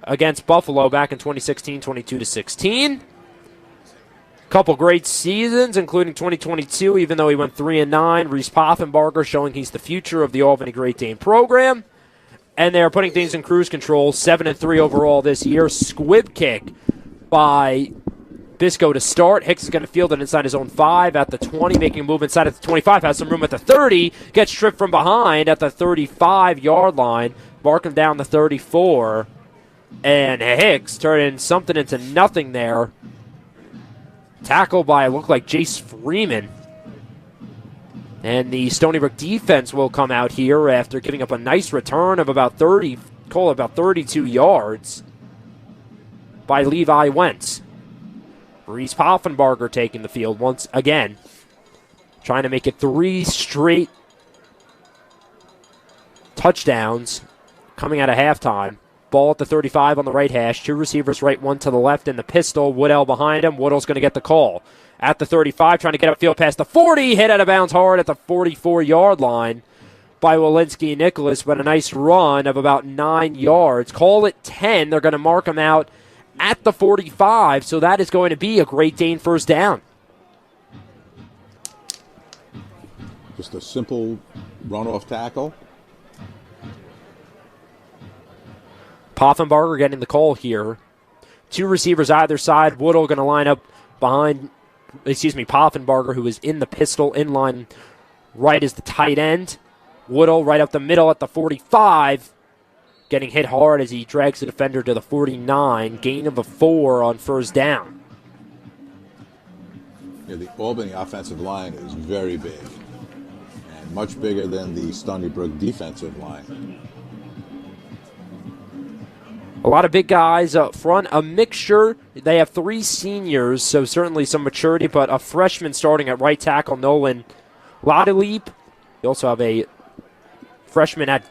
against Buffalo back in 2016, 22-16. Couple great seasons, including 2022, even though he went 3-9. Reese Poffenbarger showing he's the future of the Albany Great Dane program. And they're putting things in cruise control, 7-3 overall this year. Squib kick by Bisco to start. Hicks is going to field it inside his own 5 at the 20, making a move inside at the 25. Has some room at the 30. Gets stripped from behind at the 35-yard line. Mark him down the 34. And Hicks turning something into nothing there. Tackled by, looked like Jace Freeman. And the Stony Brook defense will come out here after giving up a nice return of about 32 yards by Levi Wentz. Reese Poffenbarger taking the field once again, trying to make it 3 straight touchdowns coming out of halftime. Ball at the 35 on the right hash. 2 receivers right, 1 to the left in the pistol. Woodell behind him. Woodell's going to get the call. at the 35, trying to get upfield past the 40, hit out of bounds hard at the 44-yard line by Walensky and Nicholas, but a nice run of about 9 yards. Call it 10. They're going to mark him out at the 45, so that is going to be a Great Dane first down. Just a simple run-off tackle. Poffenbarger getting the call here. 2 receivers either side. Woodall going to line up behind, Poffenbarger, who is in the pistol, in line right as the tight end. Woodall right up the middle at the 45, getting hit hard as he drags the defender to the 49. Gain of a 4 on first down. Yeah, the Albany offensive line is very big, and much bigger than the Stony Brook defensive line. A lot of big guys up front, a mixture. They have 3 seniors, so certainly some maturity, but a freshman starting at right tackle, Nolan Ladeleep. You also have a freshman at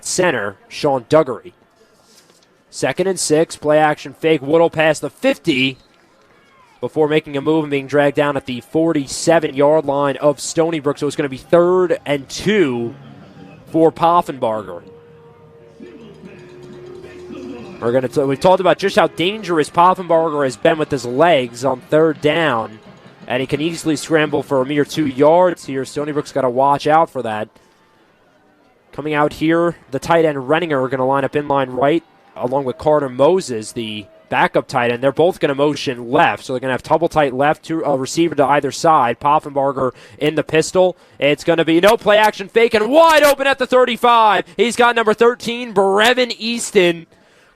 center, Sean Duggery. 2nd and 6, play action fake. Woodall past the 50 before making a move and being dragged down at the 47-yard line of Stony Brook. So it's going to be 3rd and 2 for Poffenbarger. We've talked about just how dangerous Poffenbarger has been with his legs on 3rd down, and he can easily scramble for a mere 2 yards here. Stony Brook's got to watch out for that. Coming out here, the tight end Renninger are going to line up in line right, along with Carter Moses, the backup tight end. They're both going to motion left, so they're going to have double tight left, a receiver to either side. Poffenbarger in the pistol. It's going to be no play action fake and wide open at the 35. He's got number 13, Brevin Easton.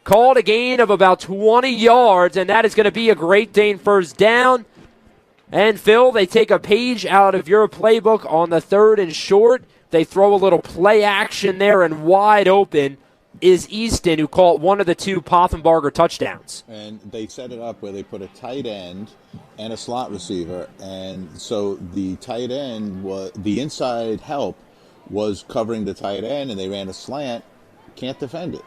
Called a gain of about 20 yards, and that is going to be a Great Dane first down. And Phil, they take a page out of your playbook on the 3rd and short. They throw a little play action there, and wide open is Easton, who caught one of the 2 Poffenbarger touchdowns. And they set it up where they put a tight end and a slot receiver, and so the tight end, the inside help was covering the tight end, and they ran a slant. Can't defend it.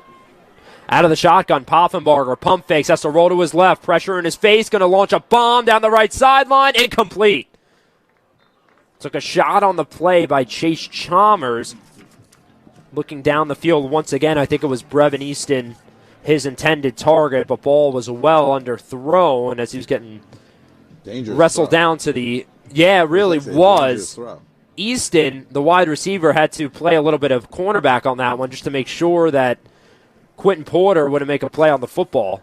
Out of the shotgun, Poffenbarger pump fakes, has to roll to his left, pressure in his face, going to launch a bomb down the right sideline, incomplete. Took a shot on the play by Chase Chalmers. Looking down the field once again, I think it was Brevin Easton, his intended target, but ball was well underthrown as he was getting wrestled down to the... Yeah, it really was. Easton, the wide receiver, had to play a little bit of cornerback on that one just to make sure that Quentin Porter wouldn't make a play on the football.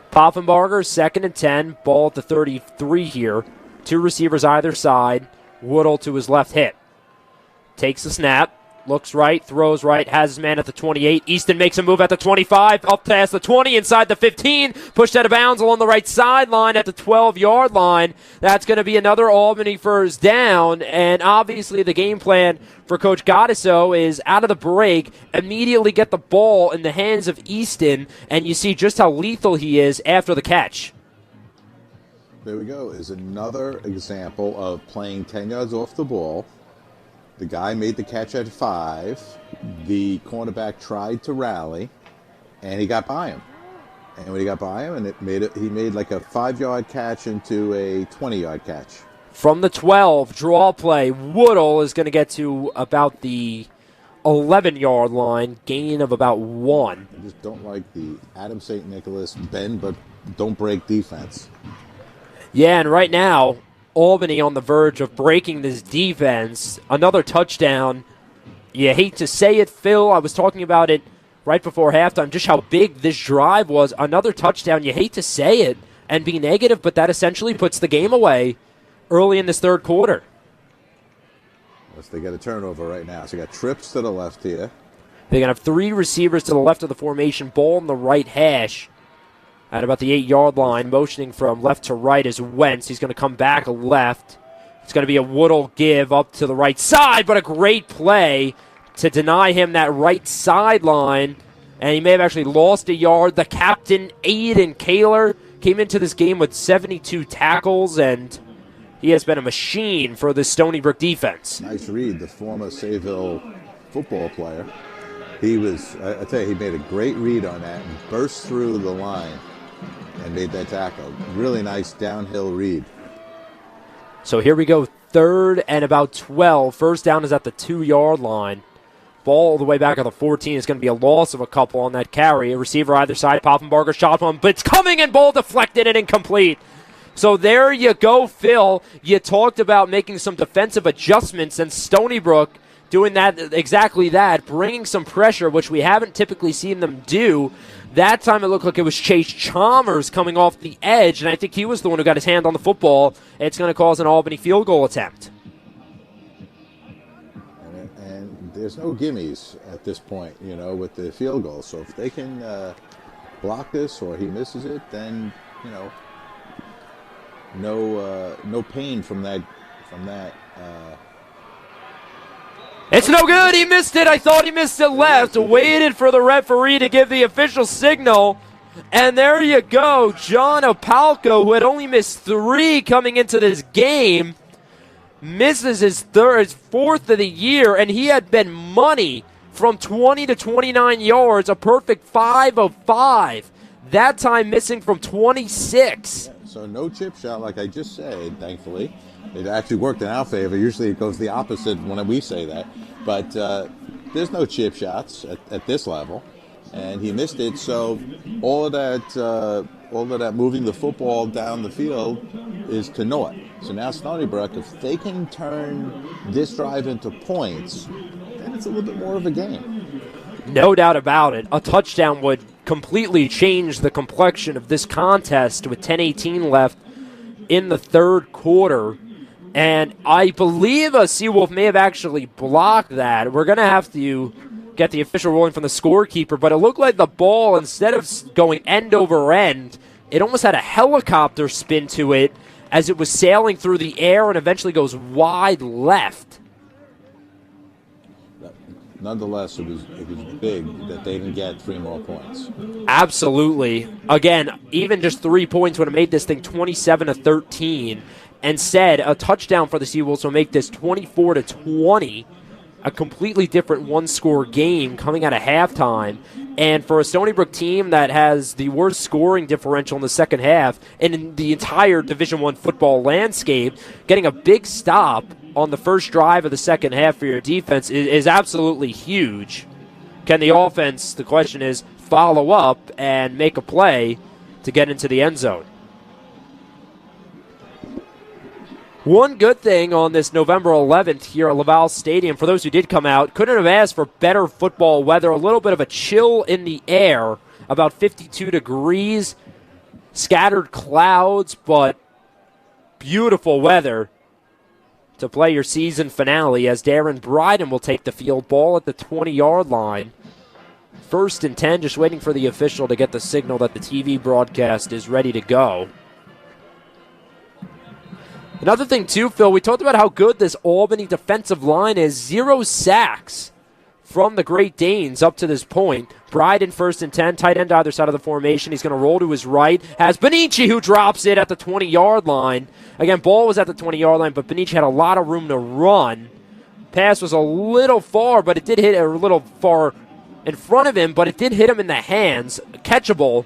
Poffenbarger, 2nd and 10, ball at the 33 here. 2 receivers either side. Woodall to his left hip. Takes the snap. Looks right, throws right, has his man at the 28. Easton makes a move at the 25, up past the 20, inside the 15. Pushed out of bounds along the right sideline at the 12-yard line. That's going to be another Albany first down. And obviously the game plan for Coach Gattiso is out of the break, immediately get the ball in the hands of Easton, and you see just how lethal he is after the catch. There we go. Is another example of playing 10 yards off the ball. The guy made the catch at 5. The cornerback tried to rally, and he got by him. And when he got by him, he made like a 5-yard catch into a 20-yard catch. From the 12, draw play. Woodall is going to get to about the 11-yard line, gain of about 1. I just don't like the Adam St. Nicholas bend but don't break defense. Yeah, and right now, Albany on the verge of breaking this defense. Another touchdown. You hate to say it, Phil. I was talking about it right before halftime, just how big this drive was. Another touchdown. You hate to say it and be negative, but that essentially puts the game away early in this 3rd quarter. Yes, they got a turnover right now. So you got trips to the left here. They're going to have 3 receivers to the left of the formation, ball in the right hash. At about the 8-yard line, motioning from left to right is Wentz. He's going to come back left. It's going to be a Woodall give up to the right side, but a great play to deny him that right sideline. And he may have actually lost a yard. The captain, Aiden Kaler, came into this game with 72 tackles, and he has been a machine for the Stony Brook defense. Nice read, the former Sayville football player. I tell you, he made a great read on that and burst through the line. and made that tackle. Really nice downhill read. So here we go, 3rd and about 12. First down is at the 2-yard line. Ball all the way back on the 14 is going to be a loss of a couple on that carry. A receiver either side, Poffenbarger shot from him, but it's coming and ball deflected and incomplete. So there you go, Phil. You talked about making some defensive adjustments, and Stony Brook doing that, exactly that, bringing some pressure, which we haven't typically seen them do. That time it looked like it was Chase Chalmers coming off the edge, and I think he was the one who got his hand on the football. It's going to cause an Albany field goal attempt. And there's no gimmies at this point, with the field goal. So if they can block this or he misses it, then, no pain from that. It's no good. He missed it. I thought he missed it left. Waited for the referee to give the official signal. And there you go. John Opalco, who had only missed 3 coming into this game, misses his 4th of the year, and he had been money from 20 to 29 yards, a perfect 5 of 5. That time missing from 26. So no chip shot, like I just said, thankfully. It actually worked in our favor. Usually it goes the opposite when we say that. But there's no chip shots at this level. And he missed it. So all of that moving the football down the field is to naught. So now Stony Brook, if they can turn this drive into points, then it's a little bit more of a game. No doubt about it. A touchdown would completely change the complexion of this contest with 10:18 left in the 3rd quarter. And I believe a Seawolf may have actually blocked that. We're going to have to get the official ruling from the scorekeeper, but it looked like the ball, instead of going end over end, it almost had a helicopter spin to it as it was sailing through the air and eventually goes wide left. Nonetheless, it was big that they didn't get 3 more points. Absolutely. Again, even just 3 points would have made this thing 27-13. Instead, a touchdown for the Seawolves will make this 24-20, a completely different one-score game coming out of halftime. And for a Stony Brook team that has the worst scoring differential in the second half and in the entire Division I football landscape, getting a big stop on the first drive of the second half for your defense is absolutely huge. Can the offense, the question is, follow up and make a play to get into the end zone? One good thing on this November 11th here at Lavalle Stadium, for those who did come out, couldn't have asked for better football weather. A little bit of a chill in the air, about 52 degrees, scattered clouds, but beautiful weather to play your season finale as Darren Bryden will take the field, ball at the 20-yard line. 1st and 10, just waiting for the official to get the signal that the TV broadcast is ready to go. Another thing, too, Phil, we talked about how good this Albany defensive line is. 0 sacks from the Great Danes up to this point. Bryden 1st and 10, tight end either side of the formation. He's going to roll to his right. Has Benici, who drops it at the 20-yard line. Again, ball was at the 20-yard line, but Benici had a lot of room to run. Pass was a little far, but it did hit a little far in front of him, but it did hit him in the hands. Catchable.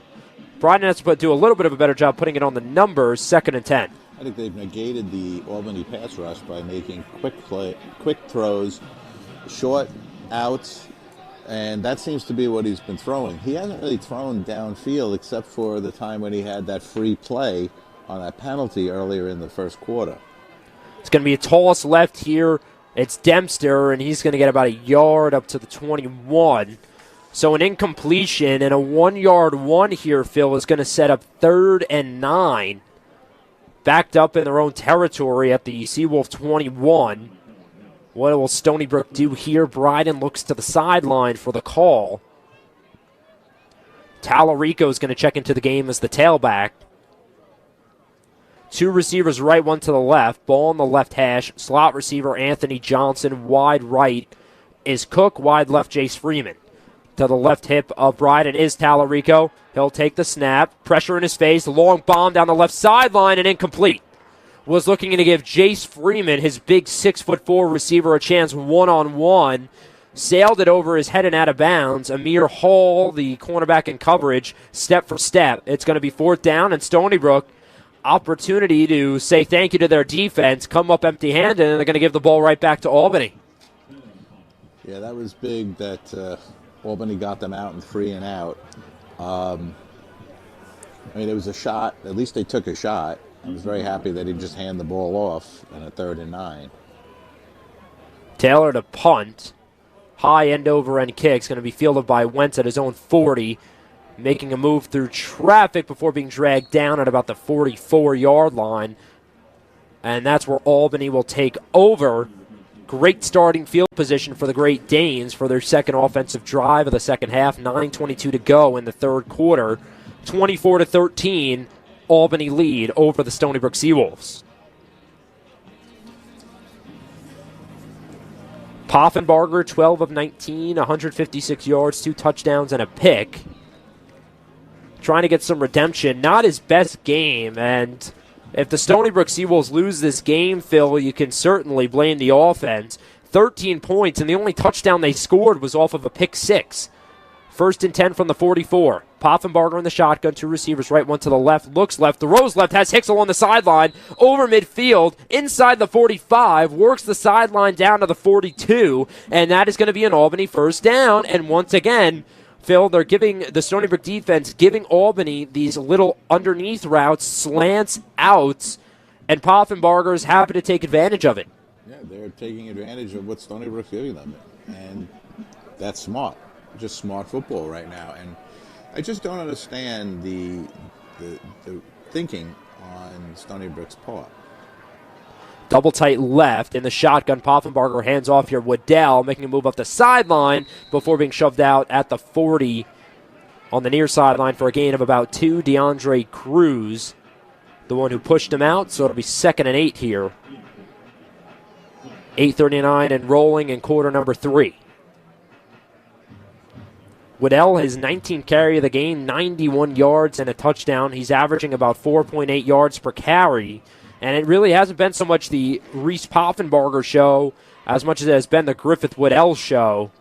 Bryden has to do a little bit of a better job putting it on the numbers. 2nd and 10. I think they've negated the Albany pass rush by making quick throws, short outs, and that seems to be what he's been throwing. He hasn't really thrown downfield except for the time when he had that free play on that penalty earlier in the 1st quarter. It's going to be a toss left here. It's Dempster, and he's going to get about a yard up to the 21. So an incompletion and a 1-yard one here, Phil, is going to set up 3rd and 9. Backed up in their own territory at the Seawolf 21. What will Stony Brook do here? Bryden looks to the sideline for the call. Tallarico is going to check into the game as the tailback. 2 receivers right, 1 to the left. Ball on the left hash. Slot receiver Anthony Johnson. Wide right is Cook. Wide left Jace Freeman. To the left hip of Bryden is Tallarico. He'll take the snap. Pressure in his face. Long bomb down the left sideline and incomplete. Was looking to give Jace Freeman, his big 6'4" receiver, a chance one-on-one. sailed it over his head and out of bounds. Amir Hall, the cornerback in coverage, step for step. It's going to be 4th down, and Stony Brook, opportunity to say thank you to their defense, come up empty-handed, and they're going to give the ball right back to Albany. Yeah, that was big that Albany got them out and 3 and out. I mean, it was a shot. At least they took a shot. I was very happy they didn't just hand the ball off in a 3rd and 9. Taylor to punt. High end-over-end kick's going to be fielded by Wentz at his own 40, making a move through traffic before being dragged down at about the 44-yard line. And that's where Albany will take over. Great starting field position for the Great Danes for their second offensive drive of the second half. 9:22 to go in the third quarter. 24-13, Albany lead over the Stony Brook Seawolves. Poffenbarger, 12 of 19, 156 yards, 2 touchdowns, and a pick. Trying to get some redemption. Not his best game, and if the Stony Brook Seawolves lose this game, Phil, you can certainly blame the offense. 13 points, and the only touchdown they scored was off of a pick 6. 1st and 10 from the 44. Poffenbarger in the shotgun, 2 receivers, right, 1 to the left, looks left, throws left, has Hicks along the sideline, over midfield, inside the 45, works the sideline down to the 42, and that is going to be an Albany 1st down. And once again, Phil, they're giving the Stony Brook defense, giving Albany these little underneath routes, slants, outs, and Poffenbarger is happy to take advantage of it. Yeah, they're taking advantage of what Stony Brook's giving them, and that's smart. Just smart football right now. And I just don't understand the thinking on Stony Brook's part. Double tight left in the shotgun. Poffenbarger hands off here. Waddell making a move up the sideline before being shoved out at the 40 on the near sideline for a gain of about 2. DeAndre Cruz, the one who pushed him out, so it'll be 2nd and 8 here. 8:39 and rolling in quarter number 3. Waddell, his 19th carry of the game, 91 yards and a touchdown. He's averaging about 4.8 yards per carry. And it really hasn't been so much the Reese Poffenbarger show as much as it has been the Griffith Waddell show.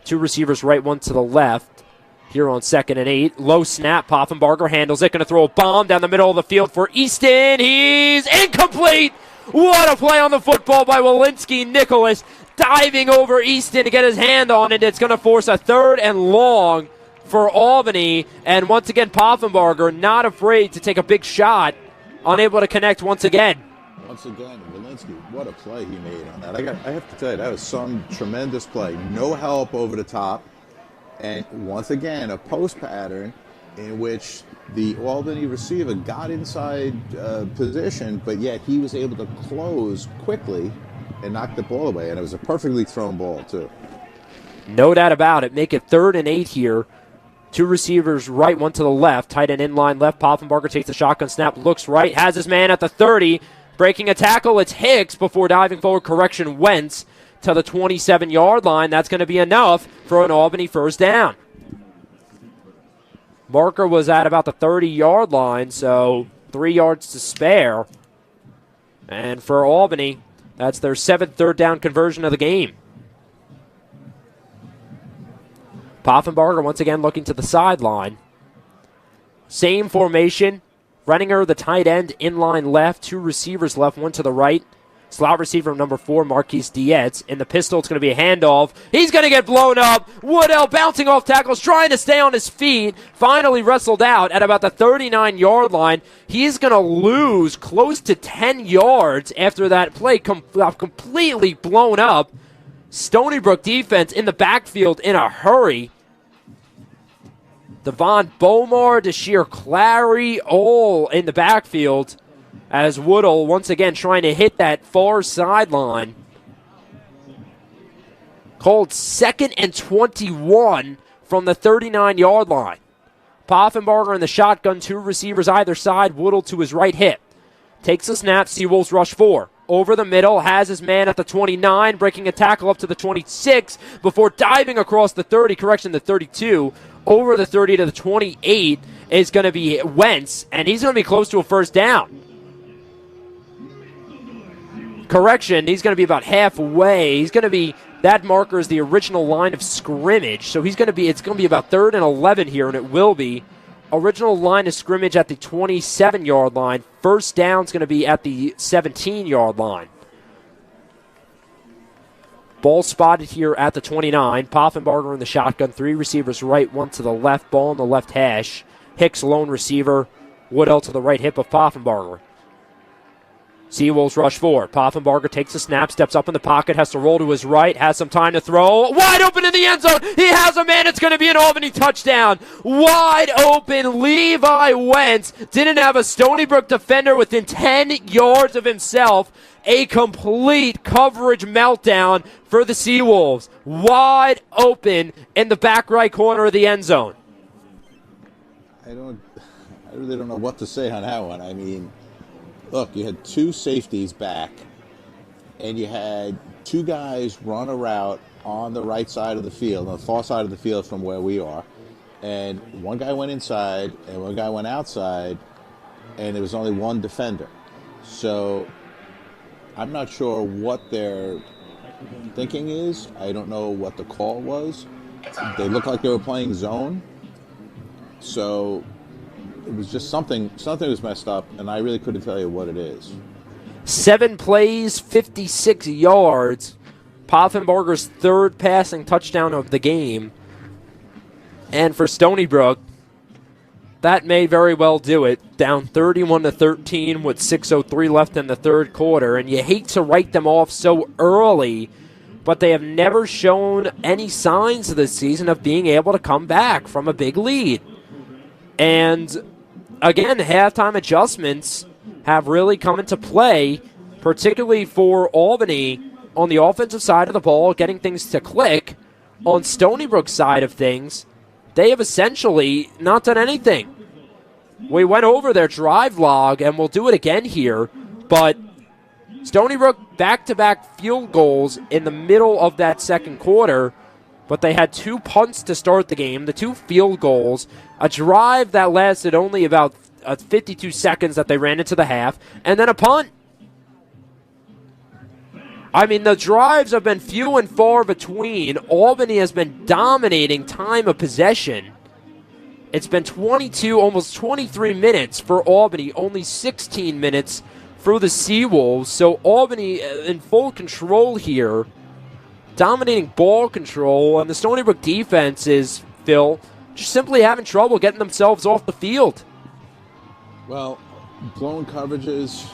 2 receivers right, 1 to the left. Here on 2nd and 8. Low snap. Poffenbarger handles it. Going to throw a bomb down the middle of the field for Easton. He's incomplete. What a play on the football by Walensky Nicholas. Diving over Easton to get his hand on it. It's going to force a 3rd and long for Albany. And once again, Poffenbarger not afraid to take a big shot. Unable to connect once again. Once again, Walensky, what a play he made on that. I have to tell you, that was some tremendous play. No help over the top. And once again, a post pattern in which the Albany receiver got inside position, but yet he was able to close quickly and knock the ball away. And it was a perfectly thrown ball, too. No doubt about it. Make it 3rd and 8 here. 2 receivers right, 1 to the left. Tight end in line left. Poffenbarger takes the shotgun snap, looks right, has his man at the 30. Breaking a tackle, it's Hicks before diving forward. Correction, Wentz to the 27-yard line. That's going to be enough for an Albany 1st down. Marker was at about the 30-yard line, so 3 yards to spare. And for Albany, that's their 7th 3rd down conversion of the game. Poffenbarger once again looking to the sideline. Same formation. Renninger, the tight end, inline left. 2 receivers left, 1 to the right. Slot receiver number 4, Marquise Dietz. In the pistol, it's going to be a handoff. He's going to get blown up. Waddell bouncing off tackles, trying to stay on his feet. Finally wrestled out at about the 39-yard line. He's going to lose close to 10 yards after that play completely blown up. Stony Brook defense in the backfield in a hurry. Devon Bomar, Deshir Clary, all in the backfield as Woodall once again trying to hit that far sideline. Called 2nd and 21 from the 39-yard line. Poffenbarger in the shotgun, 2 receivers either side, Woodall to his right hip. Takes a snap, Seawolves rush 4. Over the middle, has his man at the 29, breaking a tackle up to the 26 before diving across the 30, the 32, over the 30 to the 28 is going to be Wentz, and he's going to be close to a 1st down. Correction, he's going to be about halfway. He's going to be, that marker is the original line of scrimmage. So it's going to be about 3rd and 11 here, and it will be. Original line of scrimmage at the 27-yard line. First down's going to be at the 17-yard line. Ball spotted here at the 29. Poffenbarger in the shotgun. 3 receivers right, 1 to the left. Ball on the left hash. Hicks lone receiver. Woodell to the right hip of Poffenbarger. Seawolves rush forward. Poffenbarger takes a snap, steps up in the pocket, has to roll to his right, has some time to throw. Wide open in the end zone. He has a man. It's going to be an Albany touchdown. Wide open. Levi Wentz didn't have a Stony Brook defender within 10 yards of himself. A complete coverage meltdown for the Seawolves. Wide open in the back right corner of the end zone. I really don't know what to say on that one. I mean, look, you had 2 safeties back, and you had 2 guys run a route on the right side of the field, on the far side of the field from where we are. And one guy went inside, and one guy went outside, and there was only one defender. So I'm not sure what their thinking is. I don't know what the call was. They looked like they were playing zone. So it was just something was messed up, and I really couldn't tell you what it is. 7 plays, 56 yards. Poffenbarger's 3rd passing touchdown of the game. And for Stony Brook, that may very well do it. Down 31-13 with 6:03 left in the 3rd quarter. And you hate to write them off so early, but they have never shown any signs this season of being able to come back from a big lead. And again, halftime adjustments have really come into play, particularly for Albany on the offensive side of the ball, getting things to click. On Stony Brook's side of things, they have essentially not done anything. We went over their drive log, and we'll do it again here, but Stony Brook back-to-back field goals in the middle of that 2nd quarter, but they had 2 punts to start the game, the 2 field goals, a drive that lasted only about 52 seconds that they ran into the half, and then a punt. I mean, the drives have been few and far between. Albany has been dominating time of possession. It's been 22, almost 23 minutes for Albany, only 16 minutes for the Seawolves. So Albany in full control here, dominating ball control, and the Stony Brook defense is, Phil, just simply having trouble getting themselves off the field. Well, blown coverages,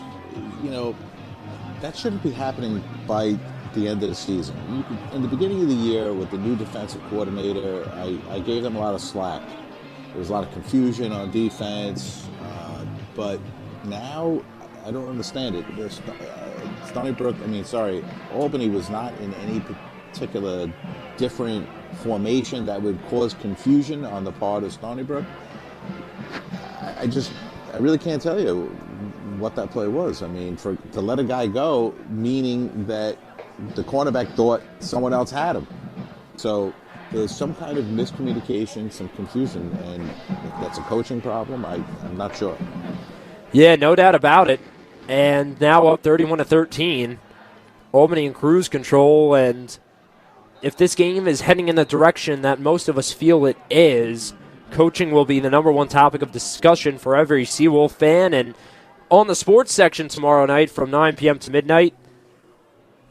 that shouldn't be happening by the end of the season. In the beginning of the year with the new defensive coordinator, I gave them a lot of slack. There was a lot of confusion on defense, but now I don't understand it. Albany was not in any particular different formation that would cause confusion on the part of Stony Brook. I really can't tell you what that play was. I mean, to let a guy go, meaning that the cornerback thought someone else had him. So there's some kind of miscommunication, some confusion, and if that's a coaching problem, I'm not sure. Yeah, no doubt about it. And now up 31-13, Albany in cruise control, and if this game is heading in the direction that most of us feel it is, coaching will be the number 1 topic of discussion for every Seawolf fan. And on the sports section tomorrow night from 9 p.m. to midnight,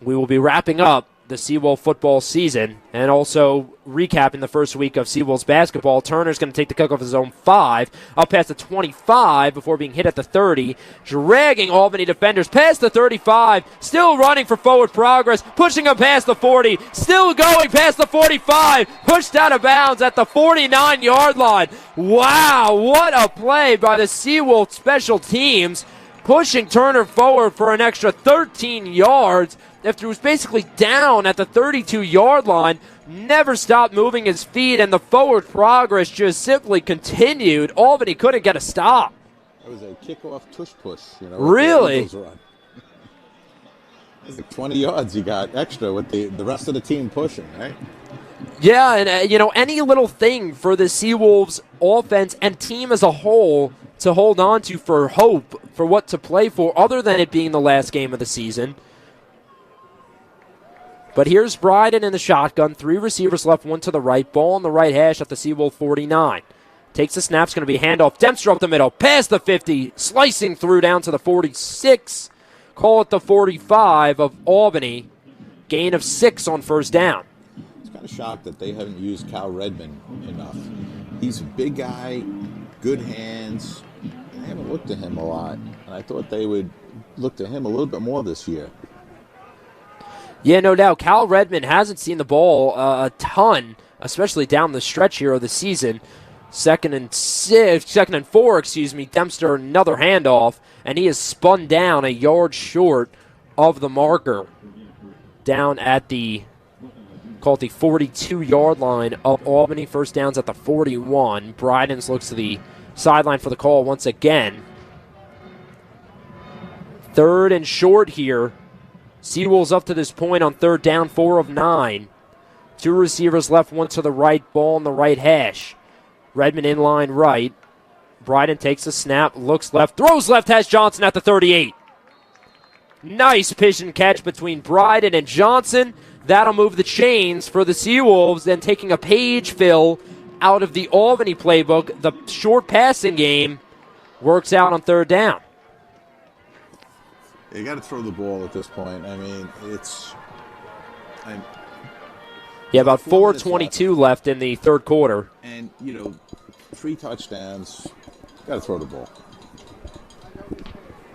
we will be wrapping up the Seawolf football season and also recapping the first week of Seawolves basketball. Turner's going to take the kick off his own 5, up past the 25 before being hit at the 30, dragging Albany defenders past the 35, still running for forward progress, pushing him past the 40, still going past the 45, pushed out of bounds at the 49-yard line. Wow, what a play by the Seawolves special teams, pushing Turner forward for an extra 13 yards. After he was basically down at the 32-yard line, never stopped moving his feet, and the forward progress just simply continued. Albany couldn't get a stop. It was a kickoff tush-push. Really? It was like 20 yards you got extra with the rest of the team pushing, right? Yeah, and any little thing for the Seawolves offense and team as a whole to hold on to for hope for what to play for, other than it being the last game of the season, But here's Bryden in the shotgun. 3 receivers left, 1 to the right. Ball on the right hash at the Seawolf 49. Takes the snap. It's going to be handoff. Dempster up the middle. Past the 50. Slicing through down to the 46. Call it the 45 of Albany. Gain of 6 on first down. It's kind of shocked that they haven't used Cal Redmond enough. He's a big guy, good hands. They haven't looked at him a lot. And I thought they would look to him a little bit more this year. Yeah, no doubt. Cal Redmond hasn't seen the ball a ton, especially down the stretch here of the season. Second and 4, Dempster another handoff, and he is spun down a yard short of the marker down at the 42-yard line of Albany. First down's at the 41. Brydens looks to the sideline for the call once again. 3rd and short here. Seawolves up to this point on 3rd down, 4 of 9. 2 receivers left, 1 to the right. Ball on the right hash. Redmond in line right. Bryden takes a snap, looks left, throws left, has Johnson at the 38. Nice pigeon catch between Bryden and Johnson. That'll move the chains for the Seawolves. Then taking a page fill out of the Albany playbook. The short passing game works out on 3rd down. You got to throw the ball at this point. I mean, about 4:22 left in the 3rd quarter. And, 3 touchdowns. Got to throw the ball.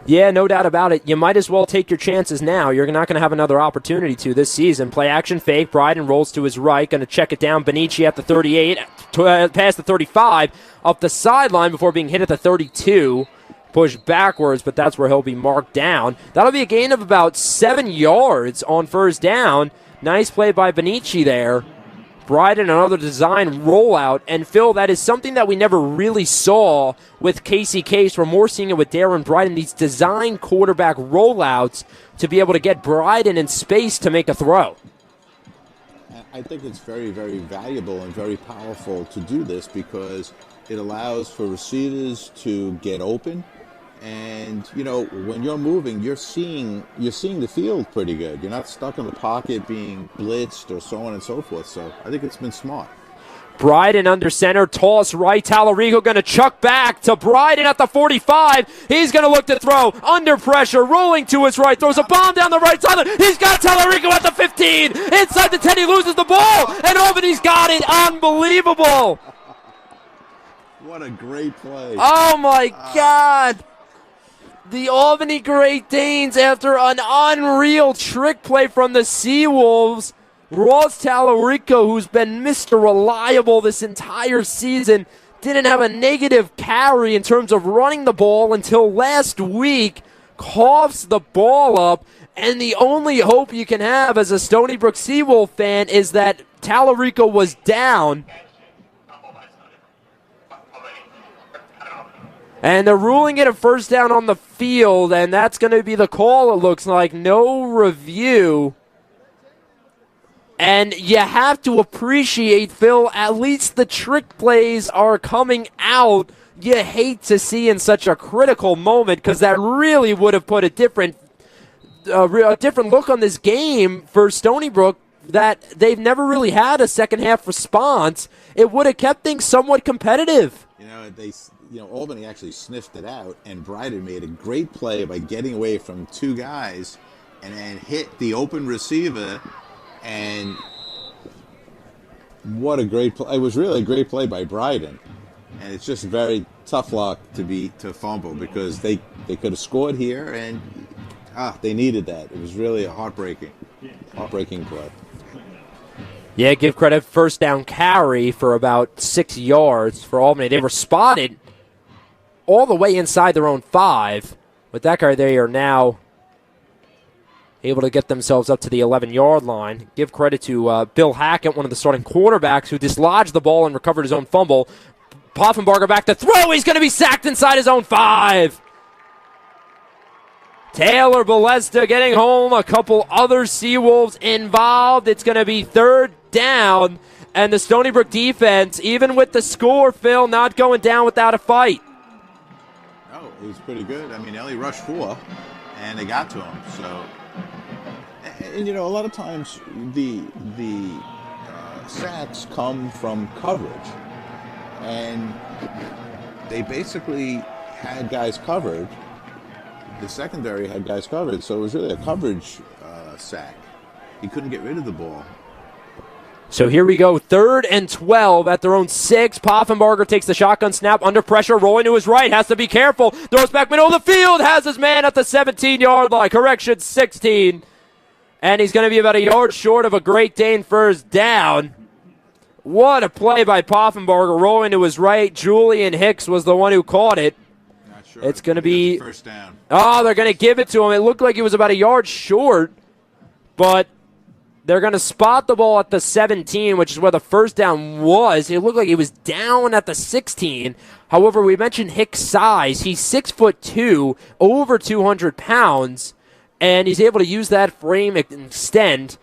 Yeah, no doubt about it. You might as well take your chances now. You're not going to have another opportunity to this season. Play action fake. Bryden rolls to his right. Going to check it down. Benici at the 38. Past the 35. Up the sideline before being hit at the 32. Push backwards, but that's where he'll be marked down. That'll be a gain of about 7 yards on first down. Nice play by Benici there. Bryden, another design rollout. And Phil, that is something that we never really saw with Casey Case. We're more seeing it with Darren Bryden, these design quarterback rollouts to be able to get Bryden in space to make a throw. I think it's very, very valuable and very powerful to do this because it allows for receivers to get open. And, when you're moving, you're seeing the field pretty good. You're not stuck in the pocket being blitzed or so on and so forth. So I think it's been smart. Bryden under center, toss right. Tallarico going to chuck back to Bryden at the 45. He's going to look to throw under pressure, rolling to his right, throws a bomb down the right side. He's got Tallarico at the 15. Inside the 10, he loses the ball, and Albany's got it. Unbelievable. What a great play. Oh, my God. The Albany Great Danes, after an unreal trick play from the Seawolves, Ross Tallarico, who's been Mr. Reliable this entire season, didn't have a negative carry in terms of running the ball until last week, coughs the ball up, and the only hope you can have as a Stony Brook Seawolf fan is that Tallarico was down. And they're ruling it a first down on the field, and that's going to be the call, it looks like. No review. And you have to appreciate, Phil, at least the trick plays are coming out. You hate to see in such a critical moment because that really would have put a different look on this game for Stony Brook, that they've never really had a second-half response. It would have kept things somewhat competitive. Albany actually sniffed it out, and Bryden made a great play by getting away from 2 guys and then hit the open receiver. And what a great play. It was really a great play by Bryden. And it's just very tough luck to fumble because they could have scored here, and they needed that. It was really a heartbreaking play. Yeah, give credit, first down carry for about 6 yards for Albany. They were spotted all the way inside their own 5. With that carry, they are now able to get themselves up to the 11-yard line. Give credit to Bill Hackett, one of the starting quarterbacks, who dislodged the ball and recovered his own fumble. Poffenbarger back to throw. He's going to be sacked inside his own 5. Taylor Balesta getting home. A couple other Seawolves involved. It's going to be 3rd down. And the Stony Brook defense, even with the score, Phil, not going down without a fight. Oh, it was pretty good. I mean, Ellie rushed 4, and they got to him. So, And a lot of times the sacks come from coverage, and they basically had guys covered. The secondary had guys covered, so it was really a coverage sack. He couldn't get rid of the ball. So here we go, 3rd and 12 at their own 6. Poffenbarger takes the shotgun snap under pressure, rolling to his right, has to be careful. Throws back middle of the field, has his man at the 17-yard line. Correction, 16. And he's going to be about a yard short of a Great Dane first down. What a play by Poffenbarger, rolling to his right. Julian Hicks was the one who caught it. Not sure. It's going to be first down. Oh, they're going to give it to him. It looked like he was about a yard short, but they're going to spot the ball at the 17, which is where the first down was. It looked like he was down at the 16. However, we mentioned Hicks' size. He's 6'2", over 200 pounds, and he's able to use that frame and extend.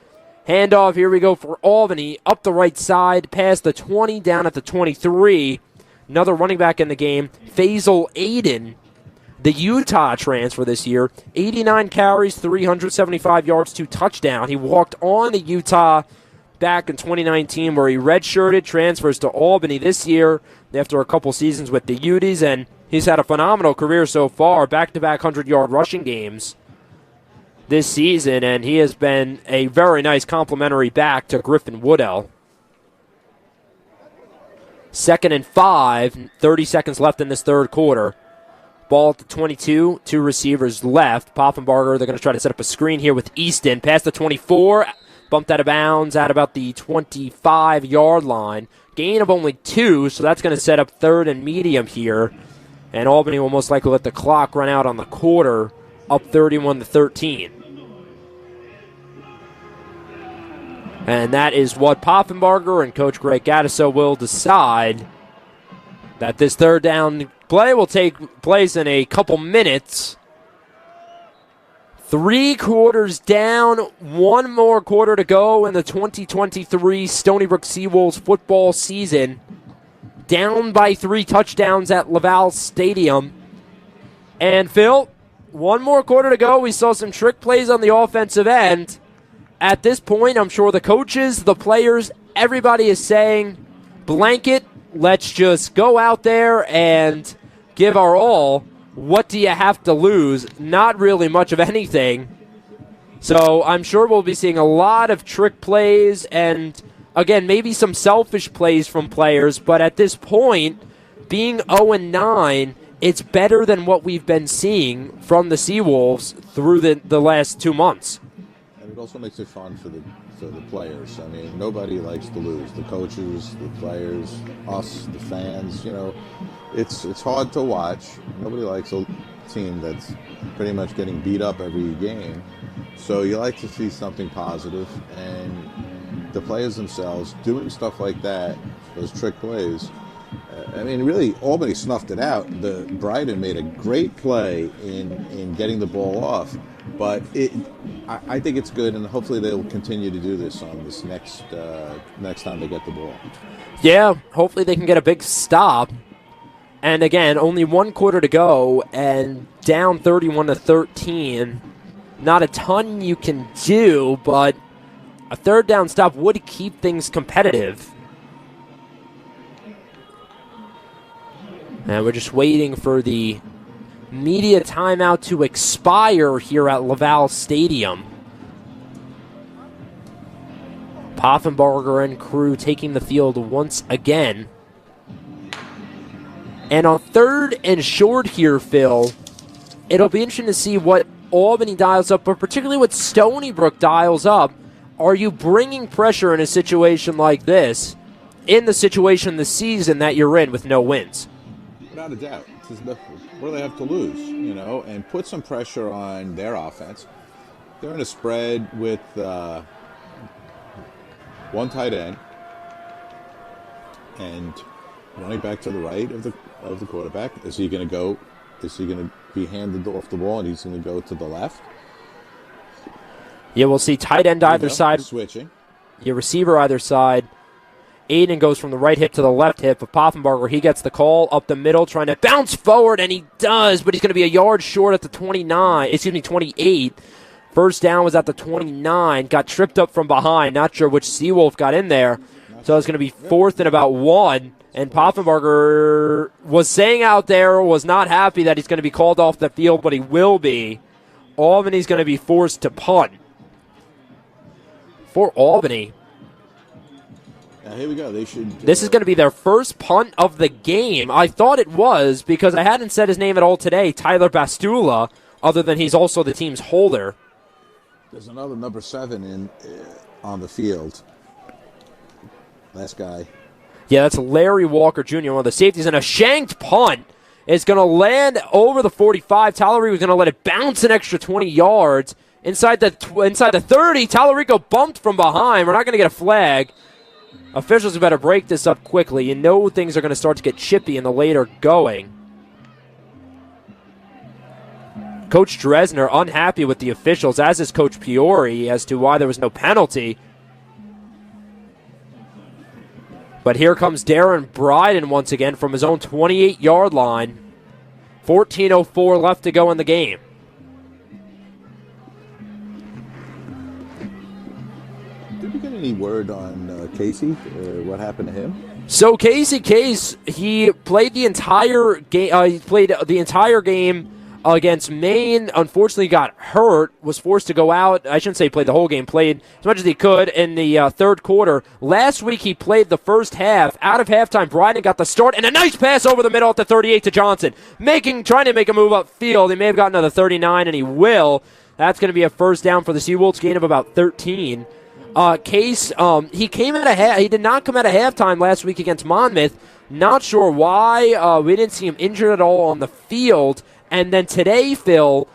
Handoff, here we go for Albany, up the right side, past the 20, down at the 23. Another running back in the game, Faisal Aiden, the Utah transfer this year, 89 carries, 375 yards, 2 touchdowns. He walked on to Utah back in 2019 where he redshirted, transfers to Albany this year after a couple seasons with the Utes, and he's had a phenomenal career so far, back-to-back 100-yard rushing games this season, and he has been a very nice complimentary back to Griffin Woodell. 2nd and 5, 30 seconds left in this third quarter. Ball at the 22, 2 receivers left. Poffenbarger, they're going to try to set up a screen here with Easton. Past the 24, bumped out of bounds at about the 25-yard line. Gain of only 2, so that's going to set up 3rd and medium here. And Albany will most likely let the clock run out on the quarter, up 31-13. And that is what Poffenbarger and Coach Greg Gattiso will decide, that this third down play will take place in a couple minutes. 3 quarters down, 1 more quarter to go in the 2023 Stony Brook Seawolves football season. Down by 3 touchdowns at Lavalle Stadium. And Phil, 1 more quarter to go. We saw some trick plays on the offensive end. At this point, I'm sure the coaches, the players, everybody is saying, blanket, let's just go out there and give our all. What do you have to lose? Not really much of anything. So I'm sure we'll be seeing a lot of trick plays and, again, maybe some selfish plays from players. But at this point, being 0-9, it's better than what we've been seeing from the Seawolves through the last 2 months. And it also makes it fun for the players. I mean, nobody likes to lose. The coaches, the players, us, the fans. It's hard to watch. Nobody likes a team that's pretty much getting beat up every game. So you like to see something positive, and the players themselves doing stuff like that, those trick plays. I mean, really, Albany snuffed it out. Bryden made a great play in getting the ball off, but I think it's good, and hopefully they'll continue to do this on this next time they get the ball. Yeah, hopefully they can get a big stop. And again, only 1 quarter to go, and down 31-13. Not a ton you can do, but a third down stop would keep things competitive. And we're just waiting for the media timeout to expire here at Lavalle Stadium. Poffenbarger and crew taking the field once again. And on 3rd and short here, Phil, it'll be interesting to see what Albany dials up, but particularly what Stony Brook dials up. Are you bringing pressure in a situation like this, in the situation this season that you're in with no wins? Without a doubt. What do they have to lose, and put some pressure on their offense. They're in a spread with 1 tight end and running back to the right of the quarterback. Is he going to be handed off the ball and he's going to go to the left? Yeah, we'll see tight end either side. Switching. Your receiver either side. Aiden goes from the right hip to the left hip of Poffenbarger. He gets the call up the middle, trying to bounce forward, and he does, but he's going to be a yard short at the 28. First down was at the 29. Got tripped up from behind. Not sure which Seawolf got in there. So it's going to be 4th and about 1. And Poffenbarger was saying out there, was not happy that he's going to be called off the field, but he will be. Albany's going to be forced to punt. For Albany. Here we go. They should. This is going to be their first punt of the game. I thought it was because I hadn't said his name at all today, Tyler Bastula, other than he's also the team's holder. There's another number 7 on the field. Last guy. Yeah, that's Larry Walker Jr., one of the safeties, and a shanked punt is going to land over the 45. Tallarico was going to let it bounce an extra 20 yards. Inside the 30, Tallarico bumped from behind. We're not going to get a flag. Officials better break this up quickly. You know things are going to start to get chippy in the later going. Coach Dresner unhappy with the officials, as is Coach Piori, as to why there was no penalty. But here comes Darren Bryden once again from his own 28-yard line. 14:04 left to go in the game. Did we get any word on Casey? What happened to him? So Casey Case, he played the entire game. Against Maine, unfortunately got hurt, was forced to go out. I shouldn't say played the whole game, played as much as he could in the third quarter. Last week he played the first half. Out of halftime, Bryden got the start, and a nice pass over the middle at the 38 to Johnson. Trying to make a move upfield. He may have gotten to the 39, and he will. That's going to be a first down for the Seawolves, gain of about 13. Case, he did not come out of halftime last week against Monmouth. Not sure why. We didn't see him injured at all on the field. And then today, Phil,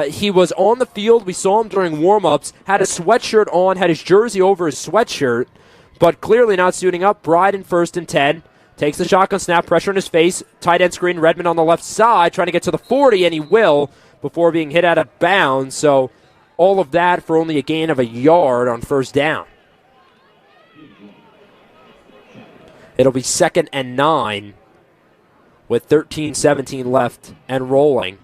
he was on the field. We saw him during warm-ups, had a sweatshirt on, had his jersey over his sweatshirt, but clearly not suiting up. Bryden 1st and 10. Takes the shotgun snap, pressure in his face. Tight end screen, Redmond on the left side, trying to get to the 40, and he will before being hit out of bounds. So all of that for only a gain of a yard on first down. It'll be 2nd and 9. With 13:17 left and rolling.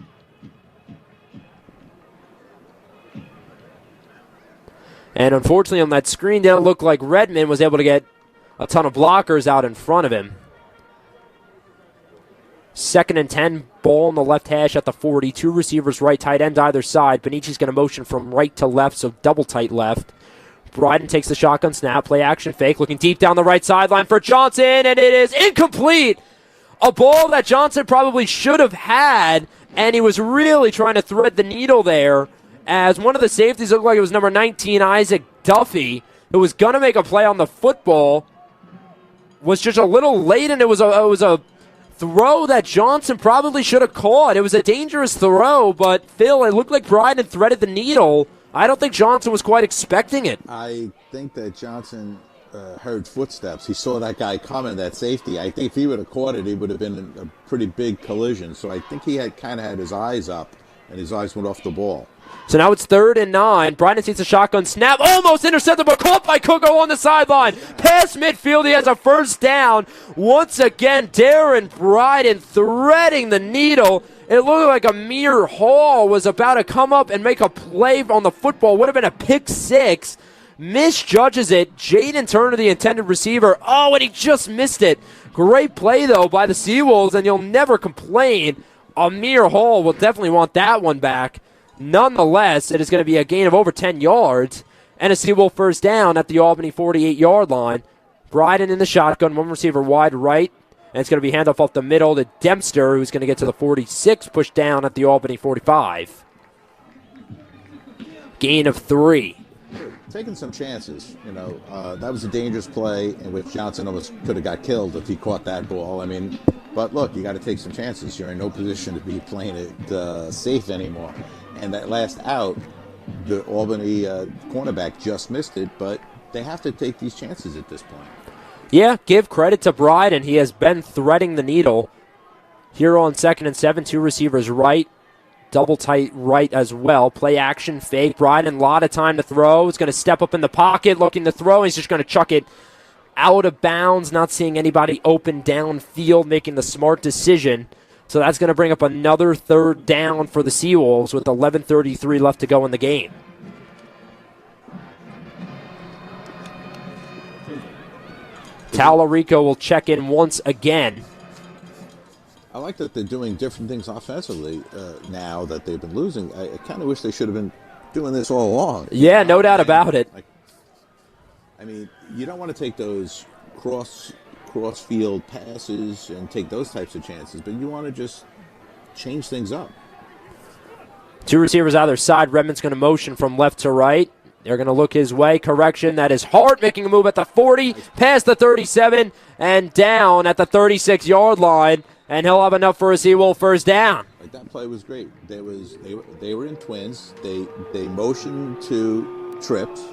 And unfortunately on that screen, didn't look like Redmond was able to get a ton of blockers out in front of him. 2nd and 10, ball on the left hash at the 40. 2 receivers right, tight end either side. Bonici's going to motion from right to left, so double tight left. Bryden takes the shotgun snap, play action fake, looking deep down the right sideline for Johnson, and it is incomplete. A ball that Johnson probably should have had, and he was really trying to thread the needle there as one of the safeties looked like it was number 19, Isaac Duffy, who was going to make a play on the football, was just a little late, and it was a throw that Johnson probably should have caught. It was a dangerous throw, but Phil, it looked like Bryden threaded the needle. I don't think Johnson was quite expecting it. I think that Johnson heard footsteps. He saw that guy coming, that safety. I think if he would have caught it, it would have been a pretty big collision. So I think he had kind of had his eyes up, and his eyes went off the ball. So now it's 3rd and 9. Bryden takes a shotgun snap, almost intercepted, but caught by Kuko on the sideline. Past midfield, he has a first down. Once again, Darren Bryden threading the needle. It looked like Amir Hall was about to come up and make a play on the football. Would have been a pick 6. Misjudges it. Jaden Turner, the intended receiver. Oh, and he just missed it. Great play, though, by the Seawolves, and you'll never complain. Amir Hall will definitely want that one back. Nonetheless, it is going to be a gain of over 10 yards and a Seawolf first down at the Albany 48-yard line. Bryden in the shotgun, one receiver wide right, and it's going to be handoff off the middle to Dempster, who's going to get to the 46, pushed down at the Albany 45. Gain of 3. Taking some chances, that was a dangerous play in which Johnson almost could have got killed if he caught that ball. But look, you got to take some chances. You're in no position to be playing it safe anymore. And that last out, the Albany cornerback just missed it, but they have to take these chances at this point. Yeah, give credit to Bryden. He has been threading the needle. Here on 2nd and 7, 2 receivers right. Double tight right as well. Play action fake. Bryden, a lot of time to throw. He's going to step up in the pocket, looking to throw. He's just going to chuck it out of bounds, not seeing anybody open downfield, making the smart decision. So that's going to bring up another third down for the Seawolves with 11:33 left to go in the game. Tallarico will check in once again. I like that they're doing different things offensively now that they've been losing. I kind of wish they should have been doing this all along. Yeah, no doubt about it. I mean, you don't want to take those cross-field passes and take those types of chances, but you want to just change things up. Two receivers either side. Redmond's going to motion from left to right. They're going to look his way. Correction, that is Hart making a move at the 40, past the 37, and down at the 36-yard line, and he'll have enough for a Seawolf first down. Like, that play was great. They were in twins. They motioned to trips.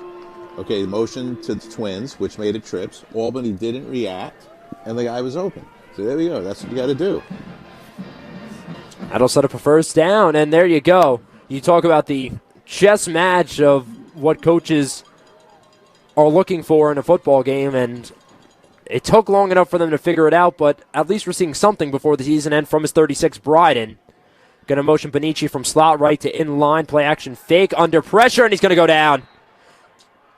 Okay, motion to the twins, which made it trips. Albany didn't react, and the guy was open. So there we go. That's what you got to do. That'll set up a first down, and there you go. You talk about the chess match of what coaches are looking for in a football game, and it took long enough for them to figure it out, but at least we're seeing something before the season end from his 36, Bryden. Going to motion Benici from slot right to in-line, play action fake under pressure, and he's going to go down.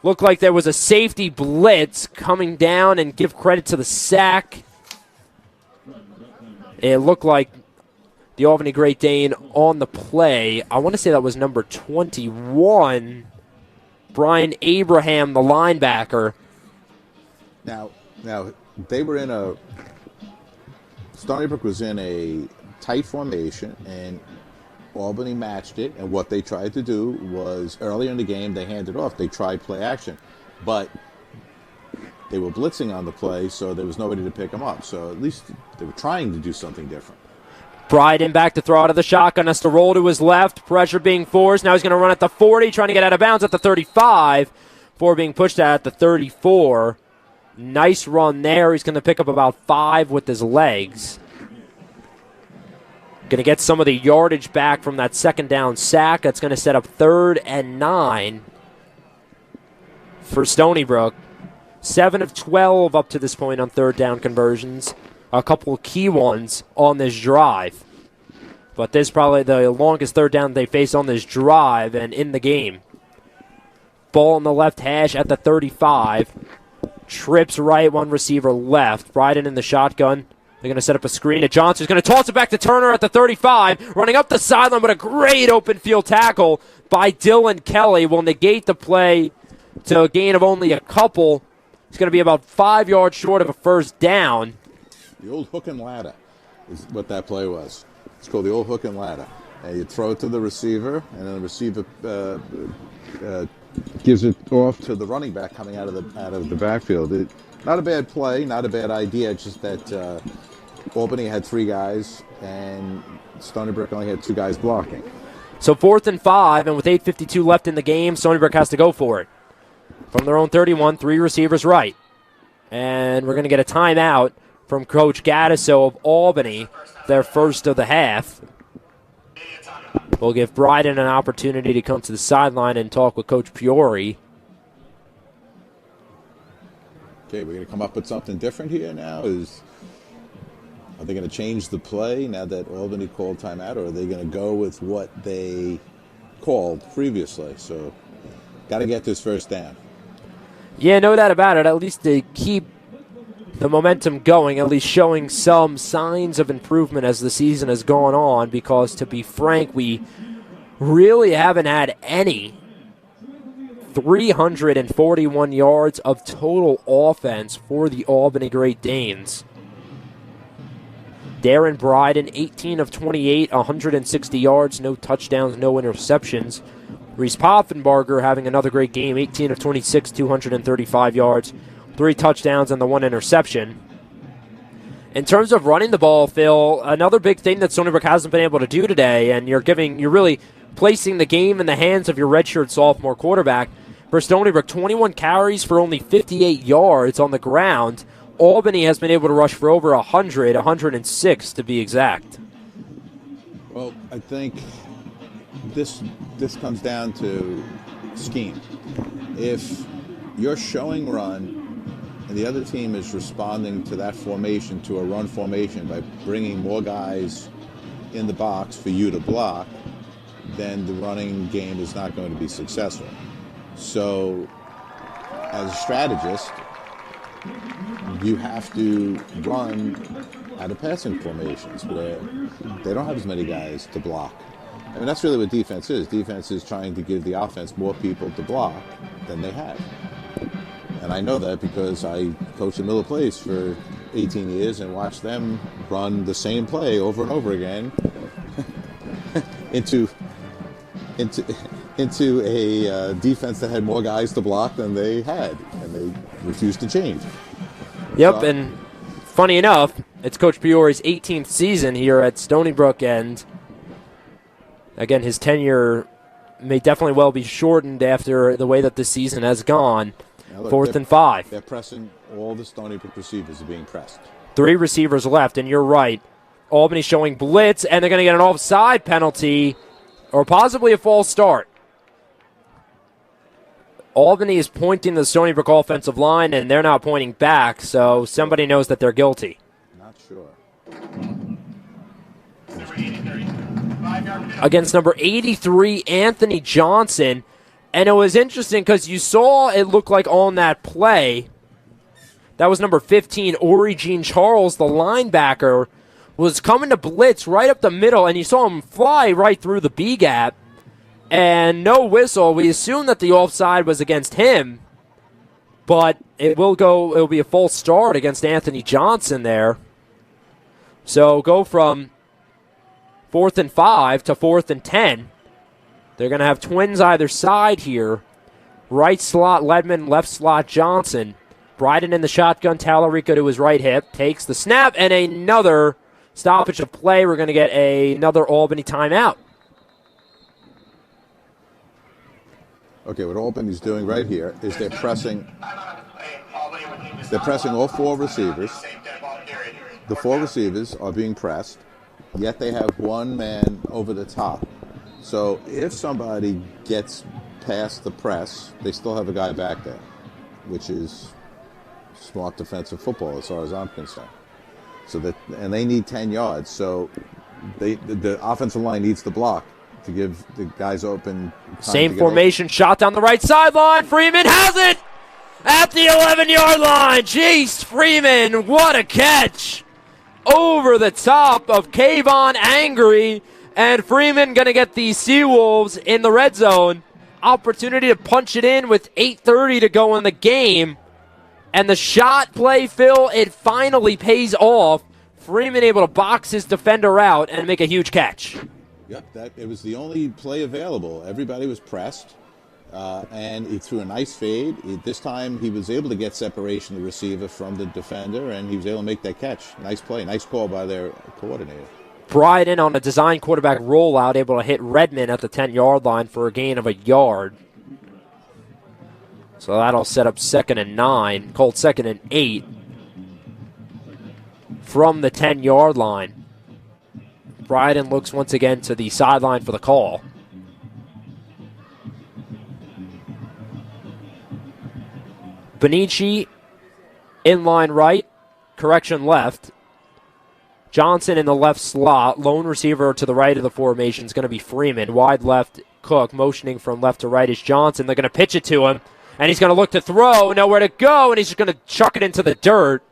Looked like there was a safety blitz coming down, and give credit to the sack. It looked like the Albany Great Dane on the play. I want to say that was number 21, Brian Abraham, the linebacker. Now they were in a Stony Brook was in a tight formation, and Albany matched it. And what they tried to do was earlier in the game they handed off. They tried play action, but they were blitzing on the play, so there was nobody to pick them up. So at least they were trying to do something different. Bryden back to throw out of the shotgun, has to roll to his left. Pressure being forced. Now he's going to run at the 40, trying to get out of bounds at the 35 before being pushed out at the 34. Nice run there. He's going to pick up about 5 with his legs. Going to get some of the yardage back from that second down sack. That's going to set up 3rd and 9 for Stony Brook. 7 of 12 up to this point on third down conversions. A couple of key ones on this drive. But this is probably the longest third down they face on this drive and in the game. Ball on the left hash at the 35. Trips right, one receiver left. Bryden in the shotgun. They're going to set up a screen to Johnson. He's going to toss it back to Turner at the 35. Running up the sideline, but a great open field tackle by Dylan Kelly will negate the play to a gain of only a couple. It's going to be about 5 yards short of a first down. The old hook and ladder is what that play was. It's called the old hook and ladder. And you throw it to the receiver, and then the receiver gives it off to the running back coming out of the backfield. Not a bad play, not a bad idea. Just that Albany had 3 guys, and Stony Brook only had 2 guys blocking. So 4th and 5, and with 8:52 left in the game, Stony Brook has to go for it. From their own 31, 3 receivers right. And we're going to get a timeout from Coach Gattiso of Albany, their first of the half. We'll give Bryden an opportunity to come to the sideline and talk with Coach Piori. Okay, we're going to come up with something different here now. Are they going to change the play now that Albany called timeout, or are they going to go with what they called previously? So, got to get this first down. Yeah, no doubt about it. At least to keep the momentum going, at least showing some signs of improvement as the season has gone on, because to be frank, we really haven't had any 341 yards of total offense for the Albany Great Danes. Darren Bryden, 18 of 28, 160 yards, no touchdowns, no interceptions. Reese Poffenbarger having another great game, 18 of 26, 235 yards, 3 touchdowns and the 1 interception. In terms of running the ball, Phil, another big thing that Stony Brook hasn't been able to do today, and you're really placing the game in the hands of your redshirt sophomore quarterback. For Stony Brook, 21 carries for only 58 yards on the ground. Albany has been able to rush for over 100, 106 to be exact. Well, I think this comes down to scheme. If you're showing run and the other team is responding to that formation, to a run formation, by bringing more guys in the box for you to block, then the running game is not going to be successful. So, as a strategist, you have to run out of passing formations where they don't have as many guys to block. I mean, that's really what defense is. Defense is trying to give the offense more people to block than they have. And I know that because I coached at Miller Place for 18 years and watched them run the same play over and over again into a defense that had more guys to block than they had, and they refused to change. Yep, so, and funny enough, it's Coach Piore's 18th season here at Stony Brook, and again, his tenure may definitely well be shortened after the way that this season has gone. Look, 4th and 5. They're pressing. All the Stony Brook receivers are being pressed. 3 receivers left, and you're right. Albany showing blitz, and they're going to get an offside penalty or possibly a false start. Albany is pointing to the Stony Brook offensive line, and they're now pointing back, so somebody knows that they're guilty. Not sure. Against number 83, Anthony Johnson. And it was interesting because you saw it look like on that play, that was number 15, Ori Jean Charles, the linebacker, was coming to blitz right up the middle, and you saw him fly right through the B gap. And no whistle. We assume that the offside was against him, but it'll be a false start against Anthony Johnson there. So go from 4th and 5 to 4th and 10. They're going to have twins either side here. Right slot, Ledman, left slot, Johnson. Bryden in the shotgun, Talarico to his right hip. Takes the snap, and another stoppage of play. We're going to get another Albany timeout. Okay, what Albany's doing right here is they're pressing all 4 receivers. The 4 receivers are being pressed, yet they have one man over the top. So if somebody gets past the press, they still have a guy back there, which is smart defensive football as far as I'm concerned. And they need 10 yards, so the offensive line needs to block to give the guys open time. Same formation, shot down the right sideline. Freeman has it at the 11-yard line. Jeez, Freeman, what a catch. Over the top of Kayvon Angry. And Freeman going to get the Seawolves in the red zone. Opportunity to punch it in with 8:30 to go in the game. And the shot play, Phil, it finally pays off. Freeman able to box his defender out and make a huge catch. Yep, it was the only play available. Everybody was pressed, and he threw a nice fade. This time he was able to get separation, the receiver, from the defender, and he was able to make that catch. Nice play, nice call by their coordinator. Bryden on a design quarterback rollout, able to hit Redmond at the 10-yard line for a gain of a yard. So that'll set up 2nd and 9, called 2nd and 8 from the 10-yard line. Bryden looks once again to the sideline for the call. Benici, inline right, correction left. Johnson in the left slot, lone receiver to the right of the formation is going to be Freeman. Wide left, Cook, motioning from left to right is Johnson. They're going to pitch it to him, and he's going to look to throw, nowhere to go, and he's just going to chuck it into the dirt.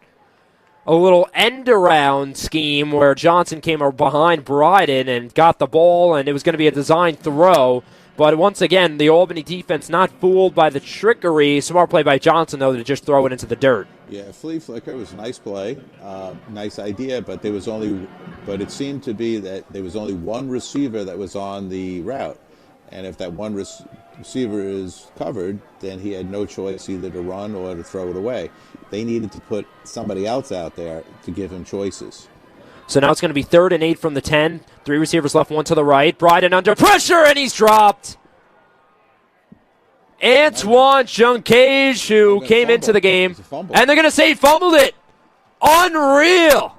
A little end-around scheme where Johnson came behind Bryden and got the ball, and it was going to be a design throw. But once again, the Albany defense not fooled by the trickery. Smart play by Johnson, though, to just throw it into the dirt. Yeah, flea flicker was a nice play, nice idea, but it seemed to be that there was only one receiver that was on the route, and if that one receiver is covered, then he had no choice either to run or to throw it away. They needed to put somebody else out there to give him choices. So now it's going to be 3rd and 8 from the 10. 3 receivers left, 1 to the right. Bryden under pressure, and he's dropped. Antoine Junkage, who came into the game, and they're going to say he fumbled it. Unreal.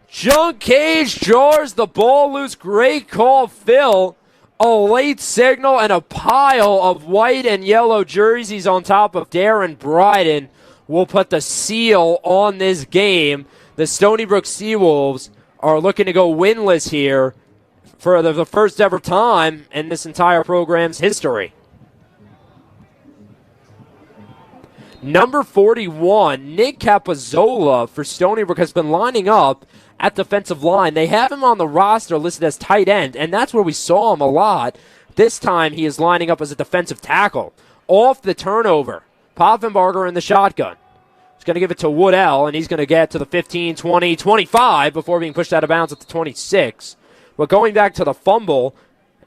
Junkage jars the ball loose. Great call, Phil. A late signal and a pile of white and yellow jerseys on top of Darren Bryden will put the seal on this game. The Stony Brook Seawolves are looking to go winless here for the first ever time in this entire program's history. Number 41, Nick Capozzola for Stony Brook has been lining up at defensive line. They have him on the roster listed as tight end, and that's where we saw him a lot. This time he is lining up as a defensive tackle. Off the turnover, Poffenbarger in the shotgun. He's going to give it to Woodell, and he's going to get to the 15, 20, 25 before being pushed out of bounds at the 26. But going back to the fumble,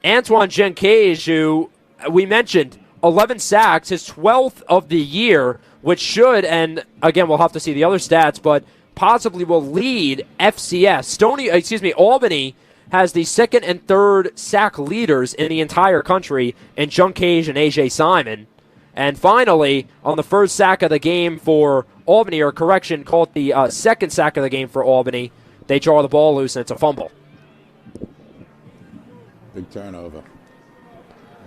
Antoine Gencage, who we mentioned, 11 sacks, his 12th of the year, which should, and again, we'll have to see the other stats, but possibly will lead FCS. Albany has the second and third sack leaders in the entire country in Gencage and A.J. Simon. And finally, on the first sack of the game for Albany, or correction, called the second sack of the game for Albany, they draw the ball loose and it's a fumble. Big turnover.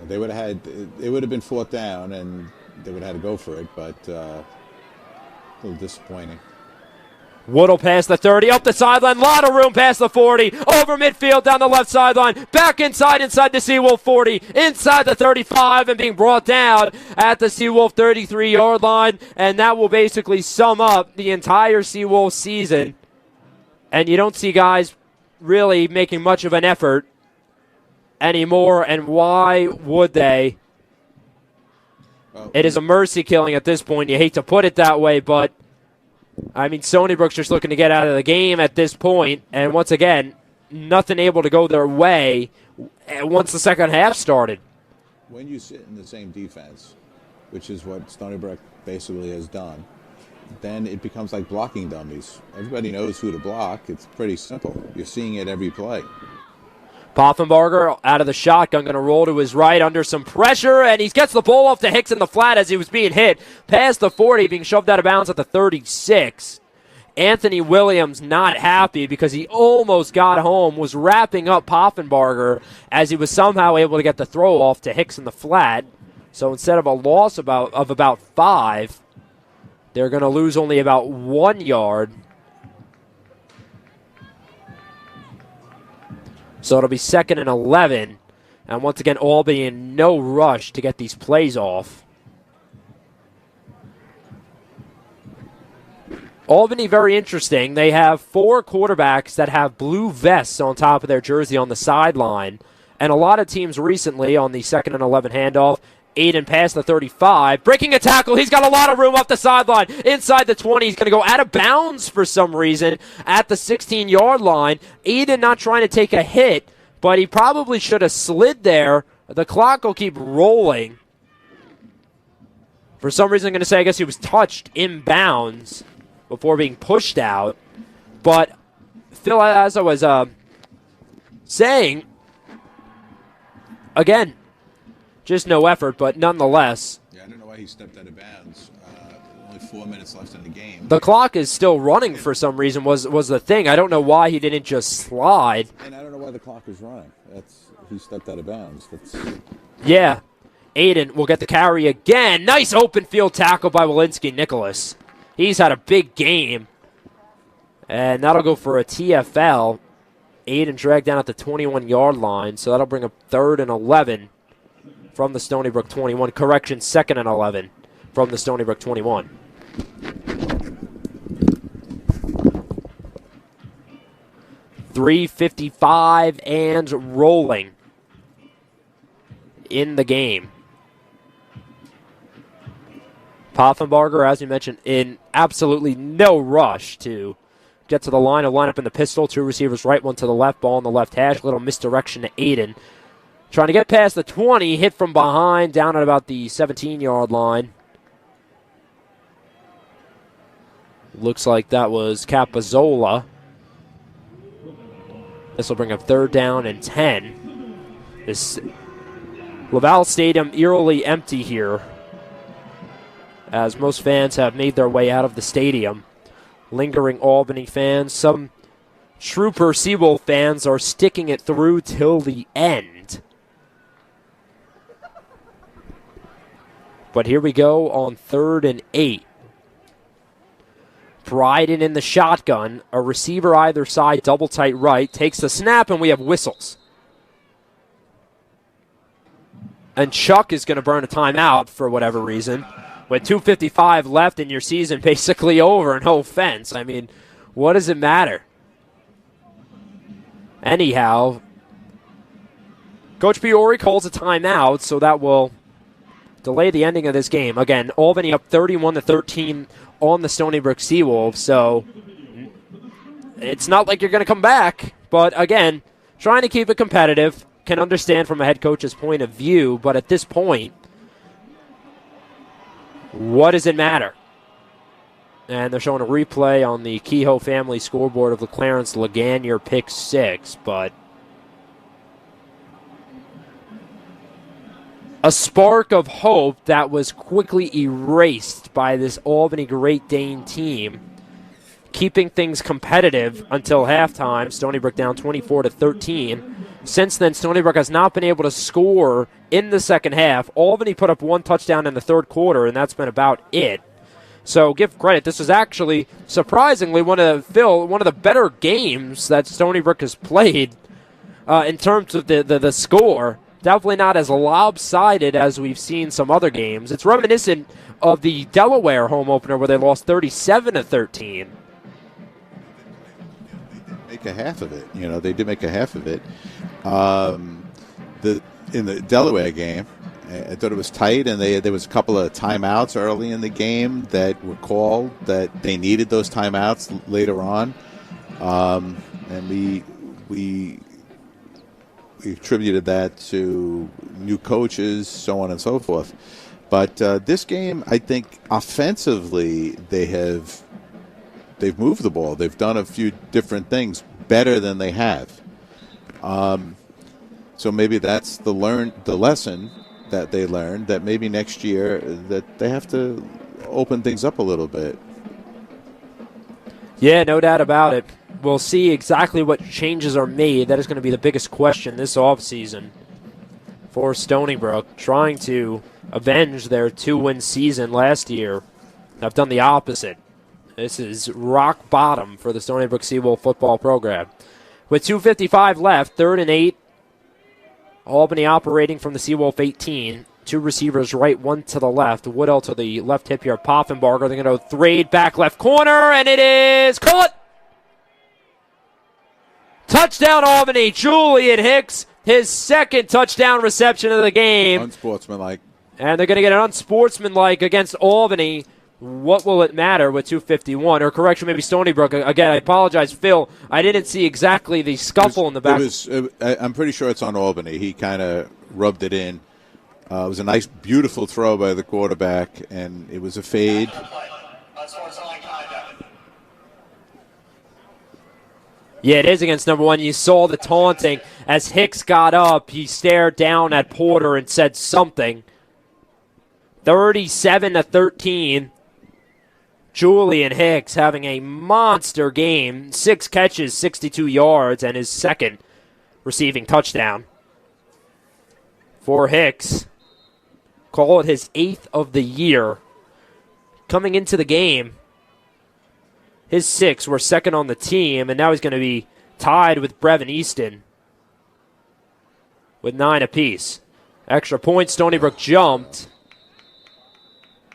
They would have it would have been 4th down, and they would have had to go for it, but a little disappointing. Woodall past the 30, up the sideline, lot of room past the 40, over midfield, down the left sideline, back inside the Seawolf 40, inside the 35, and being brought down at the Seawolf 33-yard line, and that will basically sum up the entire Seawolf season. And you don't see guys really making much of an effort anymore, and why would they? It is a mercy killing at this point. You hate to put it that way, but I mean, Stony Brook's just looking to get out of the game at this point, and once again, nothing able to go their way once the second half started. When you sit in the same defense, which is what Stony Brook basically has done, then it becomes like blocking dummies. Everybody knows who to block. It's pretty simple. You're seeing it every play. Poffenbarger out of the shotgun, going to roll to his right under some pressure, and he gets the ball off to Hicks in the flat as he was being hit past the 40, being shoved out of bounds at the 36. Anthony Williams not happy because he almost got home, was wrapping up Poffenbarger as he was somehow able to get the throw off to Hicks in the flat. So instead of a loss of about 5, they're going to lose only about 1 yard. So it'll be 2nd and 11. And once again, Albany in no rush to get these plays off. Albany, very interesting. They have 4 quarterbacks that have blue vests on top of their jersey on the sideline. And a lot of teams recently on the 2nd and 11 handoff, Aiden past the 35, breaking a tackle. He's got a lot of room up the sideline. Inside the 20, he's going to go out of bounds for some reason at the 16-yard line. Aiden not trying to take a hit, but he probably should have slid there. The clock will keep rolling. For some reason, I'm going to say I guess he was touched in bounds before being pushed out. But, Phil, as I was saying, again, just no effort, but nonetheless. Yeah, I don't know why he stepped out of bounds. Only 4 minutes left in the game. The clock is still running for some reason was the thing. I don't know why he didn't just slide. And I don't know why the clock is running. He stepped out of bounds. Yeah. Aiden will get the carry again. Nice open field tackle by Walensky Nicholas. He's had a big game. And that'll go for a TFL. Aiden dragged down at the 21-yard line, so that'll bring up 3rd and 11 from the Stony Brook 21. Correction, 2nd and 11 from the Stony Brook 21. .355 and rolling in the game. Poffenbarger, as you mentioned, in absolutely no rush to get to the line. A lineup in the pistol. 2 receivers right, 1 to the left. Ball on the left hash. Little misdirection to Aiden. Trying to get past the 20. Hit from behind. Down at about the 17-yard line. Looks like that was Capozzola. This will bring up 3rd down and 10. This Lavalle Stadium eerily empty here, as most fans have made their way out of the stadium. Lingering Albany fans. Some Trooper Seawolf fans are sticking it through till the end. But here we go on 3rd and 8. Bryden in the shotgun, a receiver either side, double tight right, takes the snap, and we have whistles. And Chuck is going to burn a timeout for whatever reason. With 2:55 left and your season basically over, no offense. I mean, what does it matter? Anyhow, Coach Fiore calls a timeout, so that will delay the ending of this game. Again, Albany up 31-13 on the Stony Brook Seawolves, so it's not like you're going to come back. But again, trying to keep it competitive. Can understand from a head coach's point of view, but at this point, what does it matter? And they're showing a replay on the Kehoe family scoreboard of the Clarence Laganier pick 6, but a spark of hope that was quickly erased by this Albany Great Dane team, keeping things competitive until halftime. Stony Brook down 24-13. Since then, Stony Brook has not been able to score in the second half. Albany put up one touchdown in the third quarter, and that's been about it. So give credit. This is actually, surprisingly, one of the better games that Stony Brook has played in terms of the score. Definitely not as lopsided as we've seen some other games. It's reminiscent of the Delaware home opener where they lost 37-13. Make a half of it. They did make a half of it. In the Delaware game, I thought it was tight, and there was a couple of timeouts early in the game that were called, that they needed those timeouts later on, and we attributed that to new coaches, so on and so forth. But this game, I think offensively, they've moved the ball. They've done a few different things better than they have. So maybe that's the lesson that they learned, that maybe next year that they have to open things up a little bit. Yeah, no doubt about it. We'll see exactly what changes are made. That is going to be the biggest question this offseason for Stony Brook, trying to avenge their 2-win season last year. I've done the opposite. This is rock bottom for the Stony Brook Seawolf football program. With 2:55 left, 3rd and 8. Albany operating from the Seawolf 18. Two receivers right, one to the left. Woodell to the left hip here. Poffenbarger. They're going to throw back left corner, and it is caught. Touchdown Albany. Julian Hicks, his second touchdown reception of the game. Unsportsmanlike. And they're going to get an unsportsmanlike against Albany. What will it matter with 2:51? Or correction, maybe Stony Brook. Again, I apologize, Phil. I didn't see exactly the scuffle in the back. I'm pretty sure it's on Albany. He kind of rubbed it in. It was a nice, beautiful throw by the quarterback, and it was a fade. Yeah, it is against number 1. You saw the taunting. As Hicks got up, he stared down at Porter and said something. 37-13. Julian Hicks having a monster game. 6 catches, 62 yards, and his second receiving touchdown for Hicks. Call it his 8th of the year. Coming into the game, his 6 were second on the team, and now he's going to be tied with Brevin Easton with 9 apiece. Extra point, Stony Brook jumped.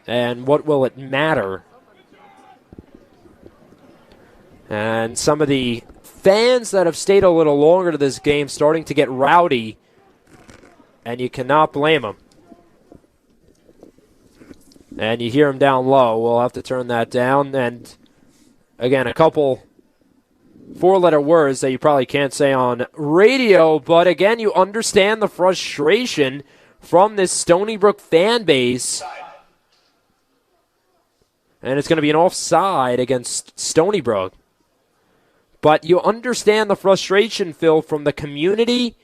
And what will it matter? And some of the fans that have stayed a little longer to this game starting to get rowdy, and you cannot blame them. And you hear them down low. We'll have to turn that down. And again, a couple 4-letter words that you probably can't say on radio, but again, you understand the frustration from this Stony Brook fan base. And it's going to be an offside against Stony Brook. But you understand the frustration, Phil, from the community,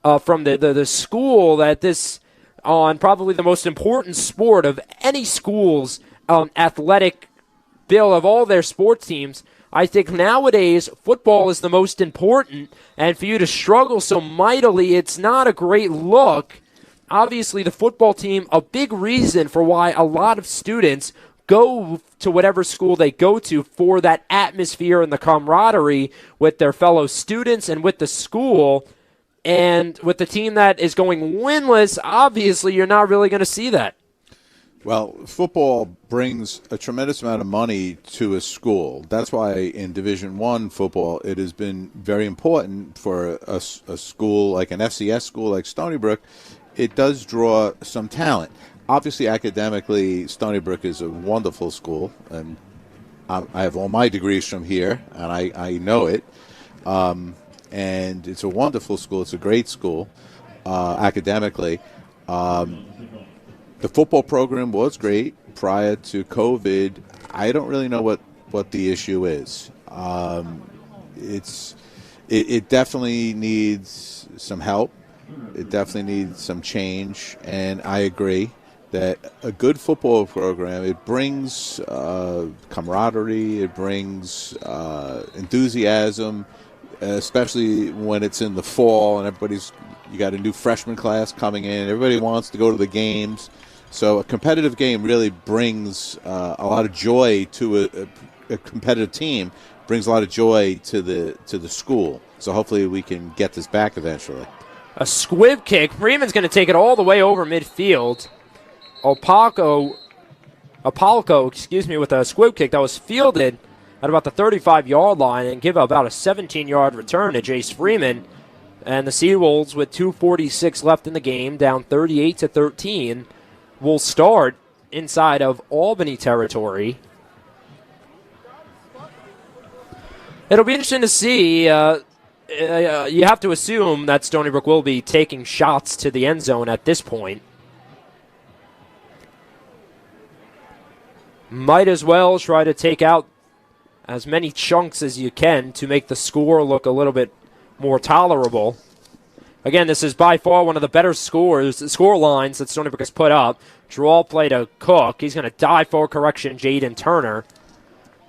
from the school, that this, on probably the most important sport of any school's athletic bill of all their sports teams, I think nowadays football is the most important. And for you to struggle so mightily, it's not a great look. Obviously, the football team, a big reason for why a lot of students go to whatever school they go to for that atmosphere and the camaraderie with their fellow students and with the school. And with the team that is going winless, obviously you're not really going to see that. Well, football brings a tremendous amount of money to a school. That's why in Division I football, it has been very important for a school like an FCS school like Stony Brook. It does draw some talent. Obviously, academically, Stony Brook is a wonderful school, and I have all my degrees from here, and I know it. And it's a wonderful school. It's a great school academically. The football program was great prior to COVID. I don't really know what the issue is. It definitely needs some help. It definitely needs some change, and I agree that a good football program, it brings camaraderie, it brings enthusiasm, especially when it's in the fall and you got a new freshman class coming in. Everybody wants to go to the games. So a competitive game really brings a lot of joy to a competitive team, brings a lot of joy to the school. So hopefully we can get this back eventually. A squib kick. Freeman's going to take it all the way over midfield. Apolco, with a squib kick that was fielded at about the 35-yard line and give about a 17-yard return to Jace Freeman. And the Seawolves, with 2:46 left in the game, down 38-13, will start inside of Albany territory. It'll be interesting to see. You have to assume that Stony Brook will be taking shots to the end zone at this point. Might as well try to take out as many chunks as you can to make the score look a little bit more tolerable. Again, this is by far one of the better score lines that Stony Brook has put up. Draw play to Cook. He's going to dive for correction, Jaden Turner,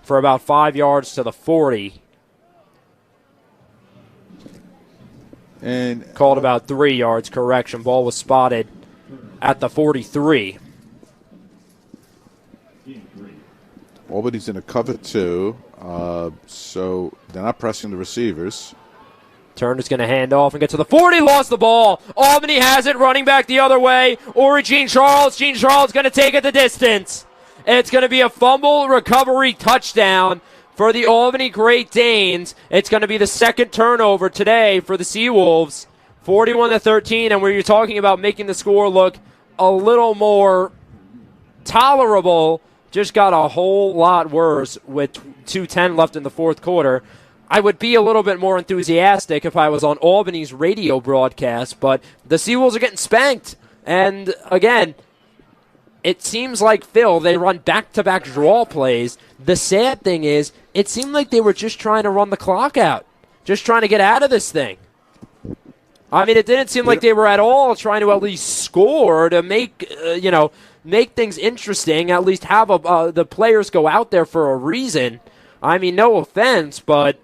for about 5 yards to the 40. And called about 3 yards correction. Ball was spotted at the 43. Albany's in a cover 2, so they're not pressing the receivers. Turner's going to hand off and get to the 40. Lost the ball. Albany has it, running back the other way. Gene Charles. Gene Charles going to take it the distance. It's going to be a fumble recovery touchdown for the Albany Great Danes. It's going to be the second turnover today for the Seawolves. 41-13, and where you're talking about making the score look a little more tolerable, just got a whole lot worse with 2:10 left in the fourth quarter. I would be a little bit more enthusiastic if I was on Albany's radio broadcast, but the Seawolves are getting spanked. And again, it seems like, Phil, they run back-to-back draw plays. The sad thing is, it seemed like they were just trying to run the clock out, just trying to get out of this thing. I mean, it didn't seem like they were at all trying to at least score to make things interesting, at least have the players go out there for a reason. I mean, no offense, but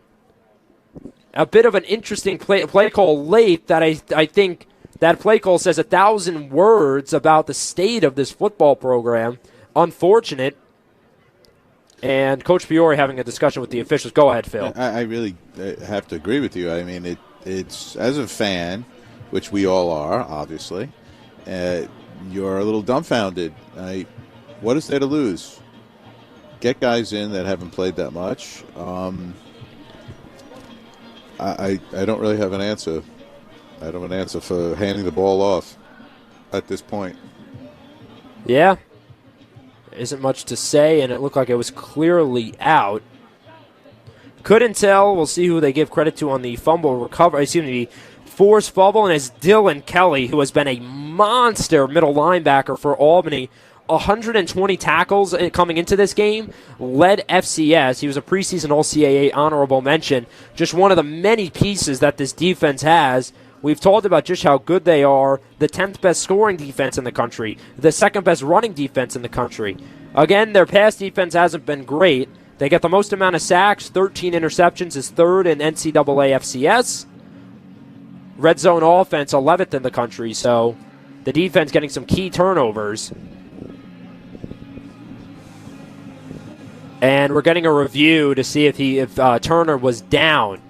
a bit of an interesting play call late that I think that play call says 1,000 words about the state of this football program. Unfortunate. And Coach Fiore having a discussion with the officials. Go ahead, Phil. I really have to agree with you. I mean, it's as a fan, which we all are, obviously, you're a little dumbfounded. What is there to lose? Get guys in that haven't played that much. I don't really have an answer. I don't have an answer for handing the ball off at this point. Yeah. Isn't much to say, and it looked like it was clearly out. Couldn't tell. We'll see who they give credit to on the fumble recovery. The forced fumble, and it's Dylan Kelly, who has been a monster middle linebacker for Albany. 120 tackles coming into this game, led FCS. He was a preseason All-CAA honorable mention. Just one of the many pieces that this defense has. We've talked about just how good they are, the 10th best scoring defense in the country, the second best running defense in the country. Again, their pass defense hasn't been great. They get the most amount of sacks, 13 interceptions, is third in NCAA FCS. Red zone offense, 11th in the country, so the defense getting some key turnovers. And we're getting a review to see if Turner was down.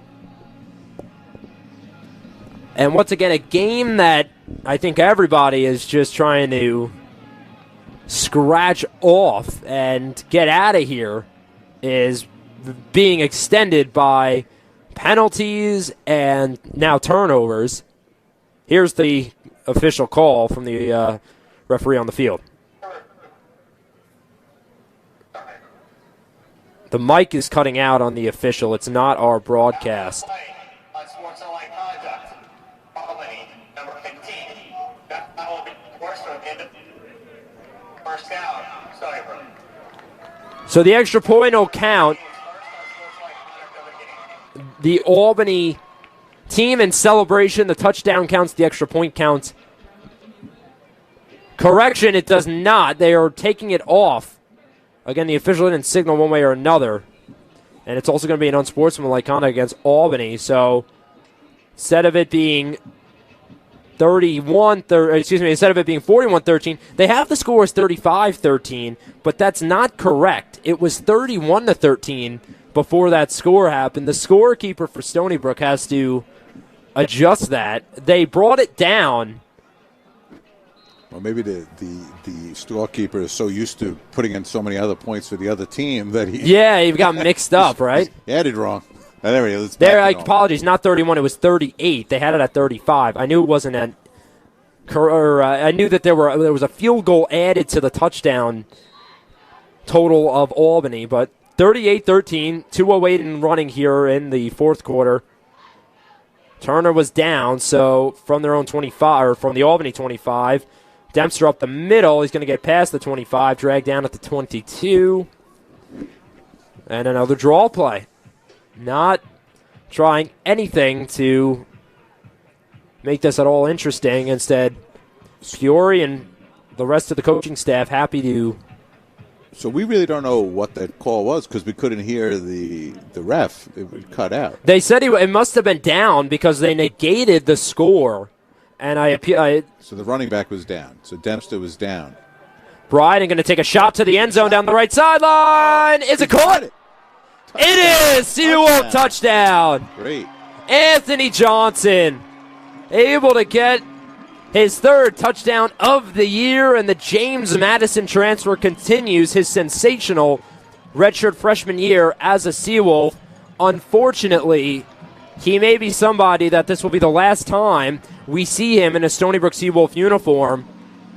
And once again, a game that I think everybody is just trying to scratch off and get out of here is being extended by penalties and now turnovers. Here's the official call from the referee on the field. The mic is cutting out on the official. It's not our broadcast. Unsportsmanlike conduct. Albany, number 15. That will be worse for him. First down, Stony Brook. So the extra point will count. The Albany team in celebration, the touchdown counts, the extra point counts. Correction, it does not. They are taking it off. Again, the official didn't signal one way or another. And it's also going to be an unsportsmanlike conduct against Albany. So instead of it being 41-13, they have the score as 35-13, but that's not correct. It was 31-13 before that score happened. The scorekeeper for Stony Brook has to adjust that. They brought it down. Well, maybe the storekeeper is so used to putting in so many other points for the other team that he got mixed up, right? He had it wrong. There he is. Apologies, not 31. It was 38. They had it at 35. I knew it wasn't at. I knew that there was a field goal added to the touchdown total of Albany, but 38-13, 2:08 in running here in the fourth quarter. Turner was down, so from their own 25, or from the Albany 25, Dempster up the middle. He's going to get past the 25, dragged down at the 22. And another draw play. Not trying anything to make this at all interesting. Instead, Fiore and the rest of the coaching staff happy to. So we really don't know what that call was because we couldn't hear the ref. It would cut out. They said it must have been down because they negated the score. And so the running back was down. So Dempster was down. Bryden going to take a shot to the end zone down the right sideline. Is it caught? It is! Seawolf touchdown. Great. Anthony Johnson able to get his third touchdown of the year, and the James Madison transfer continues his sensational redshirt freshman year as a Seawolf. Unfortunately, he may be somebody that this will be the last time we see him in a Stony Brook Seawolf uniform.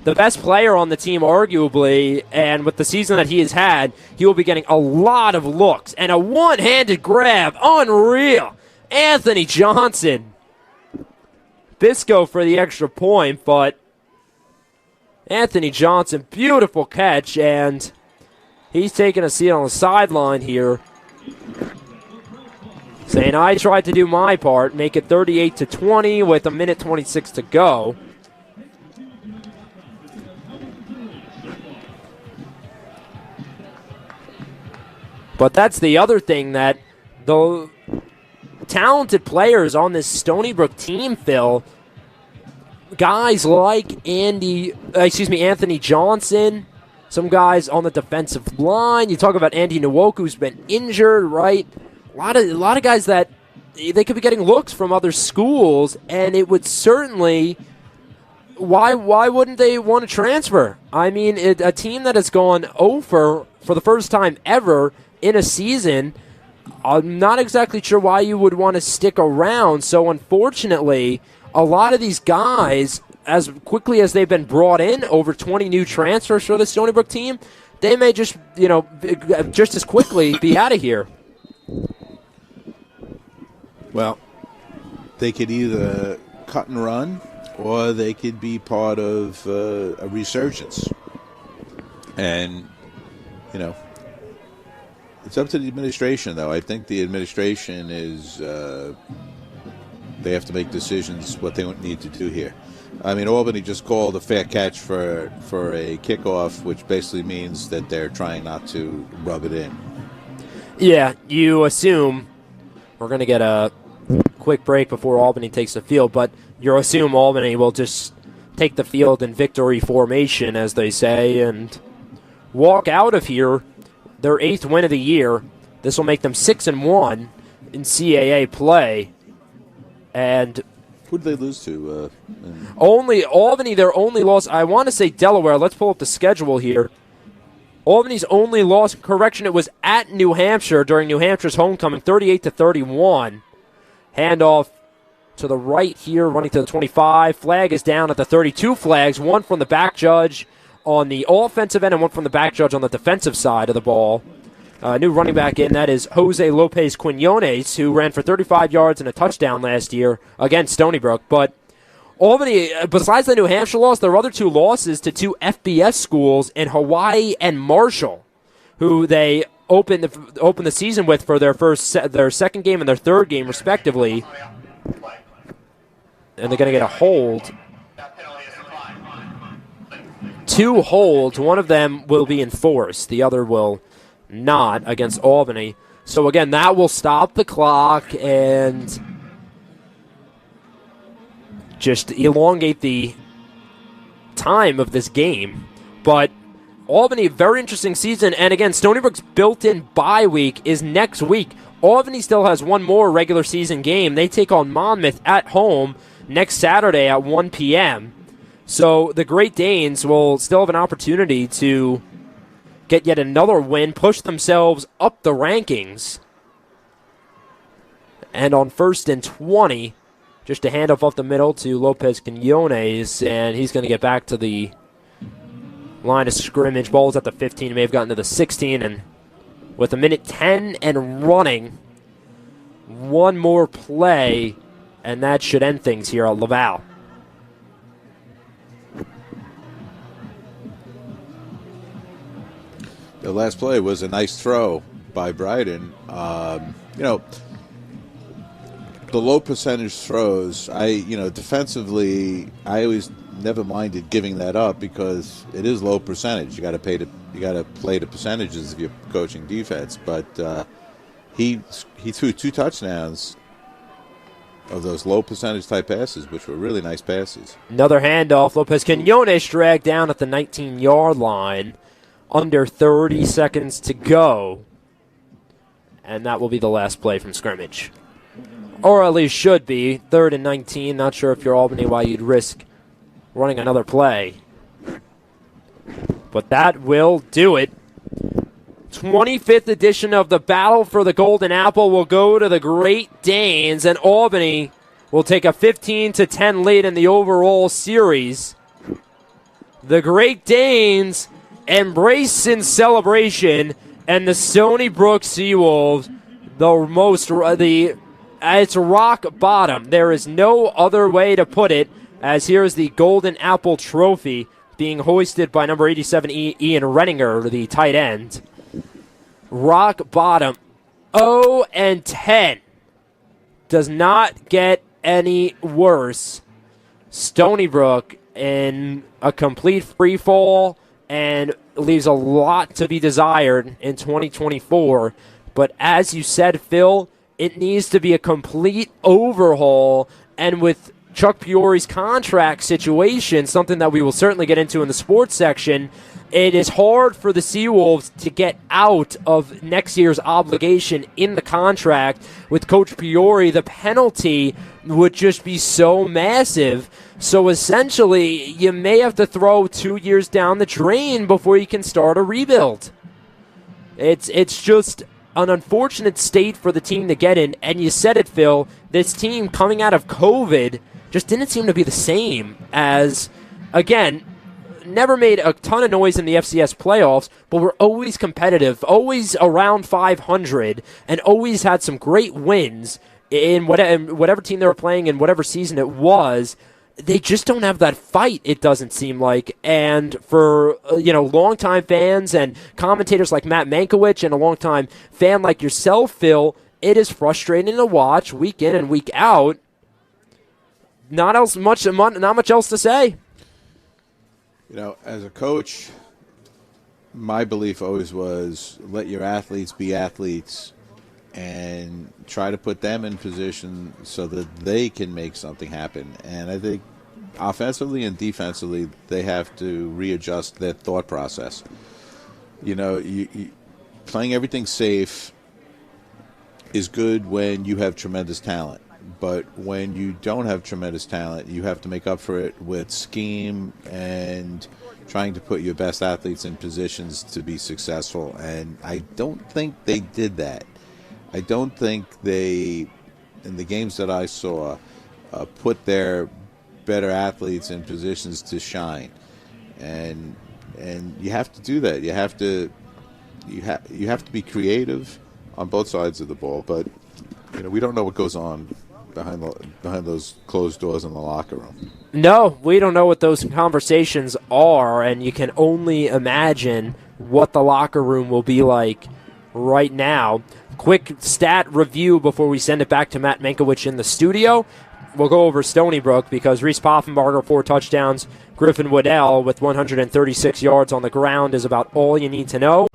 The best player on the team, arguably, and with the season that he has had, he will be getting a lot of looks. And a one-handed grab, unreal. Anthony Johnson. Bisco for the extra point, but Anthony Johnson, beautiful catch, and he's taking a seat on the sideline here, saying, I tried to do my part, make it 38-20 with 1:26 to go. But that's the other thing, that the talented players on this Stony Brook team, Phil, guys like Anthony Johnson, some guys on the defensive line. You talk about Andy Nwoku, who's been injured, right? A lot of guys that they could be getting looks from other schools, and it would certainly. Why wouldn't they want to transfer? I mean, a team that has gone over for the first time ever in a season, I'm not exactly sure why you would want to stick around. So unfortunately, a lot of these guys, as quickly as they've been brought in, over 20 new transfers for the Stony Brook team, they may just as quickly be out of here. Well, they could either cut and run, or they could be part of a resurgence. And, it's up to the administration, though. I think the administration is, they have to make decisions what they need to do here. I mean, Albany just called a fair catch for a kickoff, which basically means that they're trying not to rub it in. Yeah, you assume we're going to get a quick break before Albany takes the field, but you assume Albany will just take the field in victory formation, as they say, and walk out of here their 8th win of the year. This will make them 6-1 in CAA play. And who did they lose to? only Albany, their only loss. I want to say Delaware. Let's pull up the schedule here. Albany's only loss, correction, it was at New Hampshire during New Hampshire's homecoming, 38-31. Handoff to the right here, running to the 25. Flag is down at the 32 flags, one from the back judge on the offensive end and one from the back judge on the defensive side of the ball. New running back in, that is Jose Lopez Quinones, who ran for 35 yards and a touchdown last year against Stony Brook. But Albany, besides the New Hampshire loss, their other 2 losses to 2 FBS schools in Hawaii and Marshall, who they opened the season with for their second game and their third game, respectively. And they're going to get a hold. 2 holds. One of them will be enforced. The other will not against Albany. So, again, that will stop the clock and just elongate the time of this game. But Albany, very interesting season. And, again, Stony Brook's built-in bye week is next week. Albany still has one more regular season game. They take on Monmouth at home next Saturday at 1 p.m. So the Great Danes will still have an opportunity to get yet another win, push themselves up the rankings. And on 1st and 20, just a handoff off the middle to Lopez Quinones, and he's going to get back to the line of scrimmage. Ball's at the 15, may have gotten to the 16, and with 1:10 and running, one more play, and that should end things here at Lavalle. The last play was a nice throw by Bryden. The low percentage throws, defensively, I always never minded giving that up because it is low percentage. You got to play the percentages if you're coaching defense. But he threw 2 touchdowns of those low percentage type passes, which were really nice passes. Another handoff. Lopez Quinones dragged down at the 19-yard line. Under 30 seconds to go. And that will be the last play from scrimmage. Or at least should be. 3rd and 19. Not sure if you're Albany why you'd risk running another play. But that will do it. 25th edition of the Battle for the Golden Apple will go to the Great Danes. And Albany will take a 15-10 lead in the overall series. The Great Danes embrace in celebration, and the Stony Brook Seawolves, it's rock bottom. There is no other way to put it, as here's the Golden Apple Trophy being hoisted by number 87, Ian Renninger, the tight end. Rock bottom. 0-10. Does not get any worse. Stony Brook in a complete free fall, and leaves a lot to be desired in 2024. But as you said, Phil, it needs to be a complete overhaul. And with Chuck Peory's contract situation, something that we will certainly get into in the sports section, it is hard for the Seawolves to get out of next year's obligation in the contract. With Coach Peory, the penalty would just be so massive. So essentially, you may have to throw 2 years down the drain before you can start a rebuild. It's just an unfortunate state for the team to get in. And you said it, Phil, this team coming out of COVID just didn't seem to be the same as, again, never made a ton of noise in the FCS playoffs, but were always competitive, always around 500, and always had some great wins in whatever team they were playing in whatever season it was. They just don't have that fight, it doesn't seem like. And for longtime fans and commentators like Matt Mankiewicz and a longtime fan like yourself, Phil, it is frustrating to watch week in and week out. Not much else to say. As a coach, my belief always was let your athletes be athletes and try to put them in position so that they can make something happen. And I think offensively and defensively, they have to readjust their thought process. playing everything safe is good when you have tremendous talent. But when you don't have tremendous talent, you have to make up for it with scheme and trying to put your best athletes in positions to be successful. And I don't think they did that. I don't think they, in the games that I saw, put their better athletes in positions to shine. And you have to do that. You have to be creative on both sides of the ball. But we don't know what goes on behind those closed doors in the locker room. No, we don't know what those conversations are, and you can only imagine what the locker room will be like right now. Quick stat review before we send it back to Matt Mankiewicz in the studio. We'll go over Stony Brook because Reese Poffenbarger, 4 touchdowns. Griffin Waddell with 136 yards on the ground is about all you need to know.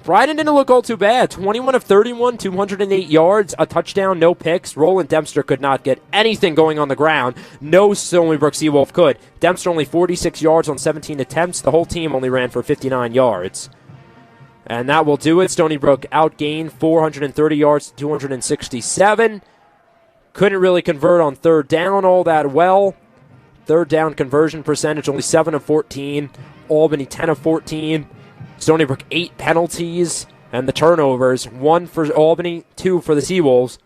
Bryden didn't look all too bad. 21 of 31, 208 yards, a touchdown, no picks. Roland Dempster could not get anything going on the ground. No Stony Brook Seawolf could. Dempster only 46 yards on 17 attempts. The whole team only ran for 59 yards. And that will do it. Stony Brook outgained 430 yards to 267. Couldn't really convert on third down all that well. Third down conversion percentage, only 7 of 14. Albany, 10 of 14. Stony Brook, 8 penalties, and the turnovers, 1 for Albany, 2 for the Seawolves.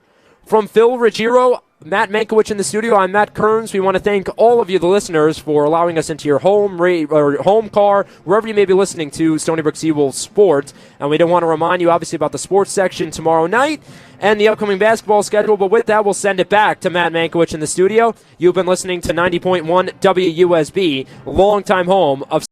From Phil Ruggerio, Matt Mankiewicz in the studio, I'm Matt Kearns. We want to thank all of you, the listeners, for allowing us into your home car, wherever you may be listening to Stony Brook Seawolves Sports. And we don't want to remind you, obviously, about the sports section tomorrow night and the upcoming basketball schedule. But with that, we'll send it back to Matt Mankiewicz in the studio. You've been listening to 90.1 WUSB, longtime home of